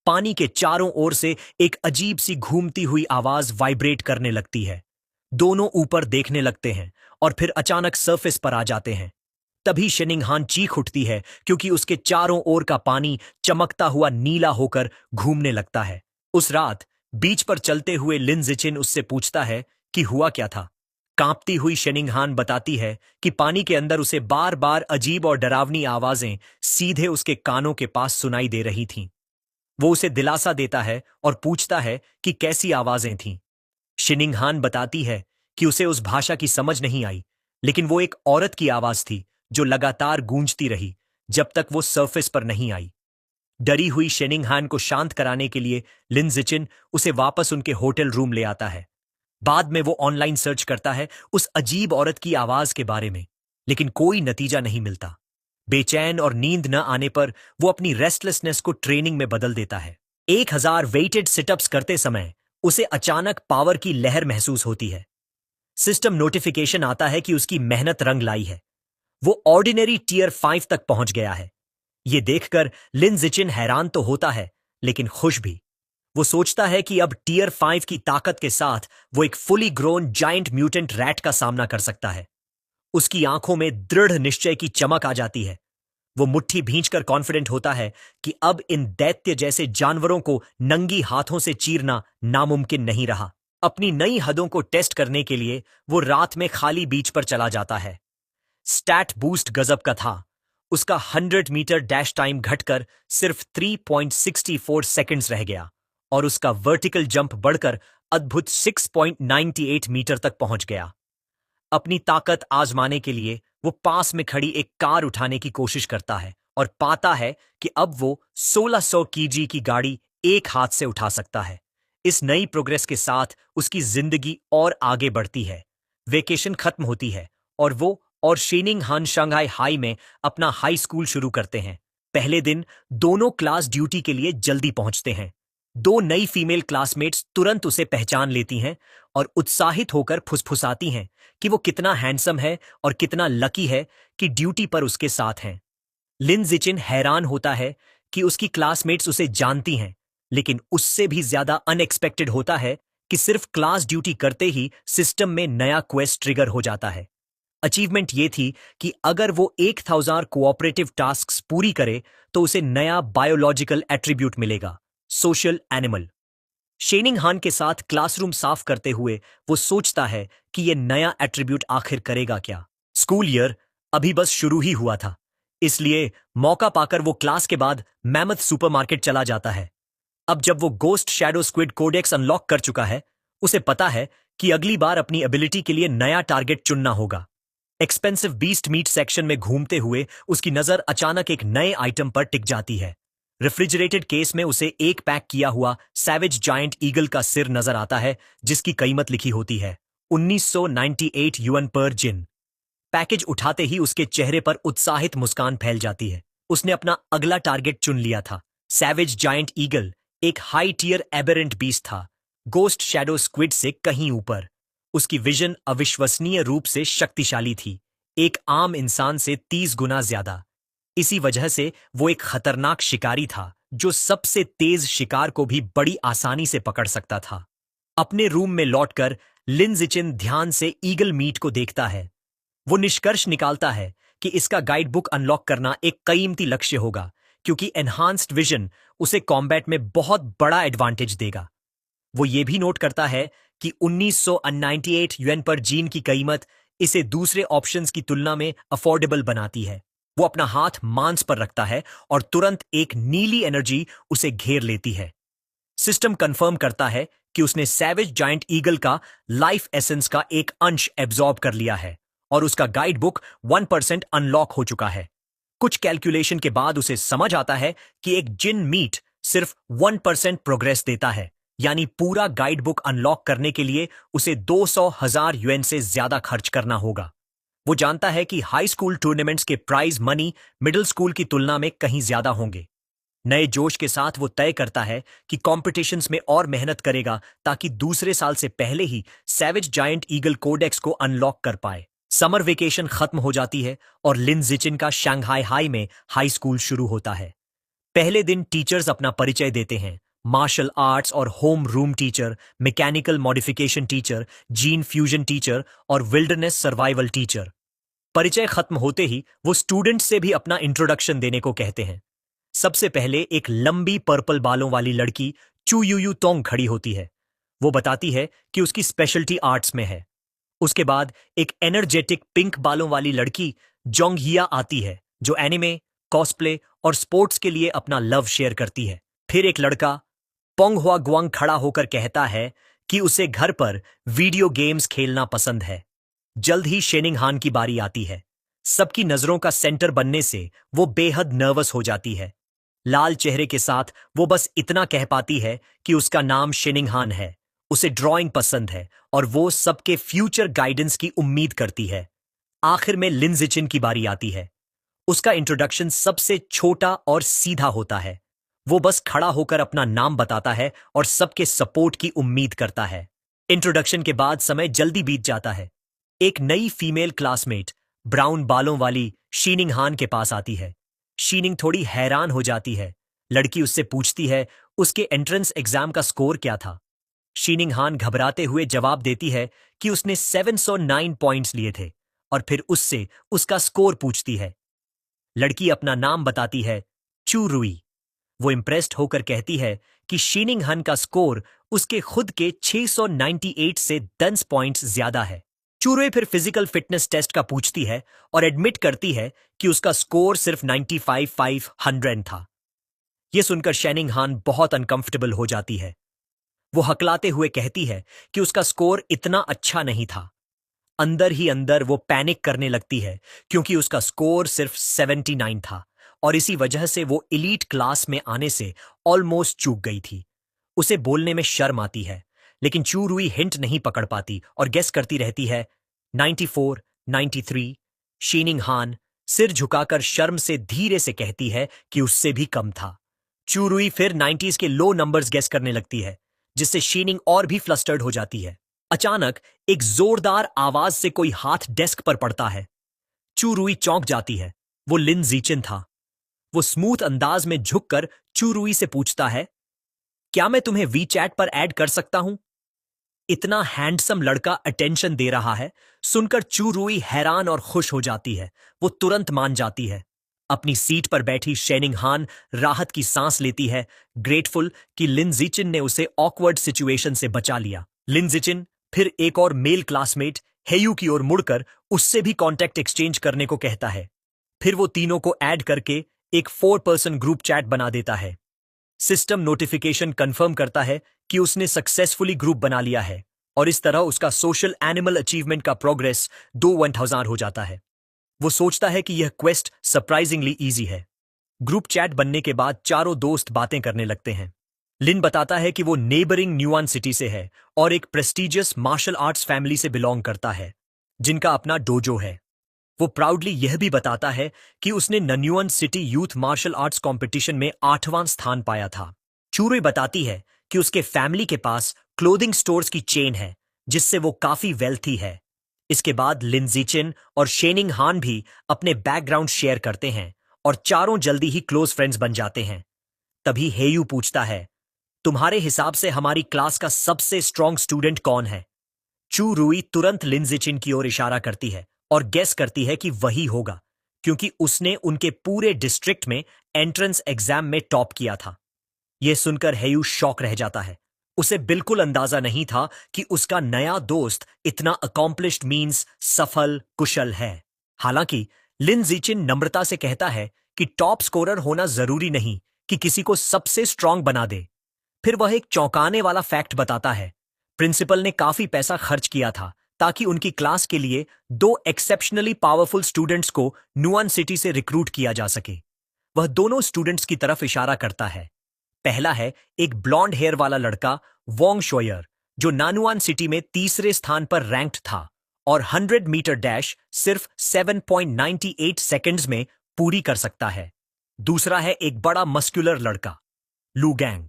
पानी के चारों ओर से एक अजीब सी घूमती हुई आवाज वाइब्रेट करने लगती है। दोनों ऊपर देखने लगते हैं और फिर अचानक सरफेस पर आ जाते हैं। तभी शेनिंगहान चीख उठती है क्योंकि उसके चारों ओर का पानी चमकता हुआ नीला होकर घूमने लगता है। उस रात बीच पर चलते हुए लिन जिचिन उससे पूछता है कि हुआ क्या था। कांपती हुई शेनिंगहान बताती है कि पानी के अंदर उसे बार बार अजीब और डरावनी आवाजें सीधे उसके कानों के पास सुनाई दे रही थीं। वो उसे दिलासा देता है और पूछता है कि कैसी आवाजें थीं। शिनिंगहान बताती है कि उसे उस भाषा की समझ नहीं आई, लेकिन वो एक औरत की आवाज थी जो लगातार गूंजती रही जब तक वो सरफेस पर नहीं आई। डरी हुई शेनिंगहान को शांत कराने के लिए लिन जिचिन उसे वापस उनके होटल रूम ले आता है। बाद में वो ऑनलाइन सर्च करता है उस अजीब औरत की आवाज के बारे में, लेकिन कोई नतीजा नहीं मिलता। बेचैन और नींद न आने पर वो अपनी रेस्टलेसनेस को ट्रेनिंग में बदल देता है। 1000 वेटेड सिटअप्स करते समय उसे अचानक पावर की लहर महसूस होती है। सिस्टम नोटिफिकेशन आता है कि उसकी मेहनत रंग लाई है। वो ऑर्डिनरी टीयर 5 तक पहुंच गया है। ये देखकर लिन जिचिन हैरान तो होता है, लेकिन खुश भी। वो सोचता है कि अब टीयर 5 की ताकत के साथ वो एक fully grown giant mutant rat का सामना कर सकता है। उसकी आंखों में दृढ़ निश्चय की चमक आ जाती है। वो मुट्ठी भींचकर कॉन्फिडेंट होता है कि अब इन दैत्य जैसे जानवरों को नंगी हाथों से चीरना नामुमकिन नहीं रहा। अपनी नई हदों को टेस्ट करने के लिए वो रात में खाली बीच पर चला जाता है। स्टैट बूस्ट गजब का था। उसका 100 मीटर डैश टाइम घटकर सिर्फ 3.64 सेकंड्स रह गया और उसका वर्टिकल जंप बढ़कर अद्भुत 6.98 मीटर तक पहुंच गया। अपनी ताकत आजमाने के लिए वो पास में खड़ी एक कार उठाने की कोशिश करता है और पाता है कि अब वो 1600 केजी की गाड़ी एक हाथ से उठा सकता है। इस नई प्रोग्रेस के साथ उसकी जिंदगी और आगे बढ़ती है। वेकेशन खत्म होती है और वो और शेनिंगहान शंघाई हाई में अपना हाई स्कूल शुरू करते हैं। पहले दिन दोनों क्लास ड्यूटी के लिए जल्दी पहुंचते हैं। दो नई फीमेल क्लासमेट्स तुरंत उसे पहचान लेती हैं और उत्साहित होकर फुसफुसाती हैं कि वो कितना हैंडसम है और कितना लकी है कि ड्यूटी पर उसके साथ हैं। लिन जिचिन हैरान होता है कि उसकी क्लासमेट्स उसे जानती हैं, लेकिन उससे भी ज्यादा अनएक्सपेक्टेड होता है कि सिर्फ क्लास ड्यूटी करते ही सिस्टम में नया क्वेस्ट ट्रिगर हो जाता है। अचीवमेंट ये थी कि अगर वो 1000 कोऑपरेटिव टास्क्स पूरी करे तो उसे नया बायोलॉजिकल एट्रीब्यूट मिलेगा, सोशल एनिमल। शेनिंगहान के साथ क्लासरूम साफ करते हुए वो सोचता है कि ये नया एट्रीब्यूट आखिर करेगा क्या। स्कूल ईयर अभी बस शुरू ही हुआ था, इसलिए मौका पाकर वो क्लास के बाद मैमथ सुपरमार्केट चला जाता है। अब जब वो ghost shadow squid codex unlock कर चुका है, उसे पता है कि अगली बार अपनी एबिलिटी के लिए नया टारगेट चुनना होगा। एक्सपेंसिव बीस्ट मीट सेक्शन में घूमते हुए उसकी नजर अचानक एक नए आइटम पर टिक जाती है। रेफ्रिजरेटेड केस में उसे एक पैक किया हुआ सैवेज जायंट ईगल का सिर नजर आता है, जिसकी कीमत लिखी होती है 1998 युएन पर जिन। पैकेज उठाते ही उसके चेहरे पर उत्साहित मुस्कान फैल जाती है। उसने अपना अगला टारगेट चुन लिया था। सैवेज जायंट ईगल एक हाई टियर एबेरेंट बीस्ट था, गोस्ट शैडो स्क्विड से कहीं ऊपर। उसकी विजन अविश्वसनीय रूप से शक्तिशाली थी, एक आम इंसान से 30 गुना ज्यादा। इसी वजह से वो एक खतरनाक शिकारी था जो सबसे तेज शिकार को भी बड़ी आसानी से पकड़ सकता था। अपने रूम में लौटकर लिन जिचिन ध्यान से ईगल मीट को देखता है। वो निष्कर्ष निकालता है कि इसका गाइड बुक अनलॉक करना एक कीमती लक्ष्य होगा, क्योंकि एनहांस्ड विजन उसे कॉम्बैट में बहुत बड़ा एडवांटेज देगा। वो ये भी नोट करता है कि 1998 युएन पर जीन की कीमत इसे दूसरे ऑप्शंस की तुलना में अफोर्डेबल बनाती है। वो अपना हाथ मांस पर रखता है और तुरंत एक नीली एनर्जी उसे घेर लेती है। सिस्टम कंफर्म करता है कि उसने सैवेज जायंट ईगल का लाइफ एसेंस का एक अंश एब्जॉर्ब कर लिया है और उसका गाइड बुक 1% अनलॉक हो चुका है। कुछ कैलकुलेशन के बाद उसे समझ आता है कि एक जिन मीट सिर्फ 1% प्रोग्रेस देता है, यानी पूरा गाइड बुक अनलॉक करने के लिए उसे 200,000 युएन से ज्यादा खर्च करना होगा। वो जानता है कि हाई स्कूल टूर्नामेंट्स के प्राइज मनी मिडिल स्कूल की तुलना में कहीं ज्यादा होंगे। नए जोश के साथ वो तय करता है कि कॉम्पिटिशन्स में और मेहनत करेगा ताकि दूसरे साल से पहले ही सैवेज जायंट ईगल कोडेक्स को अनलॉक कर पाए। समर वेकेशन खत्म हो जाती है और लिन जिचिन का शंघाई हाई में हाई स्कूल शुरू होता है। पहले दिन टीचर्स अपना परिचय देते हैं। मार्शल आर्ट्स और home room teacher, mechanical modification teacher, gene fusion teacher और विल्डरनेस सर्वाइवल टीचर। परिचय खत्म होते ही वो स्टूडेंट्स से भी अपना इंट्रोडक्शन देने को कहते हैं। सबसे पहले एक लंबी पर्पल बालों वाली लड़की चू यू यू तोंग खड़ी होती है। वो बताती है कि उसकी स्पेशलिटी आर्ट्स में है। उसके बाद एक एनर्जेटिक पिंक बालों वाली लड़की जोंगहिया आती है, जो एनिमे, कॉस्प्ले और स्पोर्ट्स के लिए अपना लव शेयर करती है। फिर एक लड़का पोंग हुआ गुआंग खड़ा होकर कहता है कि उसे घर पर वीडियो गेम्स खेलना पसंद है। जल्द ही शेनिंग हान की बारी आती है। सबकी नजरों का सेंटर बनने से वो बेहद नर्वस हो जाती है। लाल चेहरे के साथ वो बस इतना कह पाती है कि उसका नाम शेनिंग हान है, उसे ड्राइंग पसंद है और वो सबके फ्यूचर गाइडेंस की उम्मीद करती है। आखिर में लिन जिचिन की बारी आती है। उसका इंट्रोडक्शन सबसे छोटा और सीधा होता है। वो बस खड़ा होकर अपना नाम बताता है और सबके सपोर्ट की उम्मीद करता है। इंट्रोडक्शन के बाद समय जल्दी बीत जाता है। एक नई फीमेल क्लासमेट ब्राउन बालों वाली शीनिंग हान के पास आती है। शीनिंग थोड़ी हैरान हो जाती है। लड़की उससे पूछती है उसके एंट्रेंस एग्जाम का स्कोर क्या था। शीनिंग हान घबराते हुए जवाब देती है कि उसने 709 पॉइंट्स लिए थे और फिर उससे उसका स्कोर पूछती है। लड़की अपना नाम बताती है, चू रुई। वो इम्प्रेस्ड होकर कहती है कि शीनिंग हन का स्कोर उसके खुद के 698 से 10 पॉइंट्स ज्यादा है। चूरुई फिर फिजिकल फिटनेस टेस्ट का पूछती है और एडमिट करती है कि उसका स्कोर सिर्फ 95,500 था। यह सुनकर शेनिंग हान बहुत अनकंफर्टेबल हो जाती है। वो हकलाते हुए कहती है कि उसका स्कोर इतना अच्छा नहीं था। अंदर ही अंदर वो पैनिक करने लगती है क्योंकि उसका स्कोर सिर्फ 79 था और इसी वजह से वो एलीट क्लास में आने से ऑलमोस्ट चूक गई थी। उसे बोलने में शर्म आती है, लेकिन चू रुई हिंट नहीं पकड़ पाती और गेस करती रहती है 94, 93। शीनिंग हान सिर झुकाकर शर्म से धीरे से कहती है कि उससे भी कम था। चू रुई फिर 90s के लो नंबर्स गेस करने लगती है, जिससे शीनिंग और भी फ्लस्टर्ड हो जाती है। अचानक एक जोरदार आवाज से कोई हाथ डेस्क पर पड़ता है। चू रुई चौंक जाती है। वो लिन जिचिन था। वो स्मूथ अंदाज में झुककर चू रुई से पूछता है, क्या मैं तुम्हें वी चैट पर ऐड कर सकता हूं? इतना हैंडसम लड़का अटेंशन दे रहा है सुनकर चू रुई हैरान और खुश हो जाती है। वो तुरंत मान जाती है। अपनी सीट पर बैठी शेनिंग हान राहत की सांस लेती है, ग्रेटफुल कि लिन जिचिन ने उसे ऑकवर्ड सिचुएशन से बचा लिया। लिन जिचिन फिर एक और मेल क्लासमेट हेयू की ओर मुड़कर उससे भी कांटेक्ट एक्सचेंज करने को कहता है। फिर वो तीनों को ऐड करके एक 4 पर्सन ग्रुप चैट बना देता है। सिस्टम नोटिफिकेशन कंफर्म करता है कि उसने सक्सेसफुली ग्रुप बना लिया है और इस तरह उसका सोशल एनिमल अचीवमेंट का प्रोग्रेस 1000 हो जाता है। वो सोचता है कि यह क्वेस्ट सरप्राइजिंगली इजी है। ग्रुप चैट बनने के बाद चारों दोस्त बातें करने लगते हैं। लिन बताता है कि वो नेबरिंग न्यूआन सिटी से है और एक प्रेस्टिजियस मार्शल आर्ट्स फैमिली से बिलोंग करता है, जिनका अपना डोजो है। वो प्राउडली यह भी बताता है कि उसने Nanyuan city youth martial arts competition में 8वां स्थान पाया था। चूरुई बताती है कि उसके फैमिली के पास क्लोथिंग स्टोर्स की चेन है, जिससे वो काफी वेल्थी है। इसके बाद लिन जिचिन और शेनिंग हान भी अपने बैकग्राउंड शेयर करते हैं और चारों जल्दी ही क्लोज फ्रेंड्स बन जाते हैं। तभी हेयू पूछता है, तुम्हारे हिसाब से हमारी क्लास का सबसे स्ट्रॉन्ग स्टूडेंट कौन है? चू रुई तुरंत लिन जिचिन की ओर इशारा करती है और गेस करती है कि वही होगा, क्योंकि उसने उनके पूरे डिस्ट्रिक्ट में एंट्रेंस एग्जाम में टॉप किया था। यह सुनकर हेयू शॉक रह जाता है। उसे बिल्कुल अंदाजा नहीं था कि उसका नया दोस्त इतना अकॉम्प्लिश्ड मींस सफल कुशल है। हालांकि लिन जिचिन नम्रता से कहता है कि टॉप स्कोरर होना जरूरी नहीं कि किसी को सबसे स्ट्रांग बना दे। फिर वह एक चौंकाने वाला फैक्ट बताता है, प्रिंसिपल ने काफी पैसा खर्च किया था ताकि उनकी क्लास के लिए 2 एक्सेप्शनली पावरफुल स्टूडेंट्स को नुआन सिटी से रिक्रूट किया जा सके। वह दोनों स्टूडेंट्स की तरफ इशारा करता है। पहला है एक ब्लॉन्ड हेयर वाला लड़का वोंग शोयर, जो नानुआन सिटी में तीसरे स्थान पर रैंक्ड था और 100 मीटर डैश सिर्फ 7.98 सेकंड्स में पूरी कर सकता है। दूसरा है एक बड़ा मस्कुलर लड़का, लू गैंग,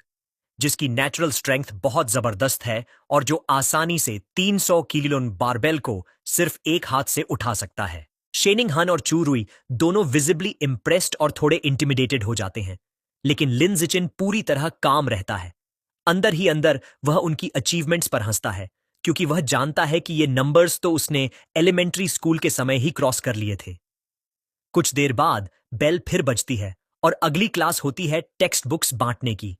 जिसकी नेचुरल स्ट्रेंथ बहुत जबरदस्त है और जो आसानी से 300 किलो बारबेल को सिर्फ एक हाथ से उठा सकता है। शेनिंग हन और चू रुई दोनों विजिबली इंप्रेस्ड और थोड़े इंटिमिडेटेड हो जाते हैं, लेकिन लिन जिचिन पूरी तरह काम रहता है। अंदर ही अंदर वह उनकी अचीवमेंट्स पर हंसता है, क्योंकि वह जानता है कि ये नंबर्स तो उसने एलिमेंट्री स्कूल के समय ही क्रॉस कर लिए थे। कुछ देर बाद बेल फिर बजती है और अगली क्लास होती है टेक्स्ट बुक्स बांटने की।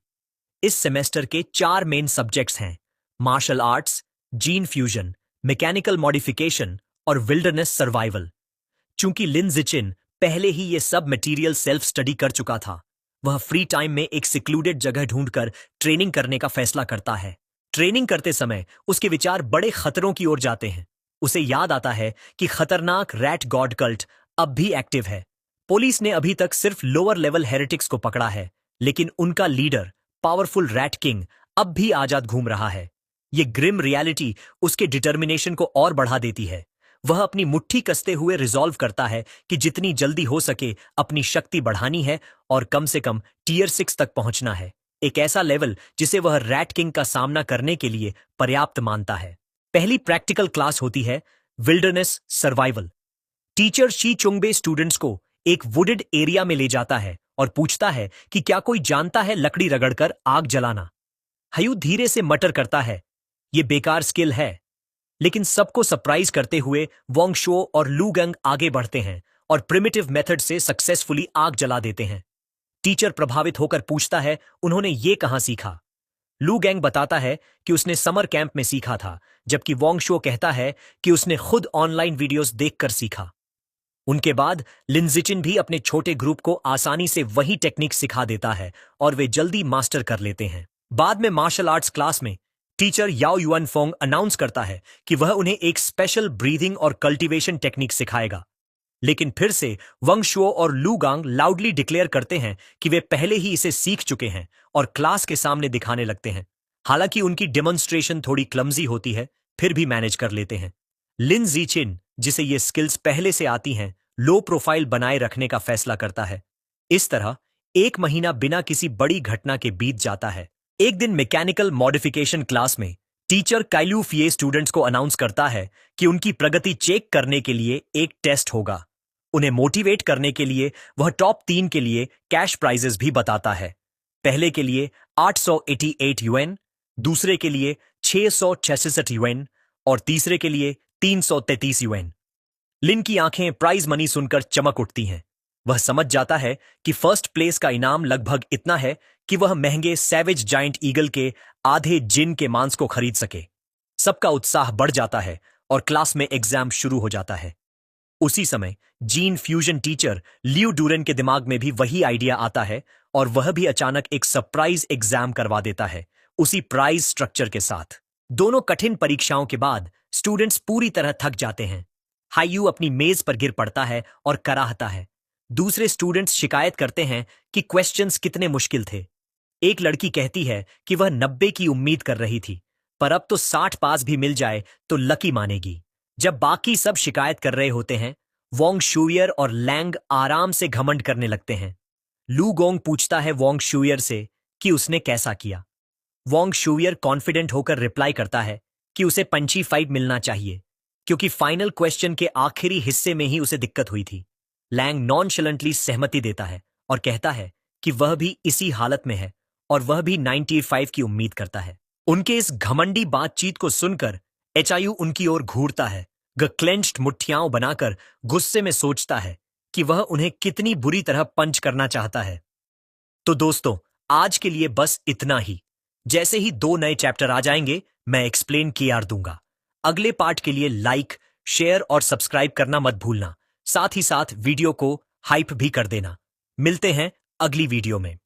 इस सेमेस्टर के 4 मेन सब्जेक्ट्स हैं: martial arts, gene fusion, mechanical modification और विल्डरनेस सर्वाइवल। चूंकि लिन जिचिन पहले ही ये सब मटेरियल सेल्फ स्टडी कर चुका था, वह फ्री टाइम में एक सिक्लूडेड जगह ढूंढकर ट्रेनिंग करने का फैसला करता है। ट्रेनिंग करते समय उसके विचार बड़े खतरों की ओर जाते हैं। उसे याद आता है कि खतरनाक रैट गॉड कल्ट अब भी एक्टिव है। पुलिस ने अभी तक सिर्फ लोअर लेवल हेरेटिक्स को पकड़ा है, लेकिन उनका लीडर पावरफुल रैट किंग अब भी आजाद घूम रहा है। ये ग्रिम रियलिटी उसके डिटर्मिनेशन को और बढ़ा देती है। वह अपनी मुट्ठी कसते हुए रिजॉल्व करता है कि जितनी जल्दी हो सके अपनी शक्ति बढ़ानी है और कम से कम टियर 6 तक पहुंचना है, एक ऐसा लेवल जिसे वह रैट किंग का सामना करने के लिए पर्याप्त मानता है। पहली प्रैक्टिकल क्लास होती है wilderness survival. Teacher Shi Chungbe students को एक वुडेड एरिया में ले जाता है और पूछता है कि क्या कोई जानता है लकड़ी रगड़कर आग जलाना। हयू धीरे से मटर करता है, यह बेकार स्किल है। लेकिन सबको सरप्राइज करते हुए वोंग शो और लू गंग आगे बढ़ते हैं और प्रिमिटिव मेथड से सक्सेसफुली आग जला देते हैं। टीचर प्रभावित होकर पूछता है, उन्होंने ये कहां सीखा? लू गैंग बताता है कि उसने समर कैंप में सीखा था, जबकि वोंग शो कहता है कि उसने खुद ऑनलाइन वीडियोस देखकर सीखा। उनके बाद लिन जिचिन भी अपने छोटे ग्रुप को आसानी से वही टेक्निक सिखा देता है और वे जल्दी मास्टर कर लेते हैं। बाद में मार्शल आर्ट्स क्लास में टीचर याओ युआन फोंग अनाउंस करता है कि वह उन्हें एक स्पेशल ब्रीदिंग और कल्टीवेशन टेक्निक सिखाएगा। लेकिन फिर से वंग शुओ और लू गांग लाउडली डिक्लेयर करते हैं कि वे पहले ही इसे सीख चुके हैं और क्लास के सामने दिखाने लगते हैं। हालांकि उनकी डेमोन्स्ट्रेशन थोड़ी क्लमजी होती है, फिर भी मैनेज कर लेते हैं। लिन जिचिन, जिसे ये स्किल्स पहले से आती हैं, लो प्रोफाइल बनाए रखने का फैसला करता है। इस तरह 1 महीना बिना किसी बड़ी घटना के बीत जाता है। एक दिन मैकेनिकल मॉडिफिकेशन क्लास में टीचर काइलू फिये स्टूडेंट्स को अनाउंस करता है कि उनकी प्रगति चेक करने के लिए एक टेस्ट होगा। उन्हें मोटिवेट करने के लिए वह टॉप 3 के लिए कैश प्राइजेस भी बताता है। पहले के लिए 888 यूएन, दूसरे के लिए 666 यूएन और तीसरे के लिए 333 यूएन। लिन की आंखें प्राइज मनी सुनकर चमक उठती हैं। वह समझ जाता है कि फर्स्ट प्लेस का इनाम लगभग इतना है कि वह महंगे सैवेज जायंट ईगल के आधे जिन के मांस को खरीद सके। सबका उत्साह बढ़ जाता है और क्लास में एग्जाम शुरू हो जाता है। उसी समय जीन फ्यूजन टीचर लियू डूरेन के दिमाग में भी वही आइडिया आता है और वह भी अचानक एक सरप्राइज एग्जाम करवा देता है, उसी प्राइज स्ट्रक्चर के साथ। दोनों कठिन परीक्षाओं के बाद स्टूडेंट्स पूरी तरह थक जाते हैं। हाईयू अपनी मेज पर गिर पड़ता है और कराहता है। दूसरे स्टूडेंट्स शिकायत करते हैं कि क्वेश्चंस कितने मुश्किल थे। एक लड़की कहती है कि वह 90 की उम्मीद कर रही थी, पर अब तो 60 पास भी मिल जाए तो लकी मानेगी। जब बाकी सब शिकायत कर रहे होते हैं, वोंग शुयर और लैंग आराम से घमंड करने लगते हैं। लू गोंग पूछता है वोंग शुयर से कि उसने कैसा किया। वोंग शुयर कॉन्फिडेंट होकर रिप्लाई करता है कि उसे पंची 5 मिलना चाहिए, क्योंकि फाइनल क्वेश्चन के आखिरी हिस्से में ही उसे दिक्कत हुई थी। लैंग नॉनशलेंटली सहमति देता है और कहता है कि वह भी इसी हालत में है और वह भी 95 की उम्मीद करता है। उनके इस घमंडी बातचीत को सुनकर एचआईयू उनकी ओर घूरता है। क्लेंच्ड मुट्ठियां बनाकर गुस्से में सोचता है कि वह उन्हें कितनी बुरी तरह पंच करना चाहता है। तो दोस्तों, आज के लिए बस इतना ही। जैसे ही 2 नए चैप्टर आ जाएंगे, मैं एक्सप्लेन किया दूंगा। अगले पार्ट के लिए लाइक, शेयर और सब्सक्राइब करना मत भूलना। साथ ही साथ वीडियो को हाइप भी कर देना। मिलते हैं अगली वीडियो में।